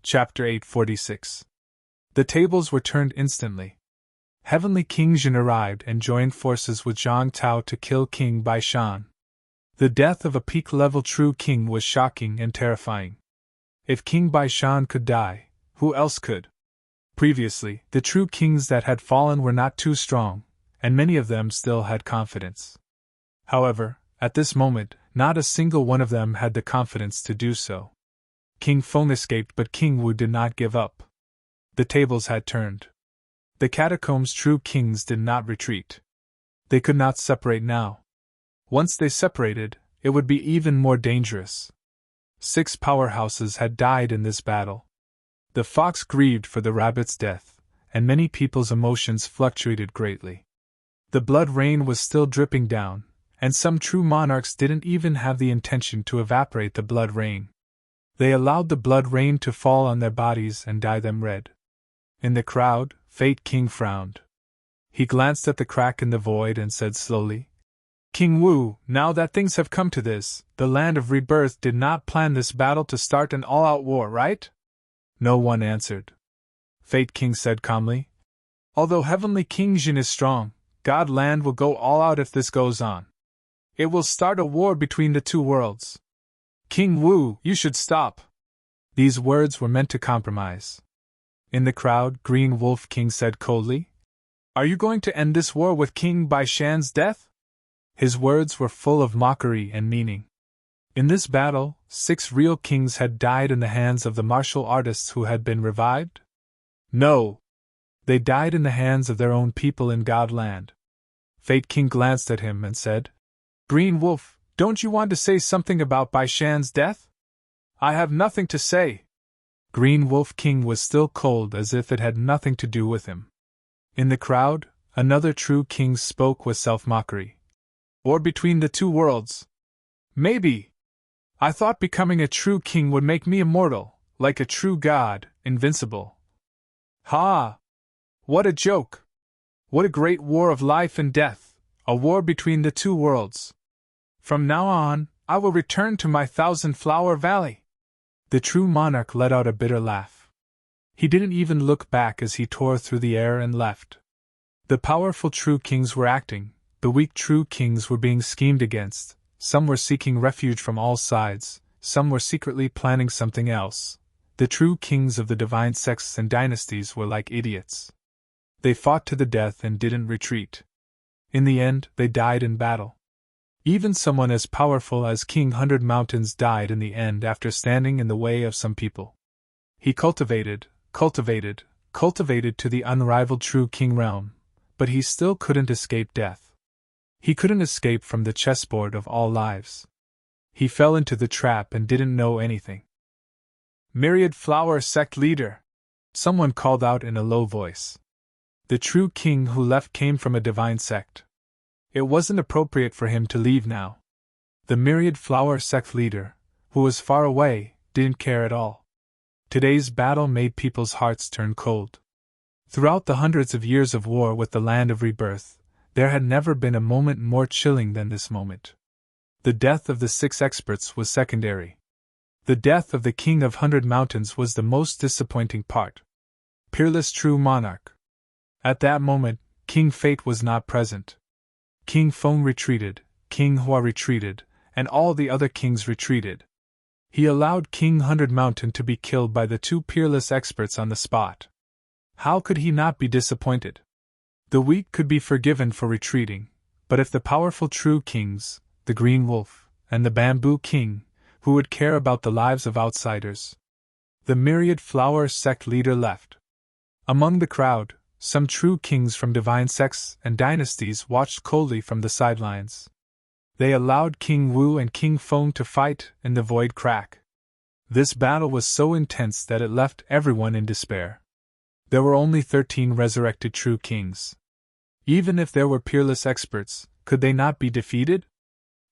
Chapter 846. The tables were turned instantly. Heavenly King Jin arrived and joined forces with Zhang Tao to kill King Bai Shan. The death of a peak-level true king was shocking and terrifying. If King Bai Shan could die, who else could? Previously, the true kings that had fallen were not too strong, and many of them still had confidence. However, at this moment, not a single one of them had the confidence to do so. King Feng escaped, but King Wu did not give up. The tables had turned. The catacombs' true kings did not retreat. They could not separate now. Once they separated, it would be even more dangerous. 6 powerhouses had died in this battle. The fox grieved for the rabbit's death, and many people's emotions fluctuated greatly. The blood rain was still dripping down, and some true monarchs didn't even have the intention to evaporate the blood rain. They allowed the blood rain to fall on their bodies and dye them red. In the crowd, Fate King frowned. He glanced at the crack in the void and said slowly, "King Wu, now that things have come to this, the land of rebirth did not plan this battle to start an all-out war, right?" No one answered. Fate King said calmly, "Although Heavenly King Jin is strong, God Land will go all out if this goes on. It will start a war between the two worlds. King Wu, you should stop." These words were meant to compromise. In the crowd, Green Wolf King said coldly, "Are you going to end this war with King Bai Shan's death?" His words were full of mockery and meaning. In this battle, 6 real kings had died in the hands of the martial artists who had been revived? No! They died in the hands of their own people in Godland. Fate King glanced at him and said, "Green Wolf, don't you want to say something about Bai Shan's death?" "I have nothing to say." Green Wolf King was still cold as if it had nothing to do with him. In the crowd, another true king spoke with self-mockery. "Or between the two worlds? Maybe. I thought becoming a true king would make me immortal, like a true god, invincible. Ha! What a joke! What a great war of life and death, a war between the two worlds. From now on, I will return to my 1,000-flower valley." The true monarch let out a bitter laugh. He didn't even look back as he tore through the air and left. The powerful true kings were acting, the weak true kings were being schemed against, some were seeking refuge from all sides, some were secretly planning something else. The true kings of the divine sects and dynasties were like idiots. They fought to the death and didn't retreat. In the end, they died in battle. Even someone as powerful as King 100 Mountains died in the end after standing in the way of some people. He cultivated to the unrivaled true king realm, but he still couldn't escape death. He couldn't escape from the chessboard of all lives. He fell into the trap and didn't know anything. "Myriad Flower Sect Leader!" someone called out in a low voice. The true king who left came from a divine sect. It wasn't appropriate for him to leave now. The Myriad Flower Sect leader, who was far away, didn't care at all. Today's battle made people's hearts turn cold. Throughout the hundreds of years of war with the land of rebirth, there had never been a moment more chilling than this moment. The death of the 6 experts was secondary. The death of the King of 100 Mountains was the most disappointing part. Peerless true monarch. At that moment, King Fate was not present. King Feng retreated, King Hua retreated, and all the other kings retreated. He allowed King 100 Mountain to be killed by the 2 peerless experts on the spot. How could he not be disappointed? The weak could be forgiven for retreating, but if the powerful true kings, the Green Wolf, and the Bamboo King, who would care about the lives of outsiders? The Myriad Flower Sect leader left. Among the crowd, some true kings from divine sects and dynasties watched coldly from the sidelines. They allowed King Wu and King Feng to fight in the void crack. This battle was so intense that it left everyone in despair. There were only 13 resurrected true kings. Even if there were peerless experts, could they not be defeated?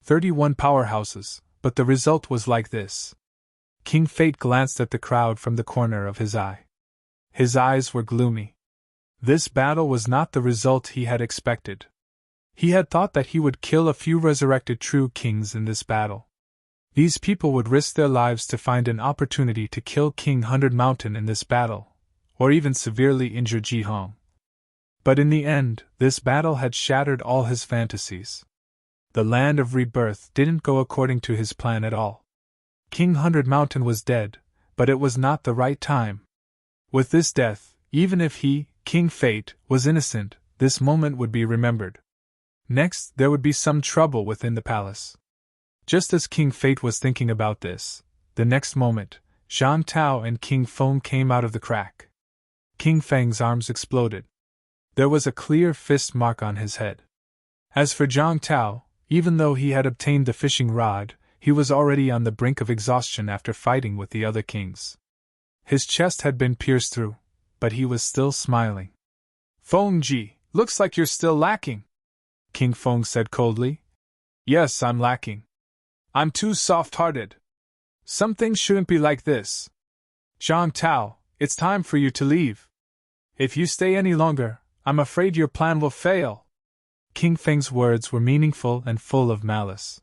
31 powerhouses, but the result was like this. King Fate glanced at the crowd from the corner of his eye. His eyes were gloomy. This battle was not the result he had expected. He had thought that he would kill a few resurrected true kings in this battle. These people would risk their lives to find an opportunity to kill King 100 Mountain in this battle, or even severely injure Ji Hong. But in the end, this battle had shattered all his fantasies. The land of rebirth didn't go according to his plan at all. King 100 Mountain was dead, but it was not the right time. With this death, even if he, King Fate, was innocent, this moment would be remembered. Next, there would be some trouble within the palace. Just as King Fate was thinking about this, the next moment, Zhang Tao and King Feng came out of the crack. King Feng's arms exploded. There was a clear fist mark on his head. As for Zhang Tao, even though he had obtained the fishing rod, he was already on the brink of exhaustion after fighting with the other kings. His chest had been pierced through, but he was still smiling. "Feng Ji, looks like you're still lacking," King Feng said coldly. "Yes, I'm lacking. I'm too soft-hearted. Some things shouldn't be like this. Zhang Tao, it's time for you to leave. If you stay any longer, I'm afraid your plan will fail." King Feng's words were meaningful and full of malice.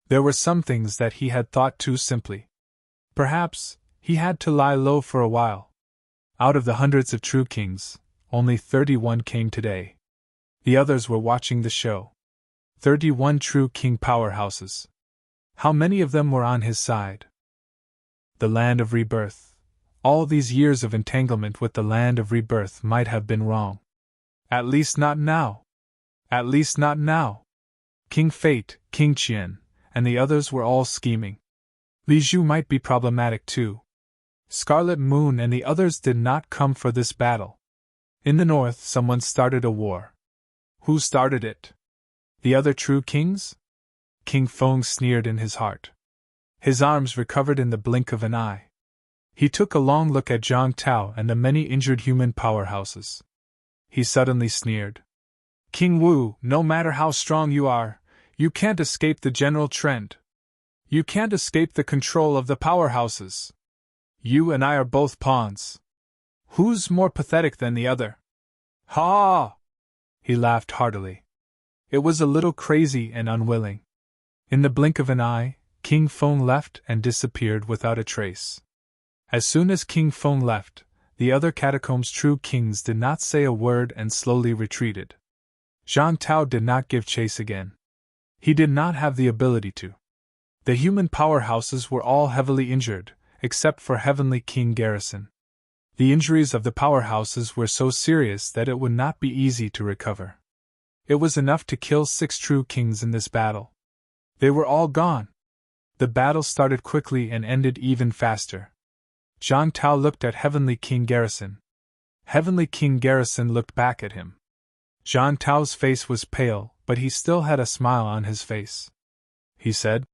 There were some things that he had thought too simply. Perhaps he had to lie low for a while. Out of the hundreds of true kings, only 31 came today. The others were watching the show. 31 true king powerhouses. How many of them were on his side? The land of rebirth. All these years of entanglement with the land of rebirth might have been wrong. At least not now. At least not now. King Fate, King Qian, and the others were all scheming. Li Zhu might be problematic too. Scarlet Moon and the others did not come for this battle. In the north, someone started a war. Who started it? The other true kings? King Feng sneered in his heart. His arms recovered in the blink of an eye. He took a long look at Zhang Tao and the many injured human powerhouses. He suddenly sneered. "King Wu, no matter how strong you are, you can't escape the general trend. You can't escape the control of the powerhouses. You and I are both pawns. Who's more pathetic than the other?" "Ha!" He laughed heartily. It was a little crazy and unwilling. In the blink of an eye, King Feng left and disappeared without a trace. As soon as King Feng left, the other catacombs' true kings did not say a word and slowly retreated. Zhang Tao did not give chase again. He did not have the ability to. The human powerhouses were all heavily injured, except for Heavenly King Garrison. The injuries of the powerhouses were so serious that it would not be easy to recover. It was enough to kill 6 true kings in this battle. They were all gone. The battle started quickly and ended even faster. Zhang Tao looked at Heavenly King Garrison. Heavenly King Garrison looked back at him. Zhang Tao's face was pale, but he still had a smile on his face. He said,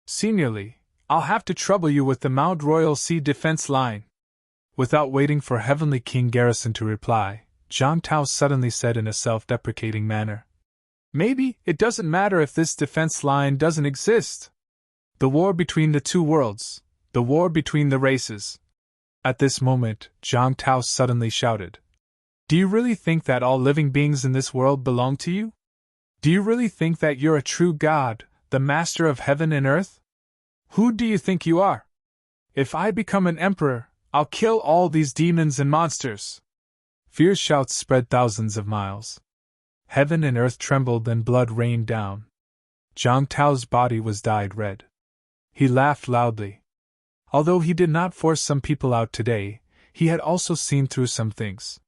"Seniorly, I'll have to trouble you with the Mount Royal Sea defense line." Without waiting for Heavenly King Garrison to reply, Zhang Tao suddenly said in a self-deprecating manner, "Maybe it doesn't matter if this defense line doesn't exist. The war between the two worlds, the war between the races." At this moment, Zhang Tao suddenly shouted, "Do you really think that all living beings in this world belong to you? Do you really think that you're a true god, the master of heaven and earth? Who do you think you are? If I become an emperor, I'll kill all these demons and monsters." Fierce shouts spread thousands of miles. Heaven and earth trembled and blood rained down. Zhang Tao's body was dyed red. He laughed loudly. Although he did not force some people out today, he had also seen through some things.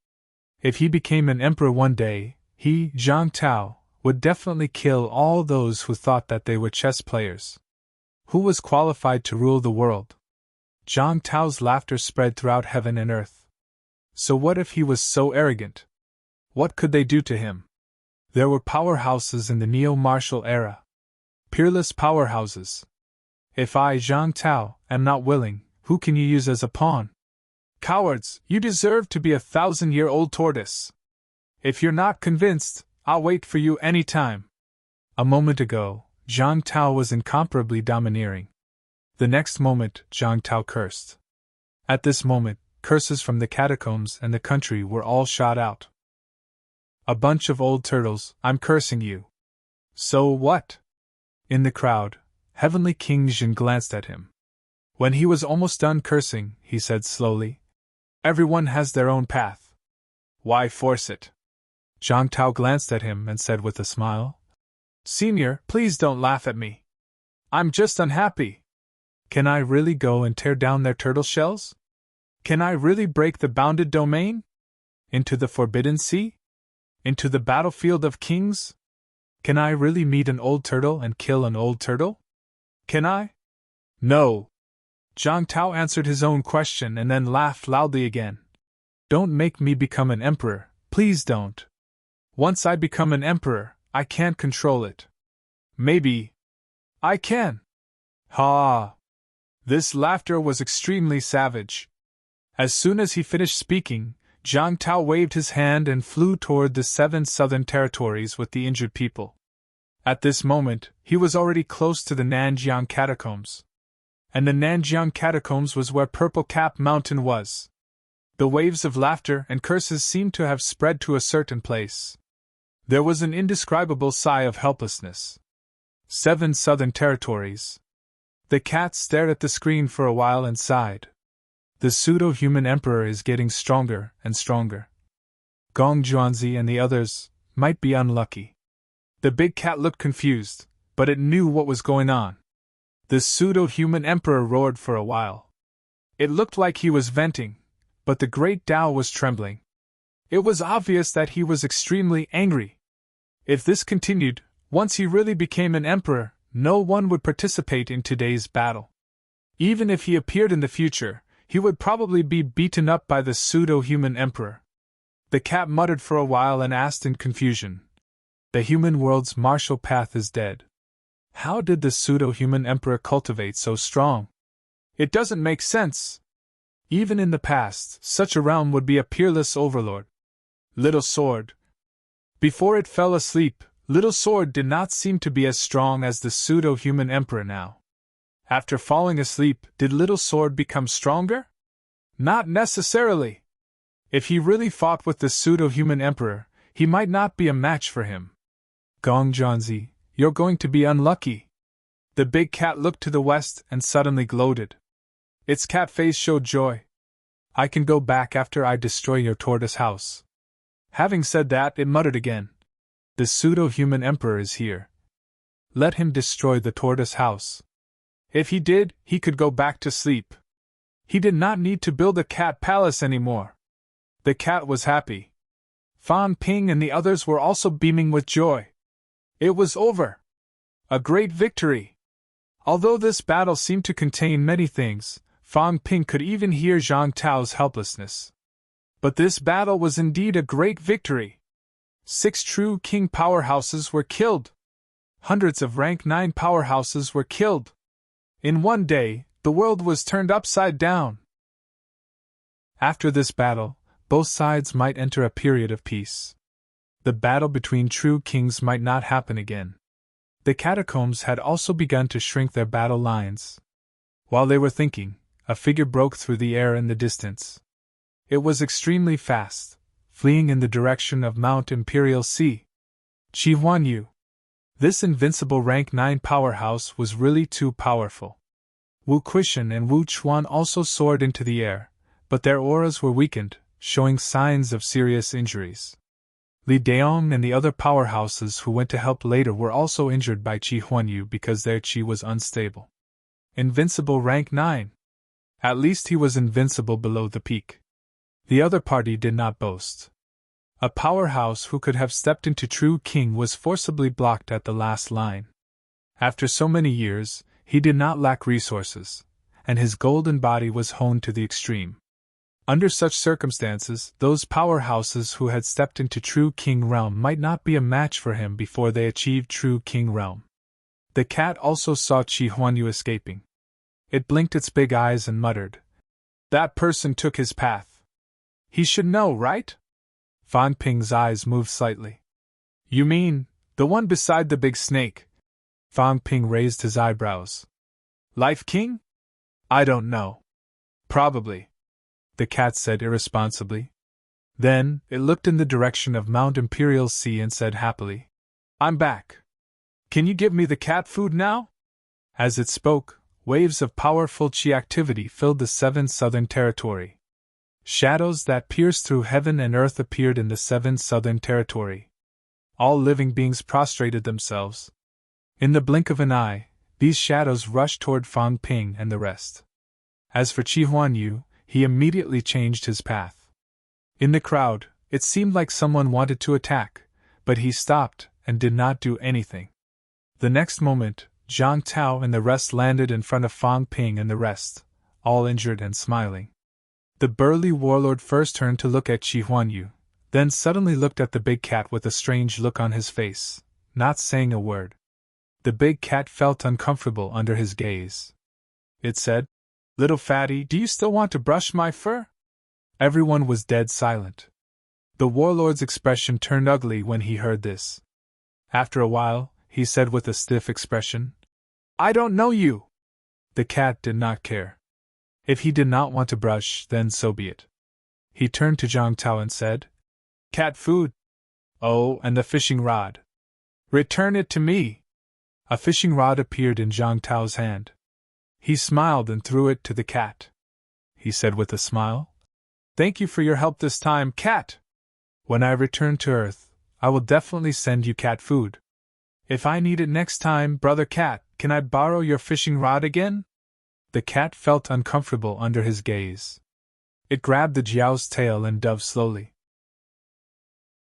If he became an emperor one day, he, Zhang Tao, would definitely kill all those who thought that they were chess players. Who was qualified to rule the world? Zhang Tao's laughter spread throughout heaven and earth. So what if he was so arrogant? What could they do to him? There were powerhouses in the neo-martial era. Peerless powerhouses. If I, Zhang Tao, am not willing, who can you use as a pawn? Cowards, you deserve to be a 1,000-year-old tortoise. If you're not convinced, I'll wait for you any time. A moment ago, Zhang Tao was incomparably domineering. The next moment, Zhang Tao cursed. At this moment, curses from the catacombs and the country were all shot out. "A bunch of old turtles, I'm cursing you." "So what?" In the crowd, Heavenly King Jin glanced at him. When he was almost done cursing, he said slowly, "Everyone has their own path. Why force it?" Zhang Tao glanced at him and said with a smile, "Senior, please don't laugh at me. I'm just unhappy. Can I really go and tear down their turtle shells? Can I really break the bounded domain? Into the Forbidden Sea? Into the battlefield of kings? Can I really meet an old turtle and kill an old turtle? Can I? No." Zhang Tao answered his own question and then laughed loudly again. "Don't make me become an emperor, please don't. Once I become an emperor, I can't control it. Maybe I can." Ha! This laughter was extremely savage. As soon as he finished speaking, Zhang Tao waved his hand and flew toward the 7 southern territories with the injured people. At this moment, he was already close to the Nanjiang catacombs. And the Nanjiang catacombs was where Purple Cap Mountain was. The waves of laughter and curses seemed to have spread to a certain place. There was an indescribable sigh of helplessness. 7 southern territories. The cat stared at the screen for a while and sighed. The pseudo-human emperor is getting stronger and stronger. Gong Juanzi and the others might be unlucky. The big cat looked confused, but it knew what was going on. The pseudo-human emperor roared for a while. It looked like he was venting, but the great Tao was trembling. It was obvious that he was extremely angry. If this continued, once he really became an emperor, no one would participate in today's battle. Even if he appeared in the future, he would probably be beaten up by the pseudo-human emperor. The cat muttered for a while and asked in confusion, "The human world's martial path is dead. How did the pseudo-human emperor cultivate so strong? It doesn't make sense. Even in the past, such a realm would be a peerless overlord." Little Sword. Before it fell asleep, Little Sword did not seem to be as strong as the pseudo-human emperor now. After falling asleep, did Little Sword become stronger? Not necessarily. If he really fought with the pseudo-human emperor, he might not be a match for him. Gong Zhanzi, you're going to be unlucky. The big cat looked to the west and suddenly gloated. Its cat face showed joy. "I can go back after I destroy your tortoise house." Having said that, it muttered again. "The pseudo-human emperor is here. Let him destroy the tortoise house. If he did, he could go back to sleep. He did not need to build a cat palace anymore." The cat was happy. Fan Ping and the others were also beaming with joy. It was over. A great victory. Although this battle seemed to contain many things, Fan Ping could even hear Zhang Tao's helplessness. But this battle was indeed a great victory. 6 true king powerhouses were killed. Hundreds of rank 9 powerhouses were killed. In one day, the world was turned upside down. After this battle, both sides might enter a period of peace. The battle between true kings might not happen again. The catacombs had also begun to shrink their battle lines. While they were thinking, a figure broke through the air in the distance. It was extremely fast, fleeing in the direction of Mount Imperial Sea. Qi Huanyu. This invincible rank 9 powerhouse was really too powerful. Wu Quishan and Wu Chuan also soared into the air, but their auras were weakened, showing signs of serious injuries. Li Daong and the other powerhouses who went to help later were also injured by Qi Huanyu because their qi was unstable. Invincible rank 9. At least he was invincible below the peak. The other party did not boast. A powerhouse who could have stepped into true king was forcibly blocked at the last line. After so many years, he did not lack resources, and his golden body was honed to the extreme. Under such circumstances, those powerhouses who had stepped into true king realm might not be a match for him before they achieved true king realm. The cat also saw Qi Huanyu escaping. It blinked its big eyes and muttered, "That person took his path. He should know, right?" Fan Ping's eyes moved slightly. "You mean, the one beside the big snake?" Fan Ping raised his eyebrows. "Life King? I don't know. Probably," the cat said irresponsibly. Then, it looked in the direction of Mount Imperial Sea and said happily, "I'm back. Can you give me the cat food now?" As it spoke, waves of powerful chi activity filled the 7 southern territory. Shadows that pierced through heaven and earth appeared in the 7 southern territory. All living beings prostrated themselves. In the blink of an eye, these shadows rushed toward Fang Ping and the rest. As for Qi Huanyu, he immediately changed his path. In the crowd, it seemed like someone wanted to attack, but he stopped and did not do anything. The next moment, Zhang Tao and the rest landed in front of Fang Ping and the rest, all injured and smiling. The burly warlord first turned to look at Qi Huanyu, then suddenly looked at the big cat with a strange look on his face, not saying a word. The big cat felt uncomfortable under his gaze. It said, "Little fatty, do you still want to brush my fur?" Everyone was dead silent. The warlord's expression turned ugly when he heard this. After a while, he said with a stiff expression, "I don't know you." The cat did not care. If he did not want to brush, then so be it. He turned to Zhang Tao and said, "Cat food? Oh, and the fishing rod. Return it to me." A fishing rod appeared in Zhang Tao's hand. He smiled and threw it to the cat. He said with a smile, "Thank you for your help this time, cat. When I return to Earth, I will definitely send you cat food. If I need it next time, brother cat, can I borrow your fishing rod again?" The cat felt uncomfortable under his gaze. It grabbed the Jiao's tail and dove slowly.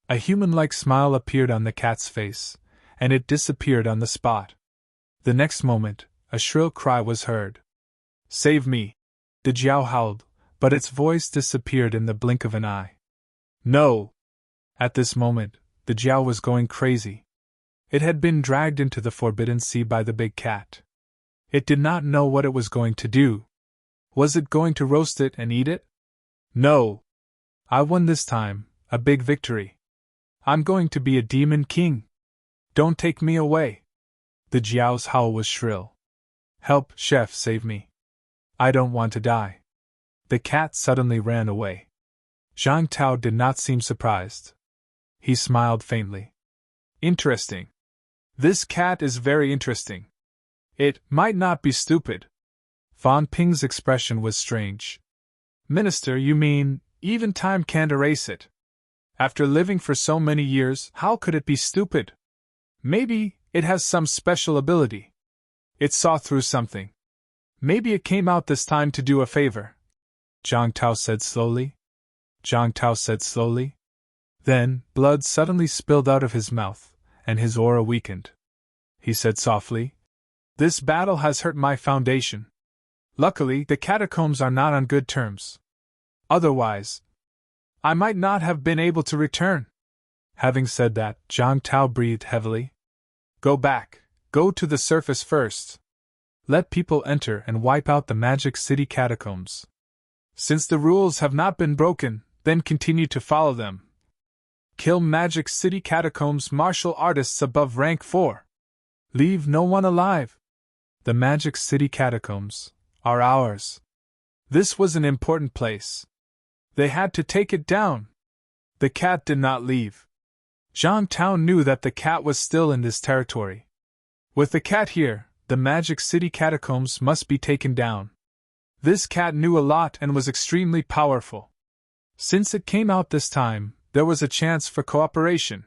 A human-like smile appeared on the cat's face, and it disappeared on the spot. The next moment, a shrill cry was heard. "Save me!" The Jiao howled, but its voice disappeared in the blink of an eye. "No!" At this moment, the Jiao was going crazy. It had been dragged into the Forbidden Sea by the big cat. It did not know what it was going to do. Was it going to roast it and eat it? No! I won this time, a big victory. I'm going to be a demon king. Don't take me away. The Jiao's howl was shrill. "Help, chef, save me. I don't want to die." The cat suddenly ran away. Zhang Tao did not seem surprised. He smiled faintly. "Interesting. This cat is very interesting. It might not be stupid." Fan Ping's expression was strange. "Minister, you mean, even time can't erase it? After living for so many years, how could it be stupid? Maybe it has some special ability. It saw through something. Maybe it came out this time to do a favor." Zhang Tao said slowly. Then, blood suddenly spilled out of his mouth, and his aura weakened. He said softly, "This battle has hurt my foundation. Luckily, the catacombs are not on good terms. Otherwise, I might not have been able to return." Having said that, Zhang Tao breathed heavily. "Go back. Go to the surface first. Let people enter and wipe out the Magic City catacombs. Since the rules have not been broken, then continue to follow them. Kill Magic City catacombs martial artists above rank 4. Leave no one alive. The Magic City catacombs are ours. This was an important place. They had to take it down." The cat did not leave. Zhang Tao knew that the cat was still in this territory. With the cat here, the Magic City catacombs must be taken down. This cat knew a lot and was extremely powerful. Since it came out this time, there was a chance for cooperation.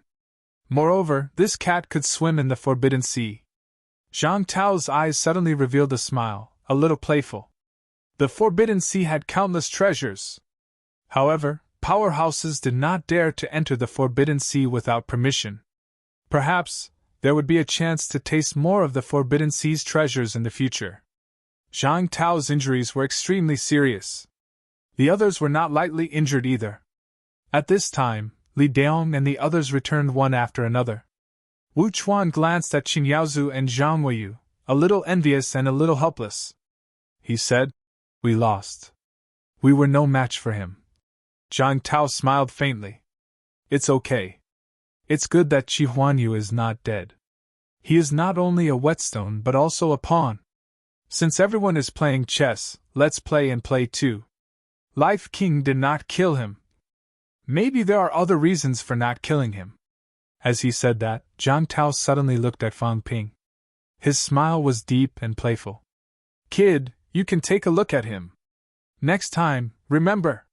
Moreover, this cat could swim in the Forbidden Sea. Zhang Tao's eyes suddenly revealed a smile, a little playful. The Forbidden Sea had countless treasures. However, powerhouses did not dare to enter the Forbidden Sea without permission. Perhaps, there would be a chance to taste more of the Forbidden Sea's treasures in the future. Zhang Tao's injuries were extremely serious. The others were not lightly injured either. At this time, Li Daong and the others returned one after another. Wu Chuan glanced at Qin Yaozu and Zhang Weiyu, a little envious and a little helpless. He said, "We lost. We were no match for him." Zhang Tao smiled faintly. "It's okay. It's good that Qi Huanyu is not dead. He is not only a whetstone but also a pawn. Since everyone is playing chess, let's play and play too. Life King did not kill him. Maybe there are other reasons for not killing him." As he said that, Zhang Tao suddenly looked at Fang Ping. His smile was deep and playful. Kid, you can take a look at him. Next time, remember.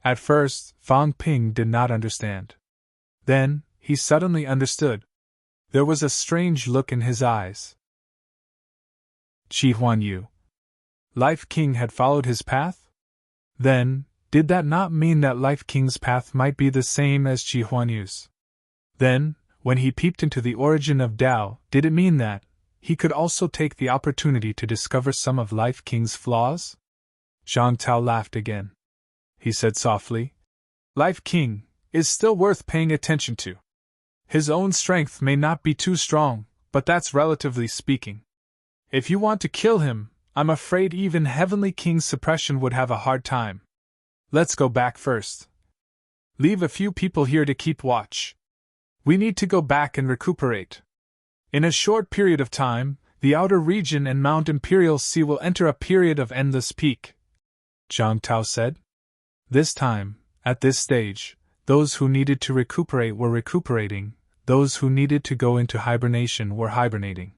At first, Fang Ping did not understand. Then, he suddenly understood. There was a strange look in his eyes. Qi Huanyu. Life King had followed his path? Then, did that not mean that Life King's path might be the same as Qi Huanyu's? Then, when he peeped into the origin of Tao, did it mean that he could also take the opportunity to discover some of Life King's flaws? Zhang Tao laughed again. He said softly, Life King is still worth paying attention to. His own strength may not be too strong, but that's relatively speaking. If you want to kill him, I'm afraid even Heavenly King's suppression would have a hard time. Let's go back first. Leave a few people here to keep watch. We need to go back and recuperate. In a short period of time, the outer region and Mount Imperial Sea will enter a period of endless peak, Zhang Tao said. This time, at this stage, those who needed to recuperate were recuperating, those who needed to go into hibernation were hibernating.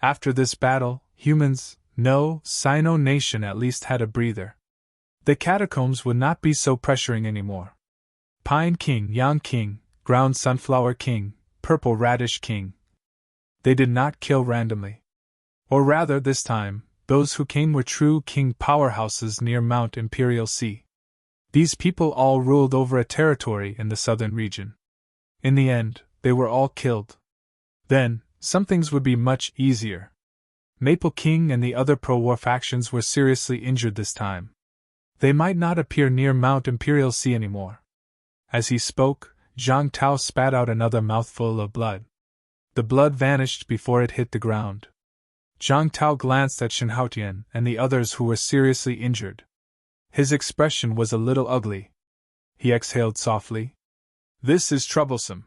After this battle, humans, no, Sino nation at least had a breather. The catacombs would not be so pressuring anymore. Pine King, Yang King, Ground Sunflower King, Purple Radish King. They did not kill randomly. Or rather, this time, those who came were true king powerhouses near Mount Imperial Sea. These people all ruled over a territory in the southern region. In the end, they were all killed. Then, some things would be much easier. Maple King and the other pro-war factions were seriously injured this time. They might not appear near Mount Imperial Sea anymore. As he spoke, Zhang Tao spat out another mouthful of blood. The blood vanished before it hit the ground. Zhang Tao glanced at Shen Haotian and the others who were seriously injured. His expression was a little ugly. He exhaled softly. This is troublesome.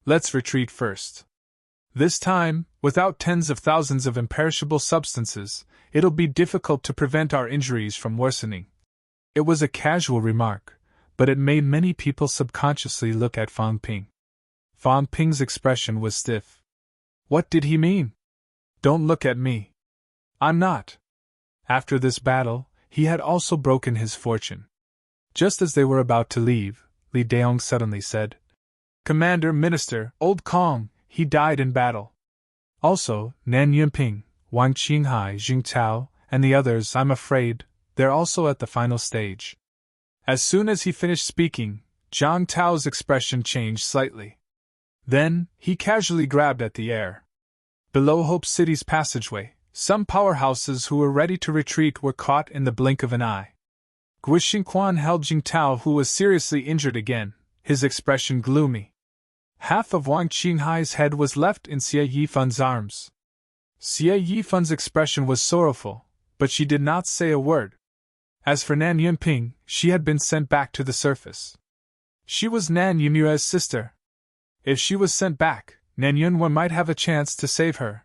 Let's retreat first. This time, without tens of thousands of imperishable substances, it'll be difficult to prevent our injuries from worsening. It was a casual remark, but it made many people subconsciously look at Fang Ping. Fang Ping's expression was stiff. What did he mean? Don't look at me. I'm not. After this battle, he had also broken his fortune. Just as they were about to leave, Li Daong suddenly said, Commander, Minister, Old Kong, he died in battle. Also, Nan Yunping, Wang Qinghai, Jing Tao, and the others, I'm afraid, they're also at the final stage. As soon as he finished speaking, Zhang Tao's expression changed slightly. Then, he casually grabbed at the air. Below Hope City's passageway, some powerhouses who were ready to retreat were caught in the blink of an eye. Gui Xingquan held Jing Tao, who was seriously injured again, his expression gloomy. Half of Wang Qinghai's head was left in Xie Yifan's arms. Xie Yifan's expression was sorrowful, but she did not say a word. As for Nan Yunping, she had been sent back to the surface. She was Nan Yunyue's sister. If she was sent back, Nan Yunhua might have a chance to save her.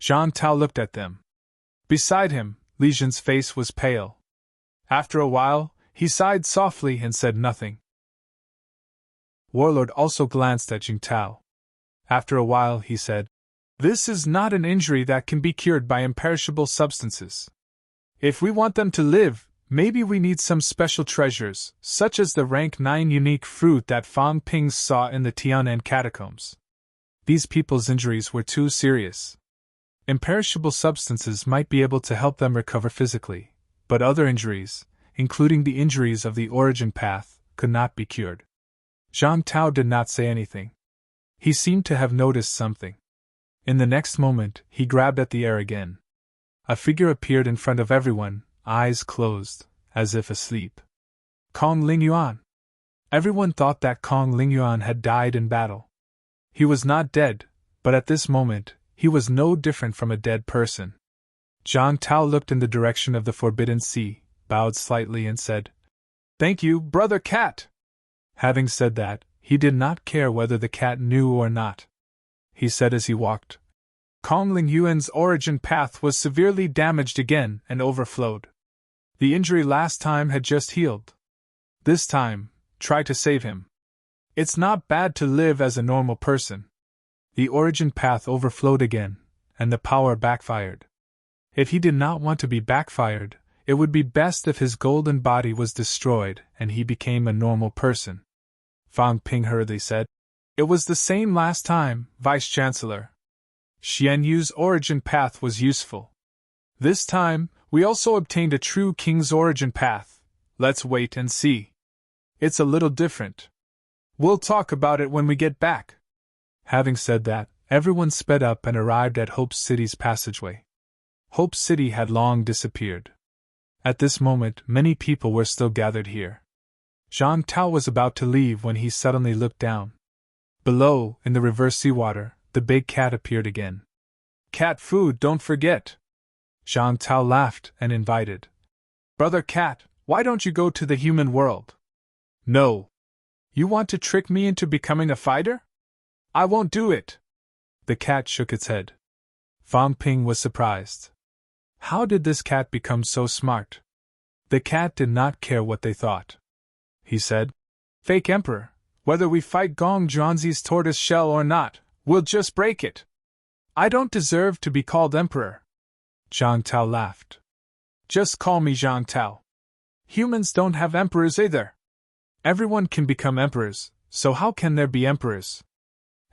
Zhang Tao looked at them. Beside him, Li Jin's face was pale. After a while, he sighed softly and said nothing. Warlord also glanced at Jing Tao. After a while, he said, This is not an injury that can be cured by imperishable substances. If we want them to live, maybe we need some special treasures, such as the rank 9 unique fruit that Fang Ping saw in the Tianan catacombs. These people's injuries were too serious. Imperishable substances might be able to help them recover physically, but other injuries, including the injuries of the origin path, could not be cured. Zhang Tao did not say anything. He seemed to have noticed something. In the next moment, he grabbed at the air again. A figure appeared in front of everyone, eyes closed, as if asleep. Kong Lingyuan. Everyone thought that Kong Lingyuan had died in battle. He was not dead, but at this moment, he was no different from a dead person. Zhang Tao looked in the direction of the Forbidden Sea, bowed slightly and said, Thank you, Brother Cat! Having said that, he did not care whether the cat knew or not. He said as he walked, Kong Lingyuan's origin path was severely damaged again and overflowed. The injury last time had just healed. This time, try to save him. It's not bad to live as a normal person. The origin path overflowed again, and the power backfired. If he did not want to be backfired, it would be best if his golden body was destroyed and he became a normal person. Fang Ping hurriedly said, "It was the same last time, Vice-Chancellor. Xian Yu's origin path was useful. This time, we also obtained a true king's origin path. Let's wait and see. It's a little different. We'll talk about it when we get back." Having said that, everyone sped up and arrived at Hope City's passageway. Hope City had long disappeared. At this moment, many people were still gathered here. Zhang Tao was about to leave when he suddenly looked down. Below, in the reverse seawater, the big cat appeared again. "Cat food, don't forget." Zhang Tao laughed and invited. "Brother Cat, why don't you go to the human world?" "No. You want to trick me into becoming a fighter? I won't do it." The cat shook its head. Fang Ping was surprised. How did this cat become so smart? The cat did not care what they thought. He said, "Fake Emperor, whether we fight Gong Zhuanzi's tortoise shell or not, we'll just break it. I don't deserve to be called Emperor." Zhang Tao laughed. "Just call me Zhang Tao. Humans don't have emperors either. Everyone can become emperors, so how can there be emperors?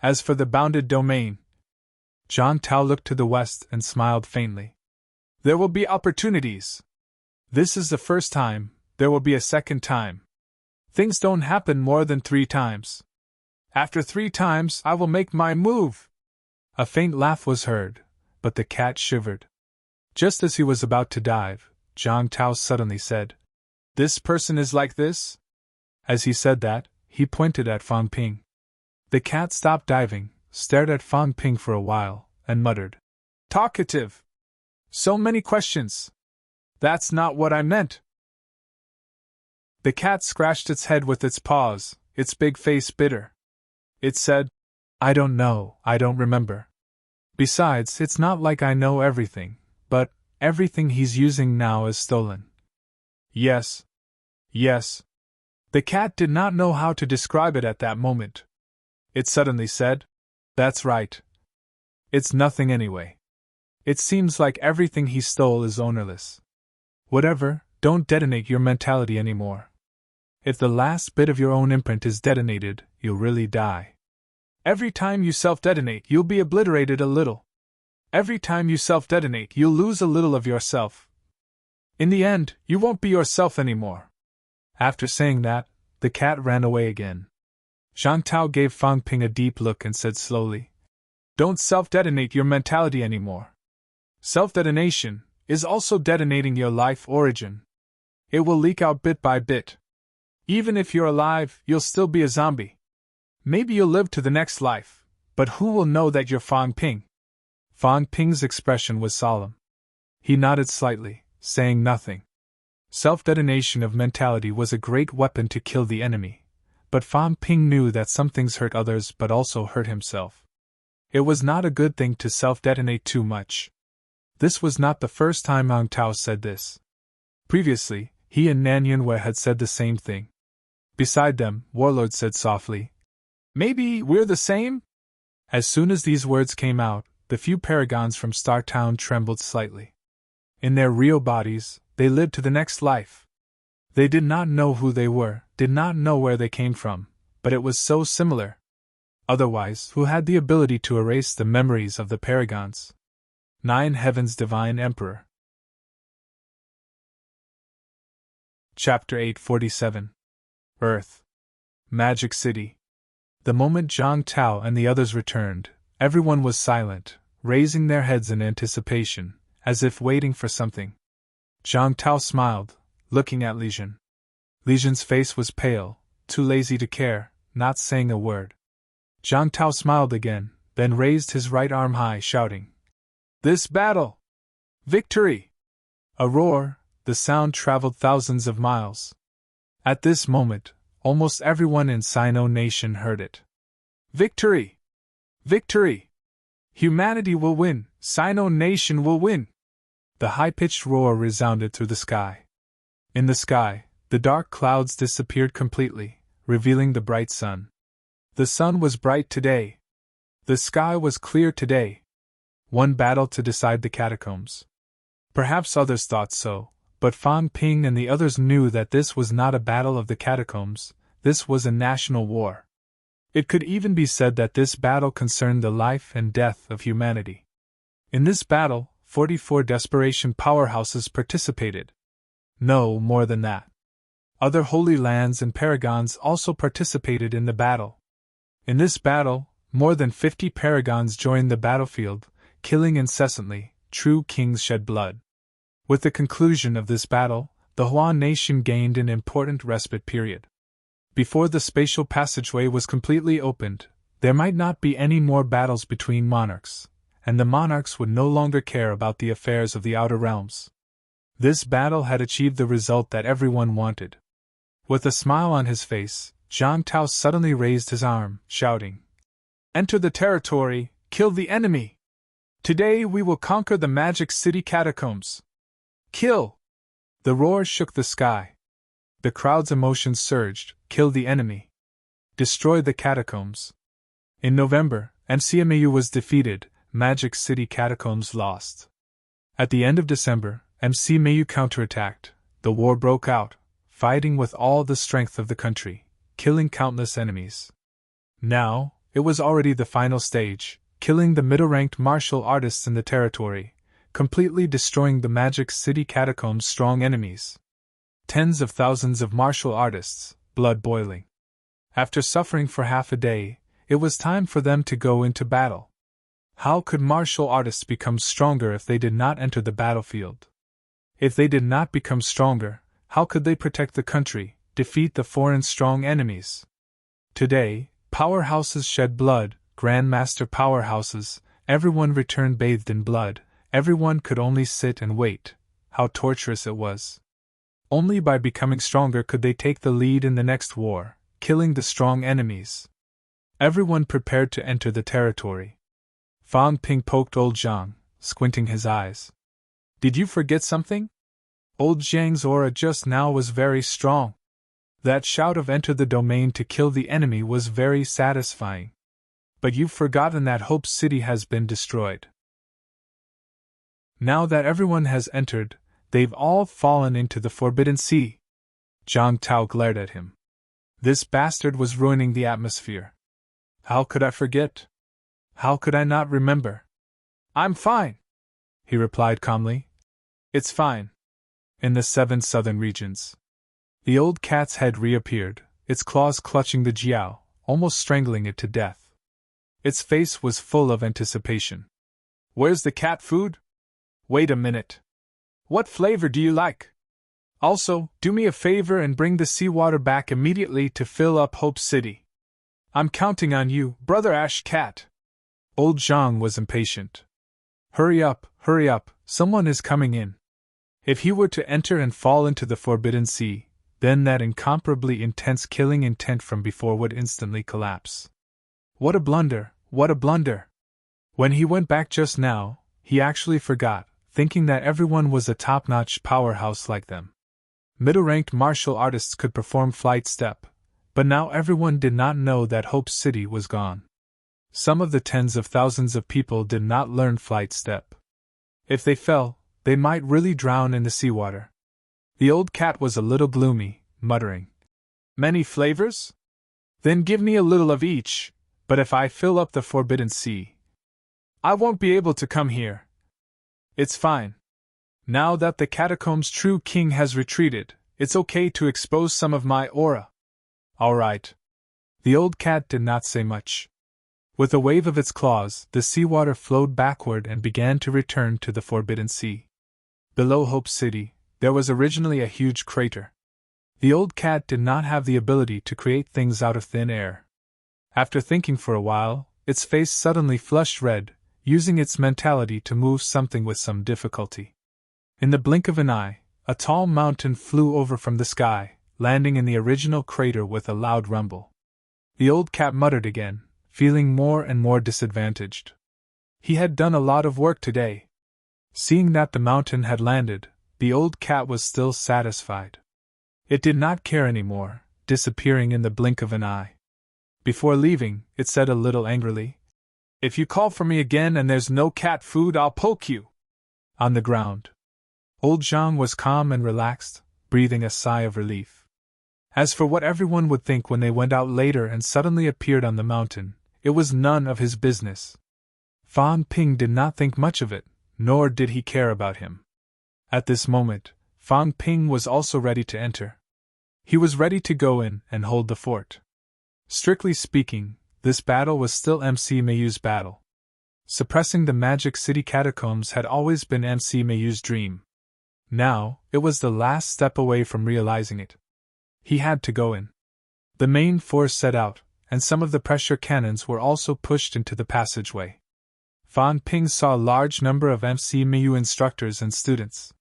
As for the bounded domain..." Zhang Tao looked to the west and smiled faintly. "There will be opportunities. This is the first time, there will be a second time. Things don't happen more than 3 times. After 3 times, I will make my move." A faint laugh was heard, but the cat shivered. Just as he was about to dive, Zhang Tao suddenly said, "This person is like this?" As he said that, he pointed at Fang Ping. The cat stopped diving, stared at Fang Ping for a while, and muttered, "Talkative. So many questions. That's not what I meant." The cat scratched its head with its paws, its big face bitter. It said, "I don't know, I don't remember. Besides, it's not like I know everything, but everything he's using now is stolen." Yes. The cat did not know how to describe it at that moment. It suddenly said, "That's right. It's nothing anyway. It seems like everything he stole is ownerless. Whatever, don't detonate your mentality anymore. If the last bit of your own imprint is detonated, you'll really die. Every time you self-detonate, you'll be obliterated a little. Every time you self-detonate, you'll lose a little of yourself. In the end, you won't be yourself anymore." After saying that, the cat ran away again. Zhang Tao gave Fang Ping a deep look and said slowly, "Don't self-detonate your mentality anymore. Self-detonation is also detonating your life origin. It will leak out bit by bit. Even if you're alive, you'll still be a zombie. Maybe you'll live to the next life, but who will know that you're Fang Ping?" Fang Ping's expression was solemn. He nodded slightly, saying nothing. Self-detonation of mentality was a great weapon to kill the enemy, but Fang Ping knew that some things hurt others but also hurt himself. It was not a good thing to self-detonate too much. This was not the first time Zhang Tao said this. Previously, he and Nan Yunwei had said the same thing. Beside them, Warlord said softly, "Maybe we're the same?" As soon as these words came out, the few paragons from Star Town trembled slightly. In their real bodies, they lived to the next life. They did not know who they were, did not know where they came from, but it was so similar. Otherwise, who had the ability to erase the memories of the paragons? 9 Heaven's Divine Emperor. Chapter 847. Earth. Magic City. The moment Zhang Tao and the others returned, everyone was silent, raising their heads in anticipation, as if waiting for something. Zhang Tao smiled, looking at Li Jun. Li Jun's face was pale, too lazy to care, not saying a word. Zhang Tao smiled again, then raised his right arm high, shouting, "This battle! Victory!" A roar, the sound traveled thousands of miles. At this moment, almost everyone in Sino Nation heard it. "Victory! Victory! Humanity will win! Sino Nation will win!" The high-pitched roar resounded through the sky. In the sky, the dark clouds disappeared completely, revealing the bright sun. The sun was bright today. The sky was clear today. One battle to decide the catacombs. Perhaps others thought so, but Fan Ping and the others knew that this was not a battle of the catacombs, this was a national war. It could even be said that this battle concerned the life and death of humanity. In this battle, 44 desperation powerhouses participated. No, more than that. Other holy lands and paragons also participated in the battle. In this battle, more than 50 paragons joined the battlefield, killing incessantly. True kings shed blood. With the conclusion of this battle, the Huan nation gained an important respite period. Before the spatial passageway was completely opened, there might not be any more battles between monarchs, and the monarchs would no longer care about the affairs of the outer realms. This battle had achieved the result that everyone wanted. With a smile on his face, Zhang Tao suddenly raised his arm, shouting, "Enter the territory, kill the enemy! Today we will conquer the magic city catacombs! Kill!" The roar shook the sky. The crowd's emotions surged, kill the enemy. Destroy the catacombs. In November, MCMAU was defeated, Magic City catacombs lost. At the end of December, MCMAU counterattacked, the war broke out, fighting with all the strength of the country, killing countless enemies. Now, it was already the final stage, killing the middle-ranked martial artists in the territory, completely destroying the Magic City catacombs' strong enemies. Tens of thousands of martial artists, blood boiling. After suffering for half a day, it was time for them to go into battle. How could martial artists become stronger if they did not enter the battlefield? If they did not become stronger, how could they protect the country, defeat the foreign strong enemies? Today, powerhouses shed blood, grandmaster powerhouses, everyone returned bathed in blood, everyone could only sit and wait. How torturous it was. Only by becoming stronger could they take the lead in the next war, killing the strong enemies. Everyone prepared to enter the territory. Fan Ping poked old Zhang, squinting his eyes. "Did you forget something? Old Zhang's aura just now was very strong. That shout of enter the domain to kill the enemy was very satisfying. But you've forgotten that Hope City has been destroyed. Now that everyone has entered, they've all fallen into the Forbidden Sea." Zhang Tao glared at him. This bastard was ruining the atmosphere. How could I forget? How could I not remember? "I'm fine," he replied calmly. "It's fine." In the 7 southern regions. The old cat's head reappeared, its claws clutching the Jiao, almost strangling it to death. Its face was full of anticipation. "Where's the cat food? Wait a minute. What flavor do you like? Also, do me a favor and bring the seawater back immediately to fill up Hope City. I'm counting on you, Brother Ash Cat." Old Zhang was impatient. Hurry up, someone is coming in." If he were to enter and fall into the Forbidden Sea, then that incomparably intense killing intent from before would instantly collapse. What a blunder, what a blunder! When he went back just now, he actually forgot, thinking that everyone was a top-notch powerhouse like them. Middle-ranked martial artists could perform flight step, but now everyone did not know that Hope City was gone. Some of the tens of thousands of people did not learn flight step. If they fell, they might really drown in the seawater. The old cat was a little gloomy, muttering, "Many flavors? Then give me a little of each, but if I fill up the Forbidden Sea, I won't be able to come here." "It's fine. Now that the catacomb's true king has retreated, it's okay to expose some of my aura." "All right." The old cat did not say much. With a wave of its claws, the seawater flowed backward and began to return to the Forbidden Sea. Below Hope City, there was originally a huge crater. The old cat did not have the ability to create things out of thin air. After thinking for a while, its face suddenly flushed red, using its mentality to move something with some difficulty. In the blink of an eye, a tall mountain flew over from the sky, landing in the original crater with a loud rumble. The old cat muttered again, feeling more and more disadvantaged. He had done a lot of work today. Seeing that the mountain had landed, the old cat was still satisfied. It did not care anymore, disappearing in the blink of an eye. Before leaving, it said a little angrily, If you call for me again and there's no cat food, I'll poke you. On the ground. Old Zhang was calm and relaxed, breathing a sigh of relief. As for what everyone would think when they went out later and suddenly appeared on the mountain, it was none of his business. Fan Ping did not think much of it, nor did he care about him. At this moment, Fan Ping was also ready to enter. He was ready to go in and hold the fort. Strictly speaking, this battle was still MC Mayu's battle. Suppressing the Magic City catacombs had always been MC Mayu's dream. Now, it was the last step away from realizing it. He had to go in. The main force set out, and some of the pressure cannons were also pushed into the passageway. Fan Ping saw a large number of MC Mayu instructors and students.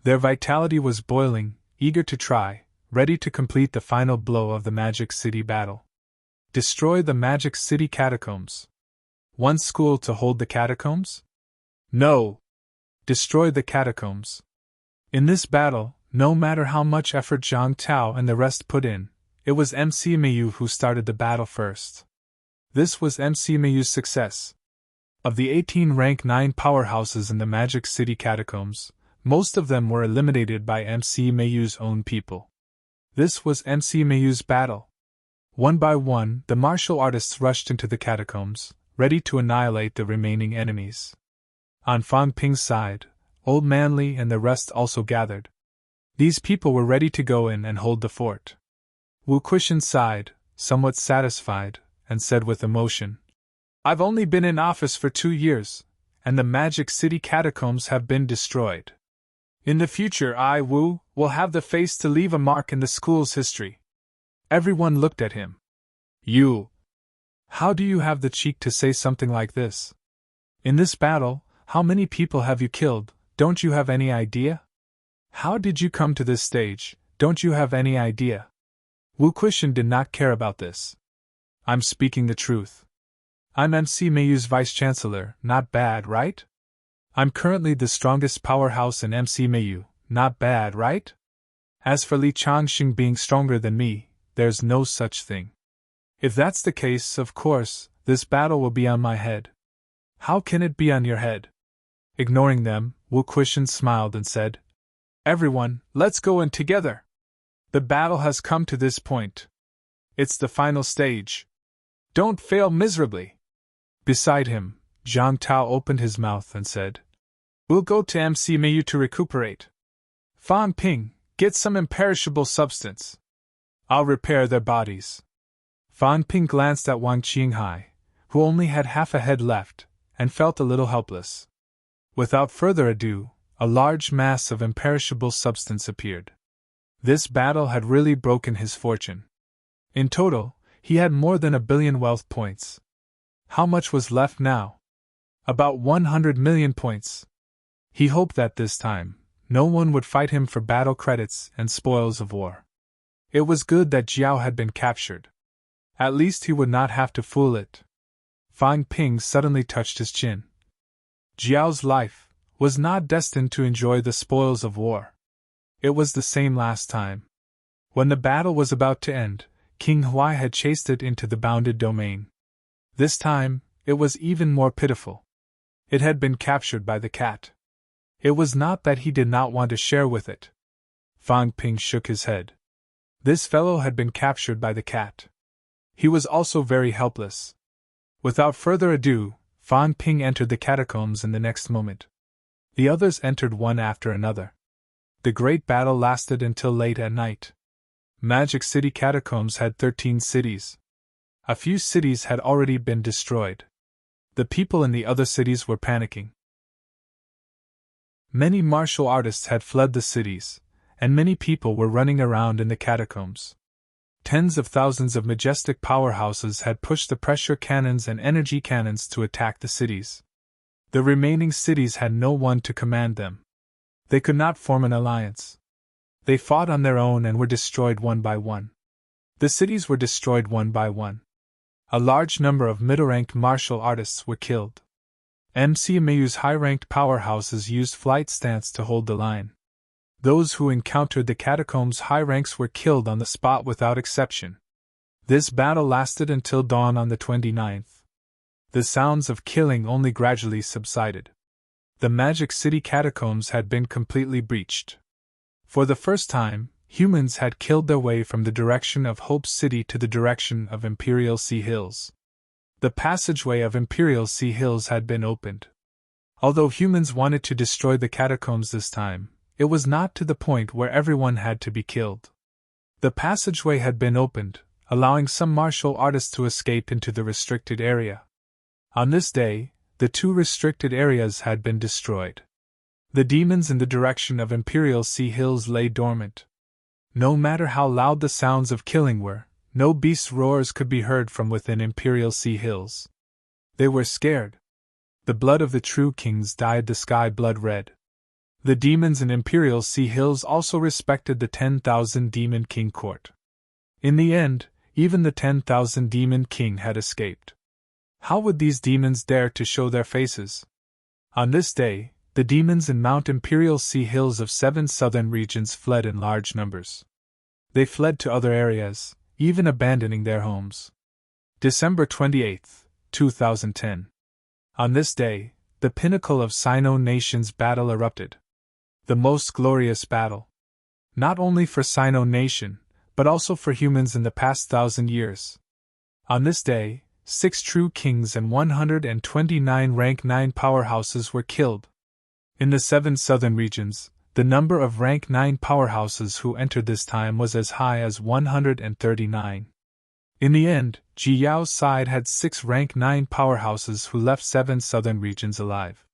Their vitality was boiling, eager to try, ready to complete the final blow of the Magic City battle. Destroy the Magic City catacombs. One school to hold the catacombs? No! Destroy the catacombs. In this battle, no matter how much effort Zhang Tao and the rest put in, it was MC Mayu who started the battle first. This was MC Mayu's success. Of the 18 rank 9 powerhouses in the Magic City catacombs, most of them were eliminated by MC Mayu's own people. This was MC Mayu's battle. One by one, the martial artists rushed into the catacombs, ready to annihilate the remaining enemies. On Fan Ping's side, Old Manly and the rest also gathered. These people were ready to go in and hold the fort. Wu Kuishan sighed, somewhat satisfied, and said with emotion, "I've only been in office for 2 years, and the Magic City catacombs have been destroyed. In the future I, Wu, will have the face to leave a mark in the school's history." Everyone looked at him. "You? How do you have the cheek to say something like this? In this battle, how many people have you killed, don't you have any idea? How did you come to this stage, don't you have any idea?" Wu Kuishan did not care about this. "I'm speaking the truth. I'm MC Mayu's vice-chancellor, not bad, right? I'm currently the strongest powerhouse in MC Mayu, not bad, right? As for Li Changxing being stronger than me, there's no such thing. If that's the case, of course, this battle will be on my head." "How can it be on your head?" Ignoring them, Wu Kuishan smiled and said, "Everyone, let's go in together. The battle has come to this point. It's the final stage. Don't fail miserably." Beside him, Zhang Tao opened his mouth and said, "We'll go to MC Mayu to recuperate. Fan Ping, get some imperishable substance. I'll repair their bodies." Fan Ping glanced at Wang Qinghai, who only had half a head left, and felt a little helpless. Without further ado, a large mass of imperishable substance appeared. This battle had really broken his fortune. In total, he had more than 1 billion wealth points. How much was left now? About 100 million points. He hoped that this time, no one would fight him for battle credits and spoils of war. It was good that Jiao had been captured. At least he would not have to fool it. Fan Ping suddenly touched his chin. Jiao's life was not destined to enjoy the spoils of war. It was the same last time. When the battle was about to end, King Huai had chased it into the bounded domain. This time, it was even more pitiful. It had been captured by the cat. It was not that he did not want to share with it. Fan Ping shook his head. This fellow had been captured by the cat. He was also very helpless. Without further ado, Fan Ping entered the catacombs in the next moment. The others entered one after another. The great battle lasted until late at night. Magic City catacombs had 13 cities. A few cities had already been destroyed. The people in the other cities were panicking. Many martial artists had fled the cities, and many people were running around in the catacombs. Tens of thousands of majestic powerhouses had pushed the pressure cannons and energy cannons to attack the cities. The remaining cities had no one to command them. They could not form an alliance. They fought on their own and were destroyed one by one. The cities were destroyed one by one. A large number of middle-ranked martial artists were killed. MC Mayu's high-ranked powerhouses used flight stance to hold the line. Those who encountered the catacombs' high ranks were killed on the spot without exception. This battle lasted until dawn on the 29th. The sounds of killing only gradually subsided. The Magic City catacombs had been completely breached. For the first time, humans had killed their way from the direction of Hope City to the direction of Imperial Sea Hills. The passageway of Imperial Sea Hills had been opened. Although humans wanted to destroy the catacombs this time, it was not to the point where everyone had to be killed. The passageway had been opened, allowing some martial artists to escape into the restricted area. On this day, the two restricted areas had been destroyed. The demons in the direction of Imperial Sea Hills lay dormant. No matter how loud the sounds of killing were, no beast's roars could be heard from within Imperial Sea Hills. They were scared. The blood of the true kings dyed the sky blood red. The demons in Imperial Sea Hills also respected the 10,000 Demon King court. In the end, even the 10,000 Demon King had escaped. How would these demons dare to show their faces? On this day, the demons in Mount Imperial Sea Hills of 7 southern regions fled in large numbers. They fled to other areas, even abandoning their homes. December 28, 2010. On this day, the pinnacle of Sino Nation's battle erupted. The most glorious battle. Not only for Sino Nation, but also for humans in the past 1,000 years. On this day, 6 true kings and 129 rank 9 powerhouses were killed. In the 7 southern regions, the number of rank 9 powerhouses who entered this time was as high as 139. In the end, Ji Yao's side had 6 rank 9 powerhouses who left 7 southern regions alive.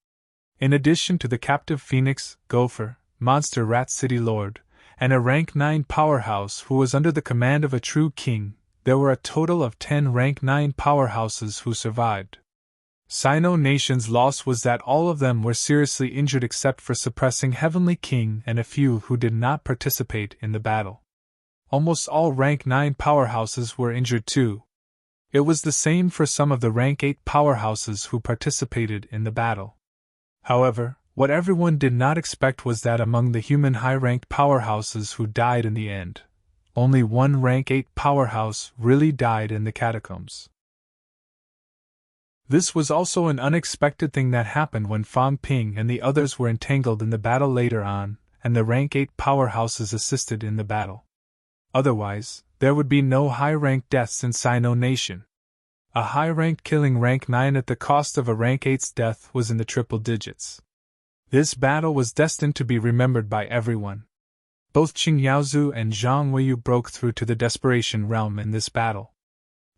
In addition to the captive Phoenix, Gopher, Monster Rat City Lord, and a rank 9 powerhouse who was under the command of a true king, there were a total of 10 rank 9 powerhouses who survived. Sino Nation's loss was that all of them were seriously injured except for suppressing Heavenly King and a few who did not participate in the battle. Almost all rank 9 powerhouses were injured too. It was the same for some of the rank 8 powerhouses who participated in the battle. However, what everyone did not expect was that among the human high-ranked powerhouses who died in the end, only one rank 8 powerhouse really died in the catacombs. This was also an unexpected thing that happened when Fang Ping and the others were entangled in the battle later on, and the rank 8 powerhouses assisted in the battle. Otherwise, there would be no high-ranked deaths in Sino Nation. A high-ranked killing rank 9 at the cost of a rank 8's death was in the triple digits. This battle was destined to be remembered by everyone. Both Qing Yaozu and Zhang Weiyu broke through to the Desperation Realm in this battle.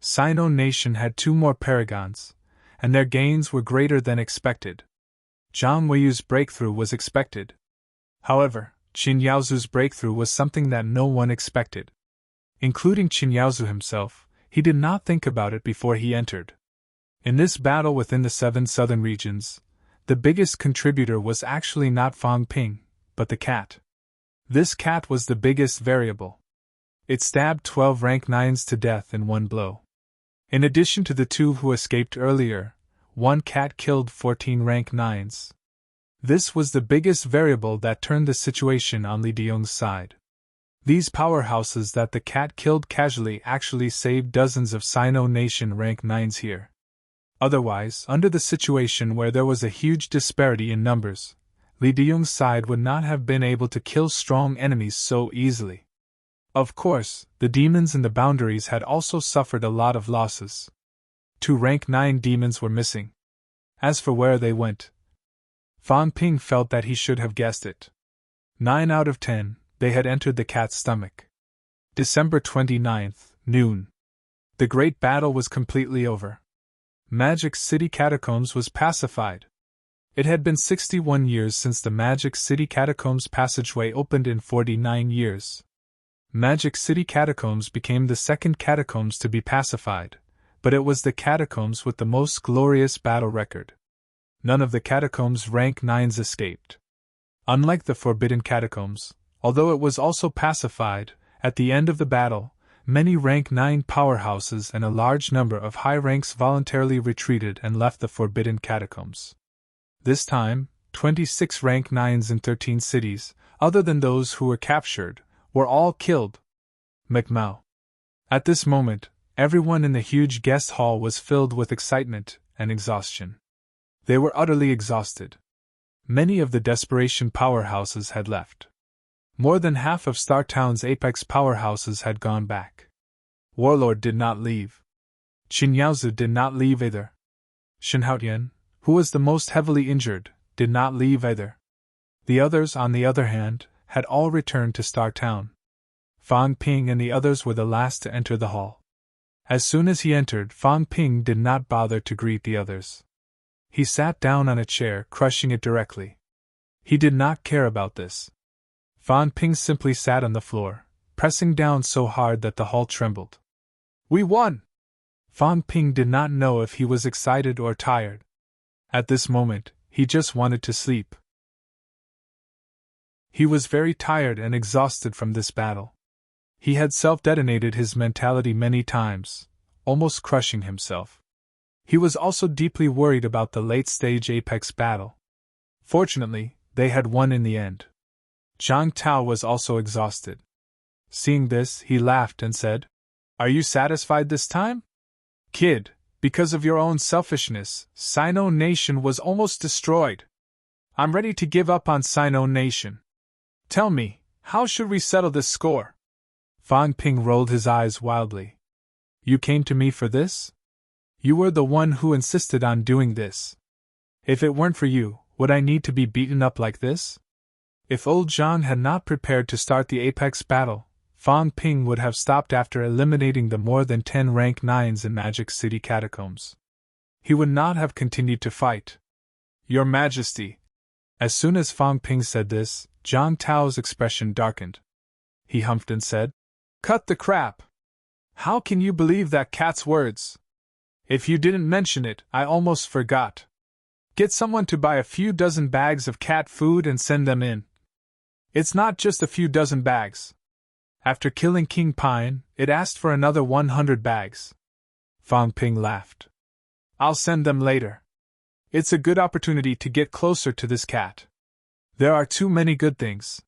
Sino Nation had 2 more paragons, and their gains were greater than expected. Zhang Weiyu's breakthrough was expected. However, Qin Yaozu's breakthrough was something that no one expected. Including Qin Yaozu himself, he did not think about it before he entered. In this battle within the 7 southern regions, the biggest contributor was actually not Fang Ping, but the cat. This cat was the biggest variable. It stabbed 12 rank 9s to death in one blow. In addition to the 2 who escaped earlier, one cat killed 14 rank 9s. This was the biggest variable that turned the situation on Li Diong's side. These powerhouses that the cat killed casually actually saved dozens of Sino Nation rank 9s here. Otherwise, under the situation where there was a huge disparity in numbers, Li Diong's side would not have been able to kill strong enemies so easily. Of course, the demons in the boundaries had also suffered a lot of losses. 2 rank 9 demons were missing. As for where they went, Fang Ping felt that he should have guessed it. 9 out of 10, they had entered the cat's stomach. December 29th, noon. The great battle was completely over. Magic City Catacombs was pacified. It had been 61 years since the Magic City Catacombs passageway opened in 49 years. Magic City Catacombs became the second catacombs to be pacified, but it was the catacombs with the most glorious battle record. None of the catacombs rank 9s escaped. Unlike the Forbidden Catacombs, although it was also pacified, at the end of the battle, many rank 9 powerhouses and a large number of high ranks voluntarily retreated and left the Forbidden Catacombs. This time, 26 rank 9s in 13 cities, other than those who were captured, were all killed. McMao. At this moment, everyone in the huge guest hall was filled with excitement, and exhaustion. They were utterly exhausted. Many of the desperation powerhouses had left. More than half of Star Town's apex powerhouses had gone back. Warlord did not leave. Qin Yaozu did not leave either. Shen Haotian, who was the most heavily injured, did not leave either. The others, on the other hand, had all returned to Star Town. Fang Ping and the others were the last to enter the hall. As soon as he entered, Fang Ping did not bother to greet the others. He sat down on a chair, crushing it directly. He did not care about this. Fang Ping simply sat on the floor, pressing down so hard that the hall trembled. "We won!" Fang Ping did not know if he was excited or tired. At this moment, he just wanted to sleep. He was very tired and exhausted from this battle. He had self-detonated his mentality many times, almost crushing himself. He was also deeply worried about the late-stage apex battle. Fortunately, they had won in the end. Zhang Tao was also exhausted. Seeing this, he laughed and said, "Are you satisfied this time? Kid, because of your own selfishness, Sino Nation was almost destroyed. I'm ready to give up on Sino Nation. Tell me, how should we settle this score?" Fang Ping rolled his eyes wildly. "You came to me for this? You were the one who insisted on doing this. If it weren't for you, would I need to be beaten up like this?" If old Zhang had not prepared to start the apex battle, Fang Ping would have stopped after eliminating the more than 10 rank 9s in Magic City catacombs. He would not have continued to fight. "Your Majesty." As soon as Fang Ping said this, Zhang Tao's expression darkened. He humphed and said, "Cut the crap! How can you believe that cat's words? If you didn't mention it, I almost forgot. Get someone to buy a few dozen bags of cat food and send them in. It's not just a few dozen bags. After killing King Pine, it asked for another 100 bags. Fang Ping laughed. "I'll send them later. It's a good opportunity to get closer to this cat. There are too many good things.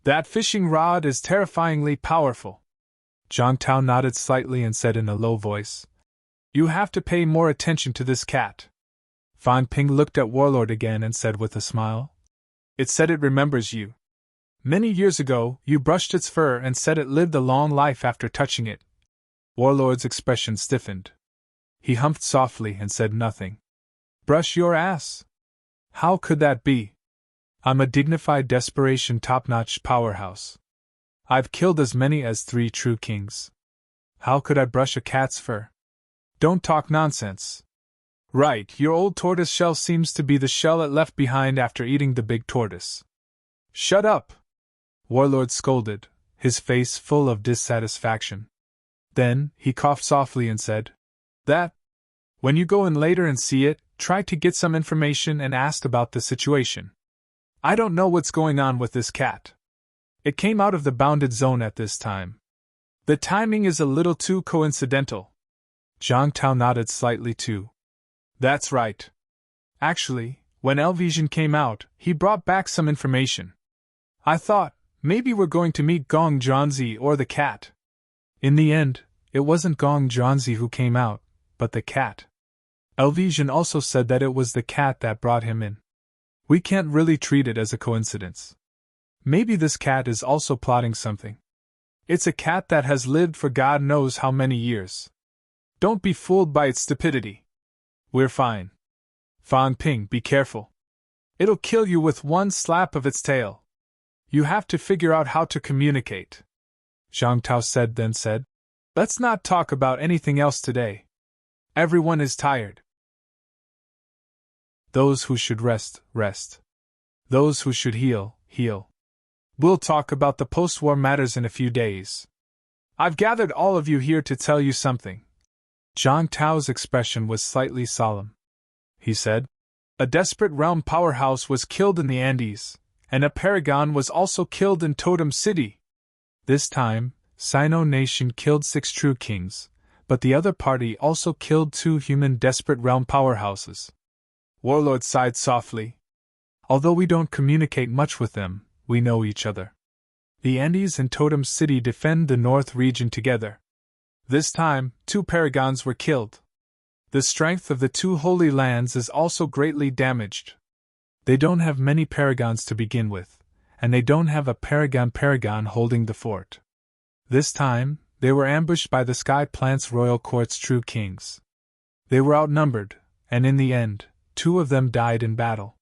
That fishing rod is terrifyingly powerful." Zhang Tao nodded slightly and said in a low voice, "You have to pay more attention to this cat." Fang Ping looked at Warlord again and said with a smile, "It said it remembers you. Many years ago, you brushed its fur and said it lived a long life after touching it." Warlord's expression stiffened. He humphed softly and said nothing. "Brush your ass? How could that be? I'm a dignified desperation top-notch powerhouse. I've killed as many as 3 true kings. How could I brush a cat's fur? Don't talk nonsense. Right, your old tortoise shell seems to be the shell it left behind after eating the big tortoise." "Shut up!" Warlord scolded, his face full of dissatisfaction. Then, he coughed softly and said, "That. When you go in later and see it, try to get some information and ask about the situation. I don't know what's going on with this cat. It came out of the bounded zone at this time. The timing is a little too coincidental." Zhang Tao nodded slightly too. "That's right. Actually, when Elvision came out, he brought back some information. I thought, maybe we're going to meet Gong Zhuanzi or the cat. In the end, it wasn't Gong Zhuanzi who came out, but the cat. Elvision also said that it was the cat that brought him in. We can't really treat it as a coincidence. Maybe this cat is also plotting something. It's a cat that has lived for God knows how many years. Don't be fooled by its stupidity. We're fine. Fang Ping, be careful. It'll kill you with one slap of its tail. You have to figure out how to communicate." Zhang Tao then said, "Let's not talk about anything else today. Everyone is tired. Those who should rest, rest. Those who should heal, heal. We'll talk about the post-war matters in a few days. I've gathered all of you here to tell you something." Zhang Tao's expression was slightly solemn. He said, "A desperate realm powerhouse was killed in the Andes, and a paragon was also killed in Totem City. This time, Sino Nation killed 6 true kings, but the other party also killed 2 human desperate realm powerhouses." Warlord sighed softly. "Although we don't communicate much with them, we know each other. The Andes and Totem City defend the North region together. This time, 2 paragons were killed. The strength of the two holy lands is also greatly damaged. They don't have many paragons to begin with, and they don't have a paragon holding the fort. This time, they were ambushed by the Sky Plant's royal court's true kings. They were outnumbered, and in the end, 2 of them died in battle.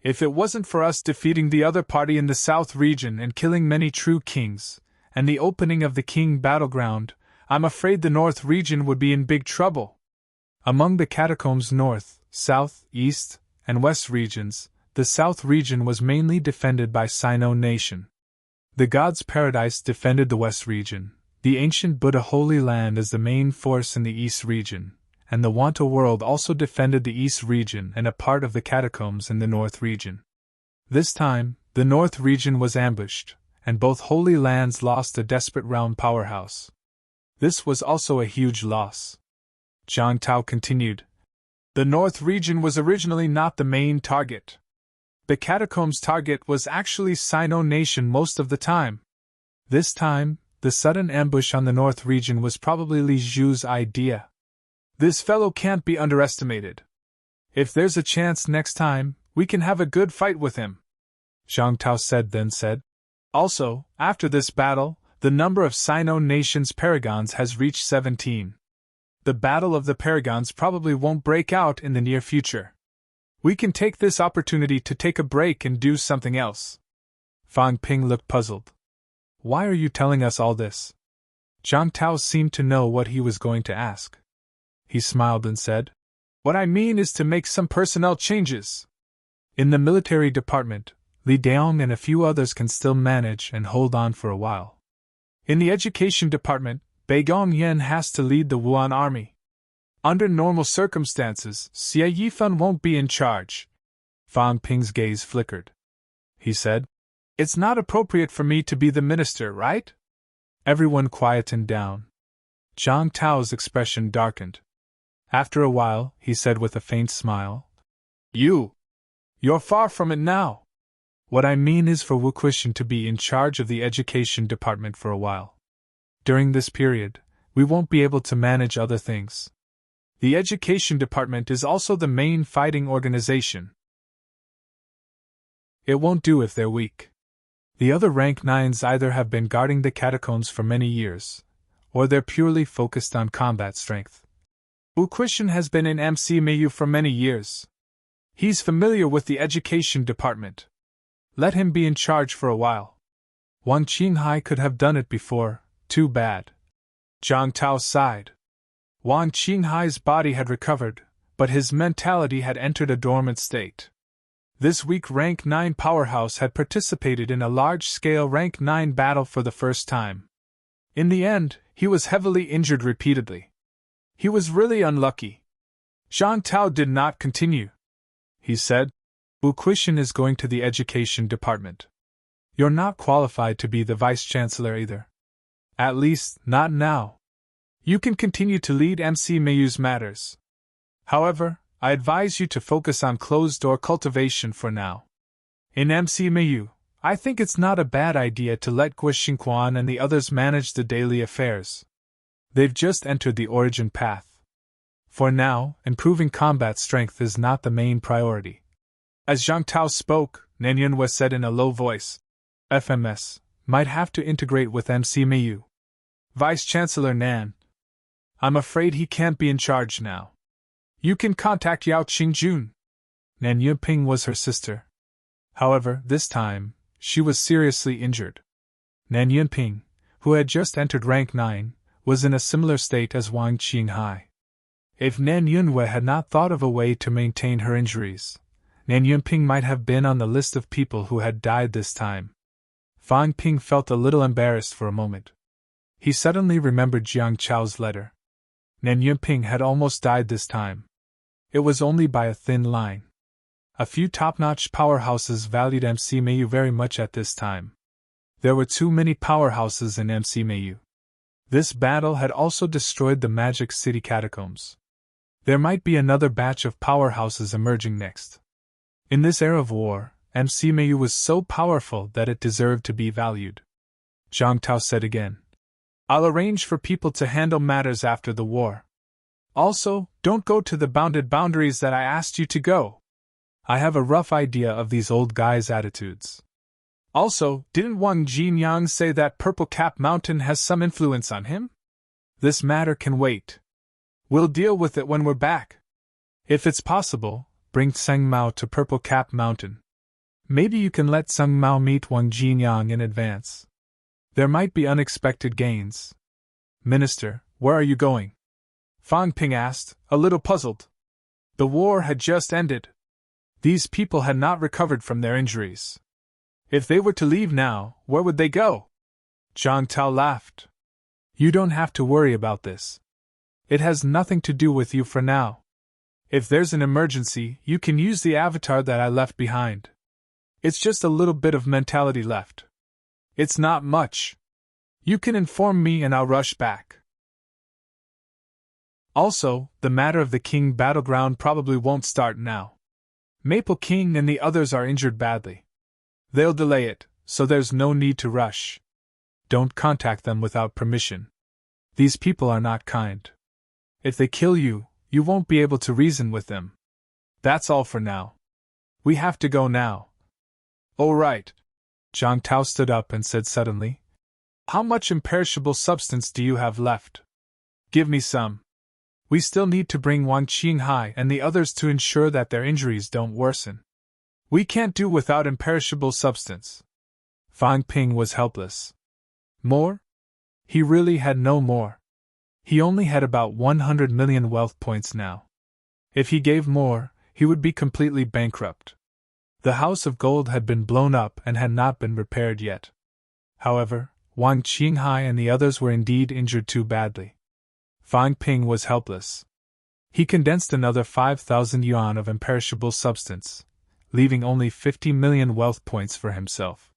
If it wasn't for us defeating the other party in the south region and killing many true kings, and the opening of the king battleground, I'm afraid the north region would be in big trouble. Among the catacombs' north, south, east, and west regions, the south region was mainly defended by Sino Nation. The God's Paradise defended the west region, the ancient Buddha Holy Land as the main force in the east region, and the Wanta world also defended the east region and a part of the catacombs in the north region. This time, the north region was ambushed, and both holy lands lost a desperate realm powerhouse. This was also a huge loss. Zhang Tao continued. The north region was originally not the main target. The catacombs' target was actually Sino Nation most of the time. This time, the sudden ambush on the north region was probably Li Zhu's idea. This fellow can't be underestimated. If there's a chance next time, we can have a good fight with him, Zhang Tao said. Also, after this battle, the number of Sino Nation's paragons has reached 17. The Battle of the Paragons probably won't break out in the near future. We can take this opportunity to take a break and do something else. Fang Ping looked puzzled. Why are you telling us all this? Zhang Tao seemed to know what he was going to ask. He smiled and said, What I mean is to make some personnel changes. In the military department, Li Daong and a few others can still manage and hold on for a while. In the education department, Bai Gongyan has to lead the Wuan army. Under normal circumstances, Xie Yifan won't be in charge. Fang Ping's gaze flickered. He said, It's not appropriate for me to be the minister, right? Everyone quietened down. Zhang Tao's expression darkened. After a while, he said with a faint smile, You're far from it now. What I mean is for Wu Quishan to be in charge of the education department for a while. During this period, we won't be able to manage other things. The education department is also the main fighting organization. It won't do if they're weak. The other rank 9s either have been guarding the catacombs for many years, or they're purely focused on combat strength. Wu Quishan has been in MC Mayu for many years. He's familiar with the education department. Let him be in charge for a while. Wang Qinghai could have done it before, too bad. Zhang Tao sighed. Wang Qinghai's body had recovered, but his mentality had entered a dormant state. This weak rank 9 powerhouse had participated in a large-scale rank 9 battle for the first time. In the end, he was heavily injured repeatedly. He was really unlucky. Zhang Tao did not continue. He said, Wu Quishan is going to the education department. You're not qualified to be the vice-chancellor either. At least, not now. You can continue to lead MC Mayu's matters. However, I advise you to focus on closed-door cultivation for now. In MC Mayu, I think it's not a bad idea to let Guo Xingquan and the others manage the daily affairs. They've just entered the origin path. For now, improving combat strength is not the main priority. As Zhang Tao spoke, Nen Yunhua said in a low voice, FMS might have to integrate with MC Mayu. Vice-Chancellor Nan. I'm afraid he can't be in charge now. You can contact Yao Qingjun. Nan Yuping was her sister. However, this time, she was seriously injured. Nan Yunping, who had just entered rank 9, was in a similar state as Wang Qinghai. If Nan Yunhua had not thought of a way to maintain her injuries, Nan Yunping might have been on the list of people who had died this time. Fang Ping felt a little embarrassed for a moment. He suddenly remembered Jiang Chao's letter. Nan Yunping had almost died this time. It was only by a thin line. A few top-notch powerhouses valued MC Mayu very much at this time. There were too many powerhouses in MC Mayu. This battle had also destroyed the Magic City catacombs. There might be another batch of powerhouses emerging next. In this era of war, MC Mayu was so powerful that it deserved to be valued. Zhang Tao said again, I'll arrange for people to handle matters after the war. Also, don't go to the bounded boundaries that I asked you to go. I have a rough idea of these old guys' attitudes. Also, didn't Wang Jinyang say that Purple Cap Mountain has some influence on him? This matter can wait. We'll deal with it when we're back. If it's possible, bring Tseng Mao to Purple Cap Mountain. Maybe you can let Tseng Mao meet Wang Jinyang in advance. There might be unexpected gains. Minister, where are you going? Fang Ping asked, a little puzzled. The war had just ended. These people had not recovered from their injuries. If they were to leave now, where would they go? Zhang Tao laughed. You don't have to worry about this. It has nothing to do with you for now. If there's an emergency, you can use the avatar that I left behind. It's just a little bit of mentality left. It's not much. You can inform me and I'll rush back. Also, the matter of the King battleground probably won't start now. Maple King and the others are injured badly. They'll delay it, so there's no need to rush. Don't contact them without permission. These people are not kind. If they kill you, you won't be able to reason with them. That's all for now. We have to go now. All right. Zhang Tao stood up and said suddenly, how much imperishable substance do you have left? Give me some. We still need to bring Wang Qinghai and the others to ensure that their injuries don't worsen. We can't do without imperishable substance. Fang Ping was helpless. More? He really had no more. He only had about 100 million wealth points now. If he gave more, he would be completely bankrupt. The House of Gold had been blown up and had not been repaired yet. However, Wang Qinghai and the others were indeed injured too badly. Fang Ping was helpless. He condensed another 5,000 yuan of imperishable substance, leaving only 50 million wealth points for himself.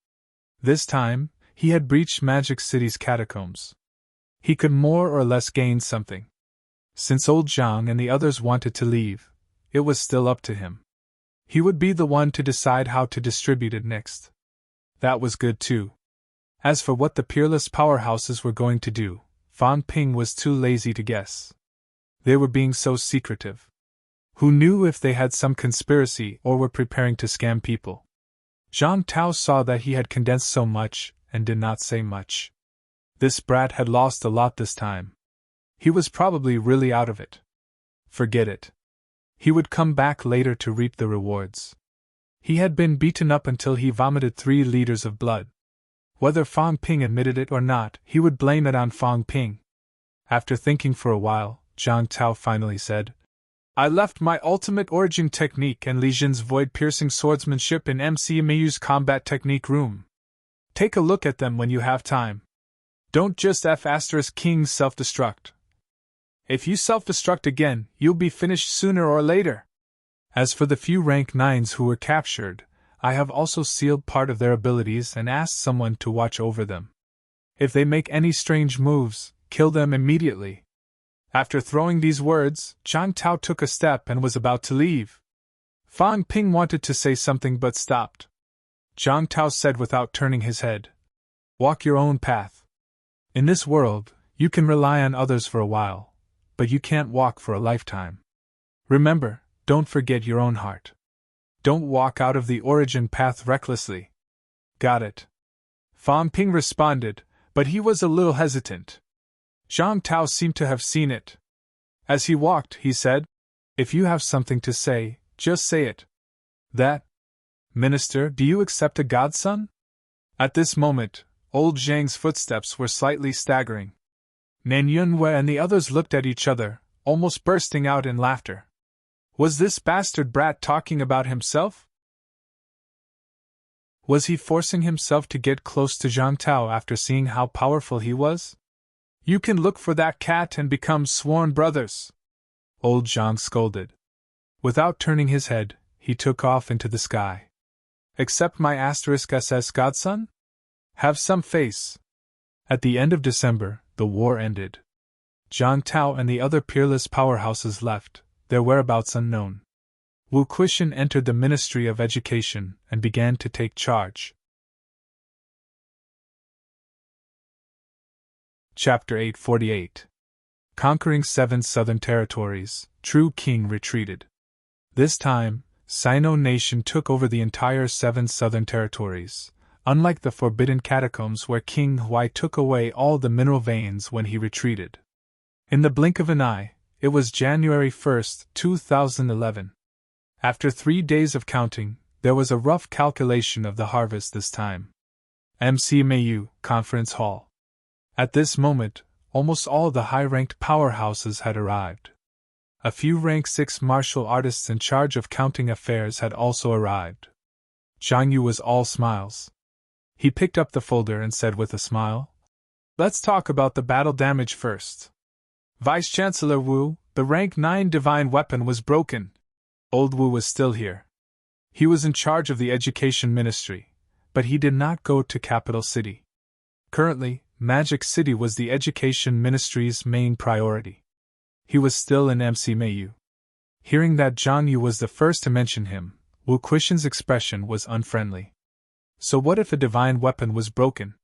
This time, he had breached Magic City's catacombs. He could more or less gain something. Since old Zhang and the others wanted to leave, it was still up to him. He would be the one to decide how to distribute it next. That was good too. As for what the peerless powerhouses were going to do, Fang Ping was too lazy to guess. They were being so secretive. Who knew if they had some conspiracy or were preparing to scam people? Zhang Tao saw that he had condensed so much and did not say much. This brat had lost a lot this time. He was probably really out of it. Forget it. He would come back later to reap the rewards. He had been beaten up until he vomited 3 liters of blood. Whether Fang Ping admitted it or not, he would blame it on Fang Ping. After thinking for a while, Zhang Tao finally said, I left my ultimate origin technique and Li Jin's void-piercing swordsmanship in MC Miyu's combat technique room. Take a look at them when you have time. Don't just F*King's self-destruct. If you self-destruct again, you'll be finished sooner or later. As for the few rank 9s who were captured, I have also sealed part of their abilities and asked someone to watch over them. If they make any strange moves, kill them immediately. After throwing these words, Zhang Tao took a step and was about to leave. Fang Ping wanted to say something but stopped. Zhang Tao said without turning his head, walk your own path. In this world, you can rely on others for a while, but you can't walk for a lifetime. Remember, don't forget your own heart. Don't walk out of the origin path recklessly. Got it. Fang Ping responded, but he was a little hesitant. Zhang Tao seemed to have seen it. As he walked, he said, if you have something to say, just say it. That? Minister, do you accept a godson? At this moment, old Zhang's footsteps were slightly staggering. Nan Yunwei and the others looked at each other, almost bursting out in laughter. Was this bastard brat talking about himself? Was he forcing himself to get close to Zhang Tao after seeing how powerful he was? You can look for that cat and become sworn brothers. Old Zhang scolded. Without turning his head, he took off into the sky. Accept my *SS godson? Have some face. At the end of December, the war ended. Zhang Tao and the other peerless powerhouses left, their whereabouts unknown. Wu Quishan entered the Ministry of Education and began to take charge. Chapter 848. conquering 7 southern territories, true king retreated. This time, Sino nation took over the entire 7 southern territories, unlike the forbidden catacombs where King Huai took away all the mineral veins when he retreated. In the blink of an eye, it was January 1st, 2011. After 3 days of counting, there was a rough calculation of the harvest this time. MCMAU, Conference Hall. At this moment, almost all the high-ranked powerhouses had arrived. A few rank 6 martial artists in charge of counting affairs had also arrived. Zhang Yu was all smiles. He picked up the folder and said with a smile, "Let's talk about the battle damage first. Vice-Chancellor Wu, the rank 9 divine weapon was broken." Old Wu was still here. He was in charge of the education ministry, but he did not go to capital city. Currently, Magic City was the education ministry's main priority. He was still in MC Mayu. Hearing that Zhang Yu was the first to mention him, Wu Quishan's expression was unfriendly. So what if a divine weapon was broken?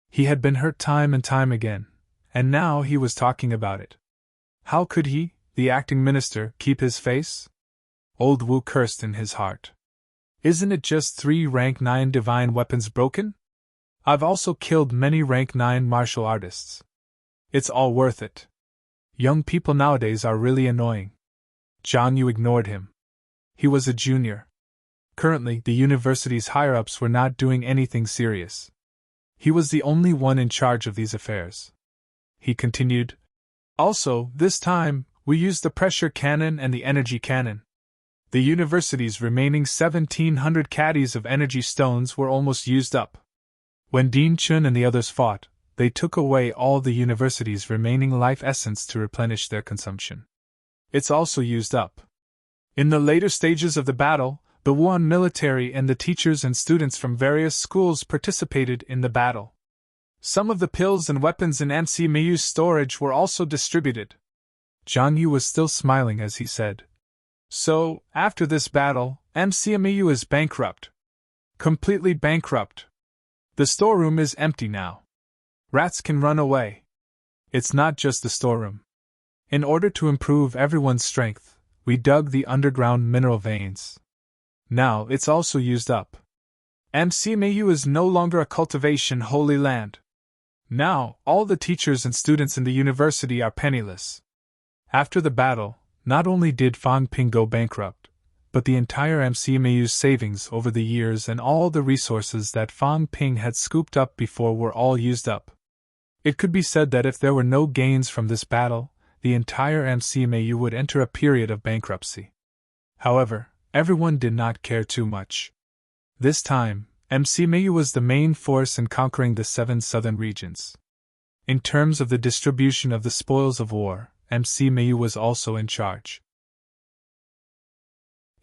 He had been hurt time and time again, and now he was talking about it. How could he, the acting minister, keep his face? Old Wu cursed in his heart. Isn't it just 3 rank 9 divine weapons broken? I've also killed many rank 9 martial artists. It's all worth it. Young people nowadays are really annoying. Zhang Yu ignored him. He was a junior. Currently, the university's higher-ups were not doing anything serious. He was the only one in charge of these affairs. He continued, "Also, this time, we used the pressure cannon and the energy cannon. The university's remaining 1,700 caddies of energy stones were almost used up. When Dean Chun and the others fought, they took away all the university's remaining life essence to replenish their consumption. It's also used up. In the later stages of the battle, the Wuhan military and the teachers and students from various schools participated in the battle. Some of the pills and weapons in MC Miyu's storage were also distributed." Zhang Yu was still smiling as he said, "So, after this battle, MCMU is bankrupt. Completely bankrupt. The storeroom is empty now. Rats can run away. It's not just the storeroom. In order to improve everyone's strength, we dug the underground mineral veins. Now it's also used up. MCMU is no longer a cultivation holy land. Now, all the teachers and students in the university are penniless. After the battle, not only did Fang Ping go bankrupt, but the entire MCMAU's savings over the years and all the resources that Fang Ping had scooped up before were all used up. It could be said that if there were no gains from this battle, the entire MCMAU would enter a period of bankruptcy. However, everyone did not care too much. This time, MCMAU was the main force in conquering the 7 southern regions. In terms of the distribution of the spoils of war, MCMAU was also in charge.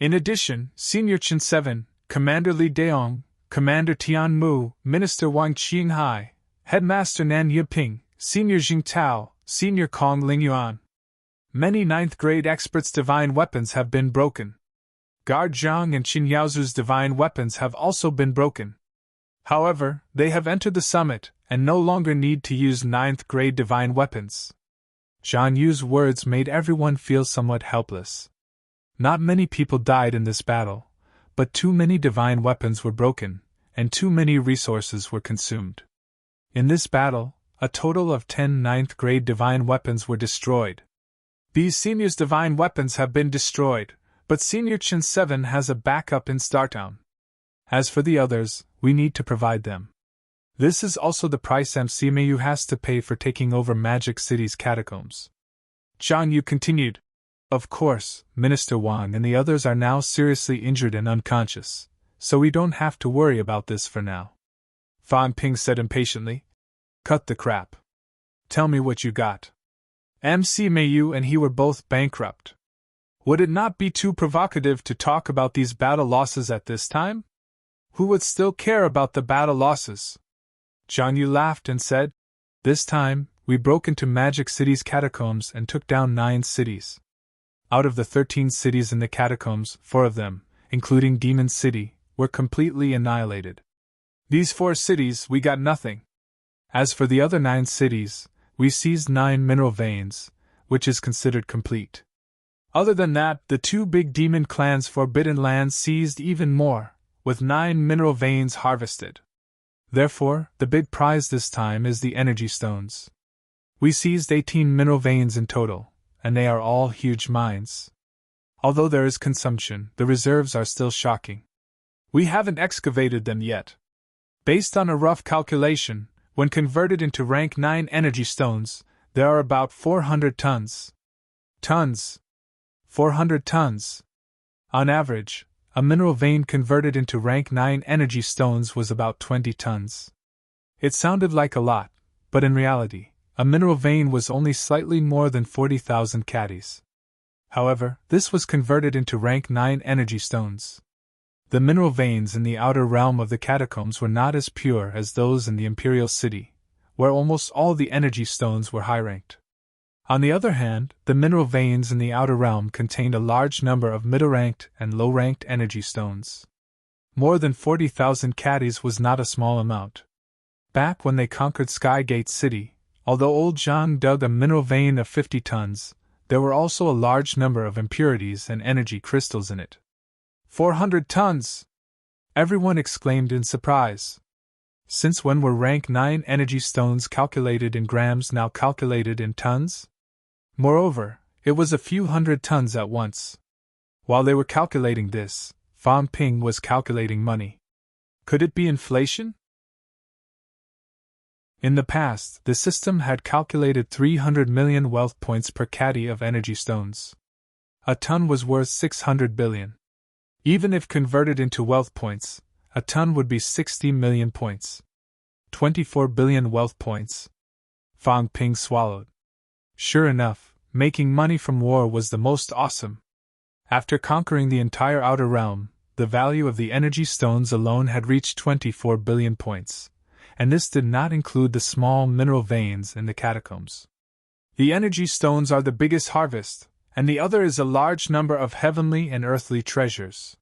In addition, Senior Chen 7, Commander Li Daong, Commander Tian Mu, Minister Wang Qinghai, Headmaster Nan Yiping, Senior Jing Tao, Senior Kong Lingyuan. Many 9th grade experts' divine weapons have been broken. Guard Zhang and Qin Yaozu's divine weapons have also been broken. However, they have entered the summit and no longer need to use 9th grade divine weapons. Zhang Yu's words made everyone feel somewhat helpless. Not many people died in this battle, but too many divine weapons were broken, and too many resources were consumed. In this battle, a total of 10 9th grade divine weapons were destroyed. These seniors' divine weapons have been destroyed, but Senior Chen 7 has a backup in Startown. As for the others, we need to provide them. This is also the price MCMAU has to pay for taking over Magic City's catacombs." Zhang Yu continued, "Of course, Minister Wang and the others are now seriously injured and unconscious, so we don't have to worry about this for now." Fang Ping said impatiently, "Cut the crap. Tell me what you got. MCMAU and he were both bankrupt. Would it not be too provocative to talk about these battle losses at this time? Who would still care about the battle losses?" Zhang Yu laughed and said, "This time, we broke into Magic City's catacombs and took down 9 cities. Out of the 13 cities in the catacombs, 4 of them, including Demon City, were completely annihilated. These 4 cities, we got nothing. As for the other 9 cities, we seized 9 mineral veins, which is considered complete. Other than that, the two big demon clans' Forbidden Lands seized even more, with 9 mineral veins harvested. Therefore, the big prize this time is the energy stones. We seized 18 mineral veins in total, and they are all huge mines. Although there is consumption, the reserves are still shocking. We haven't excavated them yet. Based on a rough calculation, when converted into rank 9 energy stones, there are about 400 tons. Tons! 400 tons! On average, a mineral vein converted into rank 9 energy stones was about 20 tons. It sounded like a lot, but in reality, a mineral vein was only slightly more than 40,000 caddies. However, this was converted into rank 9 energy stones. The mineral veins in the outer realm of the catacombs were not as pure as those in the Imperial City, where almost all the energy stones were high-ranked. On the other hand, the mineral veins in the outer realm contained a large number of middle-ranked and low-ranked energy stones. More than 40,000 caddies was not a small amount. Back when they conquered Skygate City, although old Zhang dug a mineral vein of 50 tons, there were also a large number of impurities and energy crystals in it. 400 tons! Everyone exclaimed in surprise. Since when were rank 9 energy stones calculated in grams now calculated in tons? Moreover, it was a few hundred tons at once. While they were calculating this, Fan Ping was calculating money. Could it be inflation? In the past, the system had calculated 300 million wealth points per caddy of energy stones. A ton was worth 600 billion. Even if converted into wealth points, a ton would be 60 million points. 24 billion wealth points. Fan Ping swallowed. Sure enough, making money from war was the most awesome. After conquering the entire outer realm, the value of the energy stones alone had reached 24 billion points, and this did not include the small mineral veins in the catacombs. The energy stones are the biggest harvest, and the other is a large number of heavenly and earthly treasures.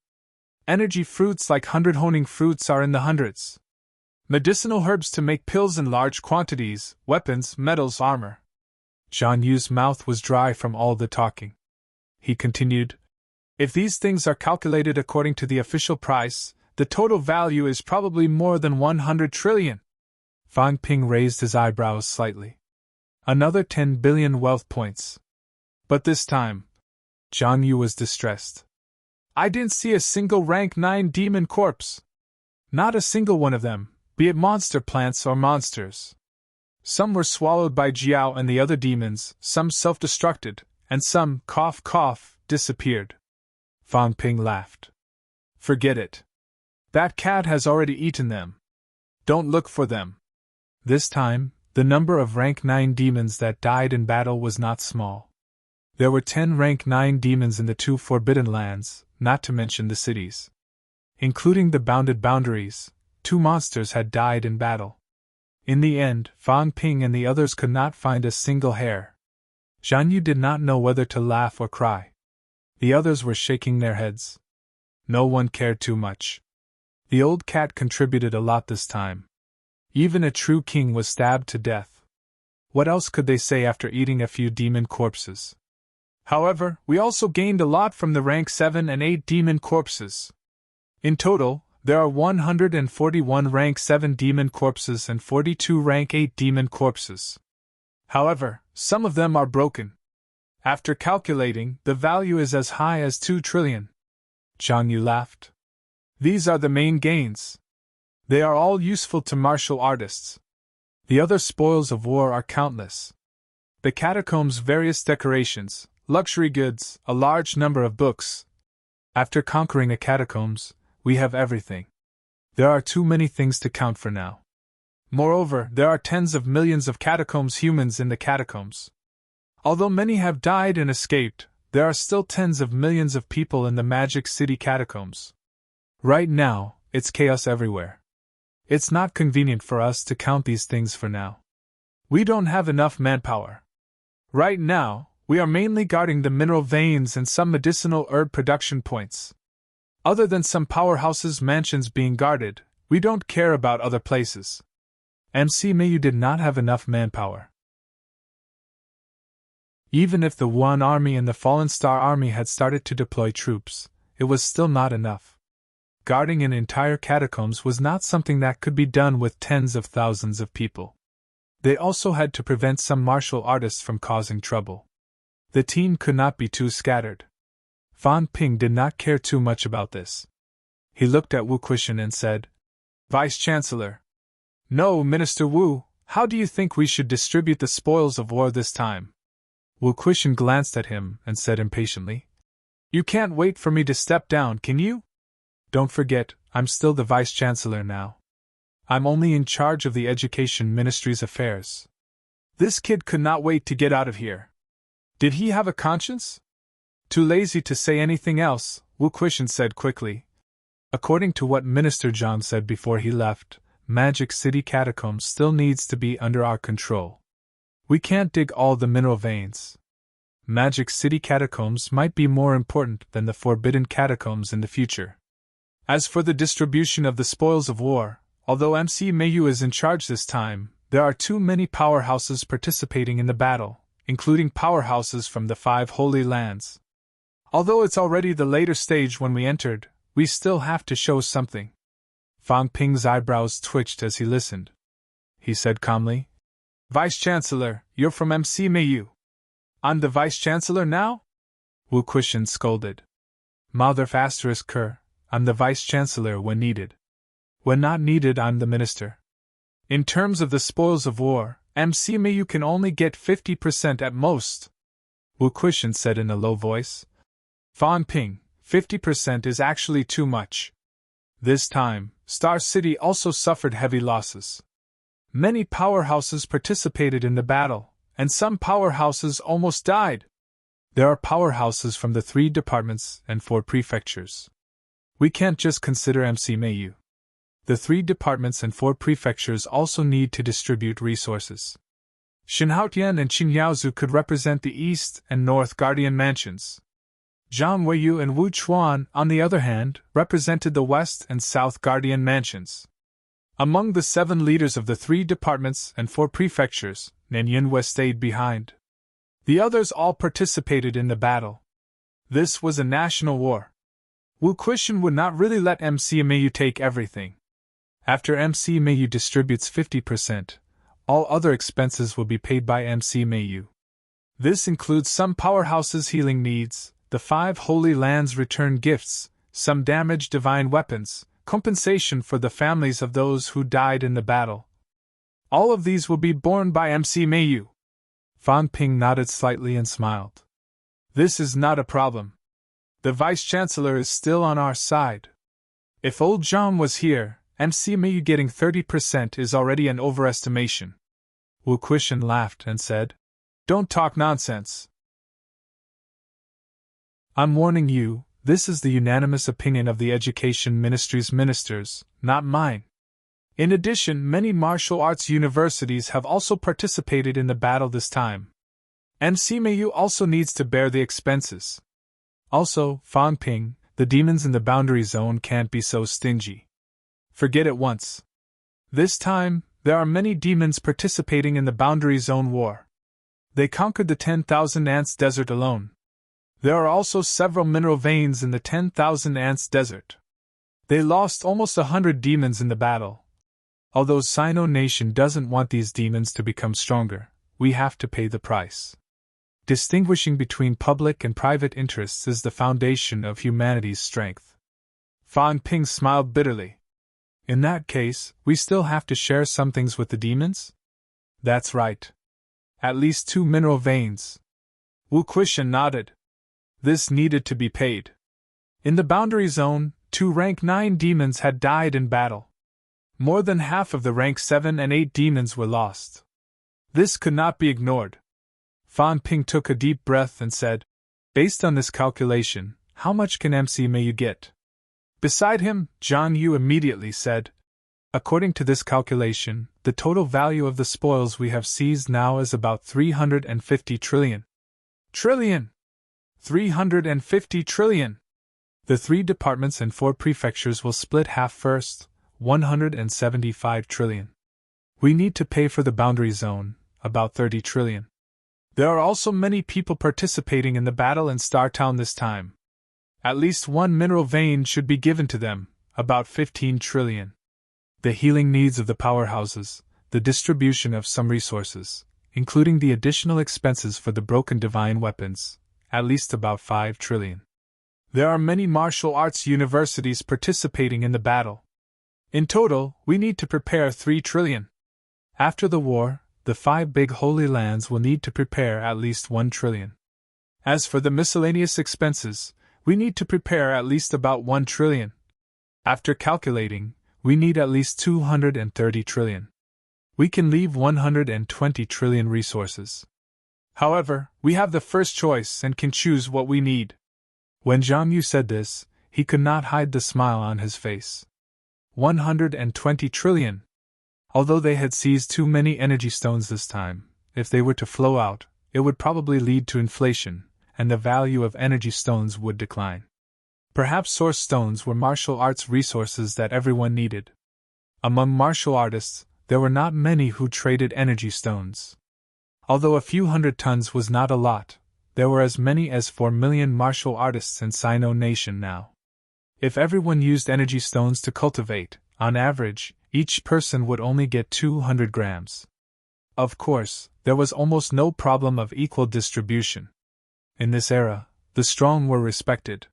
Energy fruits like 100 honing fruits are in the hundreds. Medicinal herbs to make pills in large quantities, weapons, metals, armor. Zhang Yu's mouth was dry from all the talking. He continued, "If these things are calculated according to the official price, the total value is probably more than 100 trillion. Fan Ping raised his eyebrows slightly. Another 10 billion wealth points. But this time, Zhang Yu was distressed. I didn't see a single rank 9 demon corpse. Not a single one of them, be it monster plants or monsters. Some were swallowed by Jiao and the other demons, some self-destructed, and some, cough cough, disappeared. Fan Ping laughed. Forget it. That cat has already eaten them. Don't look for them. This time, the number of rank 9 demons that died in battle was not small. There were 10 rank 9 demons in the 2 Forbidden Lands, not to mention the cities. Including the bounded boundaries, 2 monsters had died in battle. In the end, Fan Ping and the others could not find a single hair. Zhang Yu did not know whether to laugh or cry. The others were shaking their heads. No one cared too much. The old cat contributed a lot this time. Even a true king was stabbed to death. What else could they say after eating a few demon corpses? However, we also gained a lot from the rank 7 and 8 demon corpses. In total, there are 141 rank 7 demon corpses and 42 rank 8 demon corpses. However, some of them are broken. After calculating, the value is as high as 2 trillion. Zhang Yu laughed. These are the main gains. They are all useful to martial artists. The other spoils of war are countless. The catacombs' various decorations, luxury goods, a large number of books. After conquering the catacombs, we have everything. There are too many things to count for now. Moreover, there are tens of millions of catacombs humans in the catacombs. Although many have died and escaped, there are still tens of millions of people in the Magic City catacombs. Right now, it's chaos everywhere. It's not convenient for us to count these things for now. We don't have enough manpower. Right now, we are mainly guarding the mineral veins and some medicinal herb production points. Other than some powerhouses' mansions being guarded, we don't care about other places. MC Mayu did not have enough manpower. Even if the Wuan army and the Fallen Star army had started to deploy troops, it was still not enough. Guarding an entire catacombs was not something that could be done with tens of thousands of people. They also had to prevent some martial artists from causing trouble. The team could not be too scattered. Fan Ping did not care too much about this. He looked at Wu Quishan and said, "Vice-Chancellor." "No, Minister Wu, how do you think we should distribute the spoils of war this time?" Wu Quishan glanced at him and said impatiently, "You can't wait for me to step down, can you? Don't forget, I'm still the Vice-Chancellor now. I'm only in charge of the Education Ministry's affairs." This kid could not wait to get out of here. Did he have a conscience? Too lazy to say anything else, Wu Quishan said quickly. According to what Minister John said before he left, Magic City Catacombs still needs to be under our control. We can't dig all the mineral veins. Magic City Catacombs might be more important than the Forbidden Catacombs in the future. As for the distribution of the spoils of war, although MC Mayu is in charge this time, there are too many powerhouses participating in the battle, including powerhouses from the 5 Holy Lands. Although it's already the later stage when we entered, we still have to show something. Fan Ping's eyebrows twitched as he listened. He said calmly, "Vice-Chancellor, you're from MC Mayu. I'm the Vice-Chancellor now?" Wu Quishan scolded. "Mother***, I'm the Vice-Chancellor when needed. When not needed, I'm the Minister. In terms of the spoils of war, MC Mayu can only get 50% at most," Wu Quishan said in a low voice. "Fan Ping, 50% is actually too much. This time, Star City also suffered heavy losses. Many powerhouses participated in the battle, and some powerhouses almost died. There are powerhouses from the 3 departments and 4 prefectures. We can't just consider MC Mayu. The 3 departments and 4 prefectures also need to distribute resources. Shinhaotian and Qingyaozu could represent the East and North Guardian Mansions. Zhang Weiyu and Wu Chuan, on the other hand, represented the West and South Guardian Mansions. Among the 7 leaders of the 3 departments and 4 prefectures, Nen Yunhua stayed behind. The others all participated in the battle. This was a national war. Wu Quishan would not really let MC Mayu take everything. After MC Mayu distributes 50%, all other expenses will be paid by MC Mayu. This includes some powerhouses' healing needs, the 5 Holy Lands return gifts, some damaged divine weapons, compensation for the families of those who died in the battle. All of these will be borne by MC Mayu. Fan Ping nodded slightly and smiled. This is not a problem. The Vice-Chancellor is still on our side. If old John was here, MC Mayu getting 30% is already an overestimation. Wu Quishan laughed and said, "Don't talk nonsense. I'm warning you, this is the unanimous opinion of the Education Ministry's ministers, not mine. In addition, many martial arts universities have also participated in the battle this time. MC Mayu also needs to bear the expenses. Also, Fan Ping, the demons in the boundary zone can't be so stingy. Forget it once. This time, there are many demons participating in the boundary zone war. They conquered the 10,000 Ants Desert alone. There are also several mineral veins in the 10,000 Ants Desert. They lost almost 100 demons in the battle. Although Sino Nation doesn't want these demons to become stronger, we have to pay the price. Distinguishing between public and private interests is the foundation of humanity's strength." Fan Ping smiled bitterly. "In that case, we still have to share some things with the demons?" "That's right. At least 2 mineral veins." Wu Quishan nodded. This needed to be paid. In the boundary zone, 2 rank 9 demons had died in battle. More than half of the rank 7 and 8 demons were lost. This could not be ignored. Fan Ping took a deep breath and said, "Based on this calculation, how much can MC Mayu get?" Beside him, Zhang Yu immediately said, "According to this calculation, the total value of the spoils we have seized now is about 350 trillion. Trillion! 350 trillion! The 3 departments and 4 prefectures will split half first, 175 trillion. We need to pay for the boundary zone, about 30 trillion. There are also many people participating in the battle in Star Town this time. At least one mineral vein should be given to them, about 15 trillion. The healing needs of the powerhouses, the distribution of some resources, including the additional expenses for the broken divine weapons, at least about 5 trillion. There are many martial arts universities participating in the battle. In total, we need to prepare 3 trillion. After the war, the 5 big holy lands will need to prepare at least 1 trillion. As for the miscellaneous expenses, we need to prepare at least about 1 trillion. After calculating, we need at least 230 trillion. We can leave 120 trillion resources. However, we have the first choice and can choose what we need. When Zhang Yu said this, he could not hide the smile on his face. 120 trillion. Although they had seized too many energy stones this time, if they were to flow out, it would probably lead to inflation, and the value of energy stones would decline. Perhaps source stones were martial arts resources that everyone needed. Among martial artists, there were not many who traded energy stones. Although a few hundred tons was not a lot, there were as many as 4 million martial artists in Sino Nation now. If everyone used energy stones to cultivate, on average, each person would only get 200 grams. Of course, there was almost no problem of equal distribution. In this era, the strong were respected.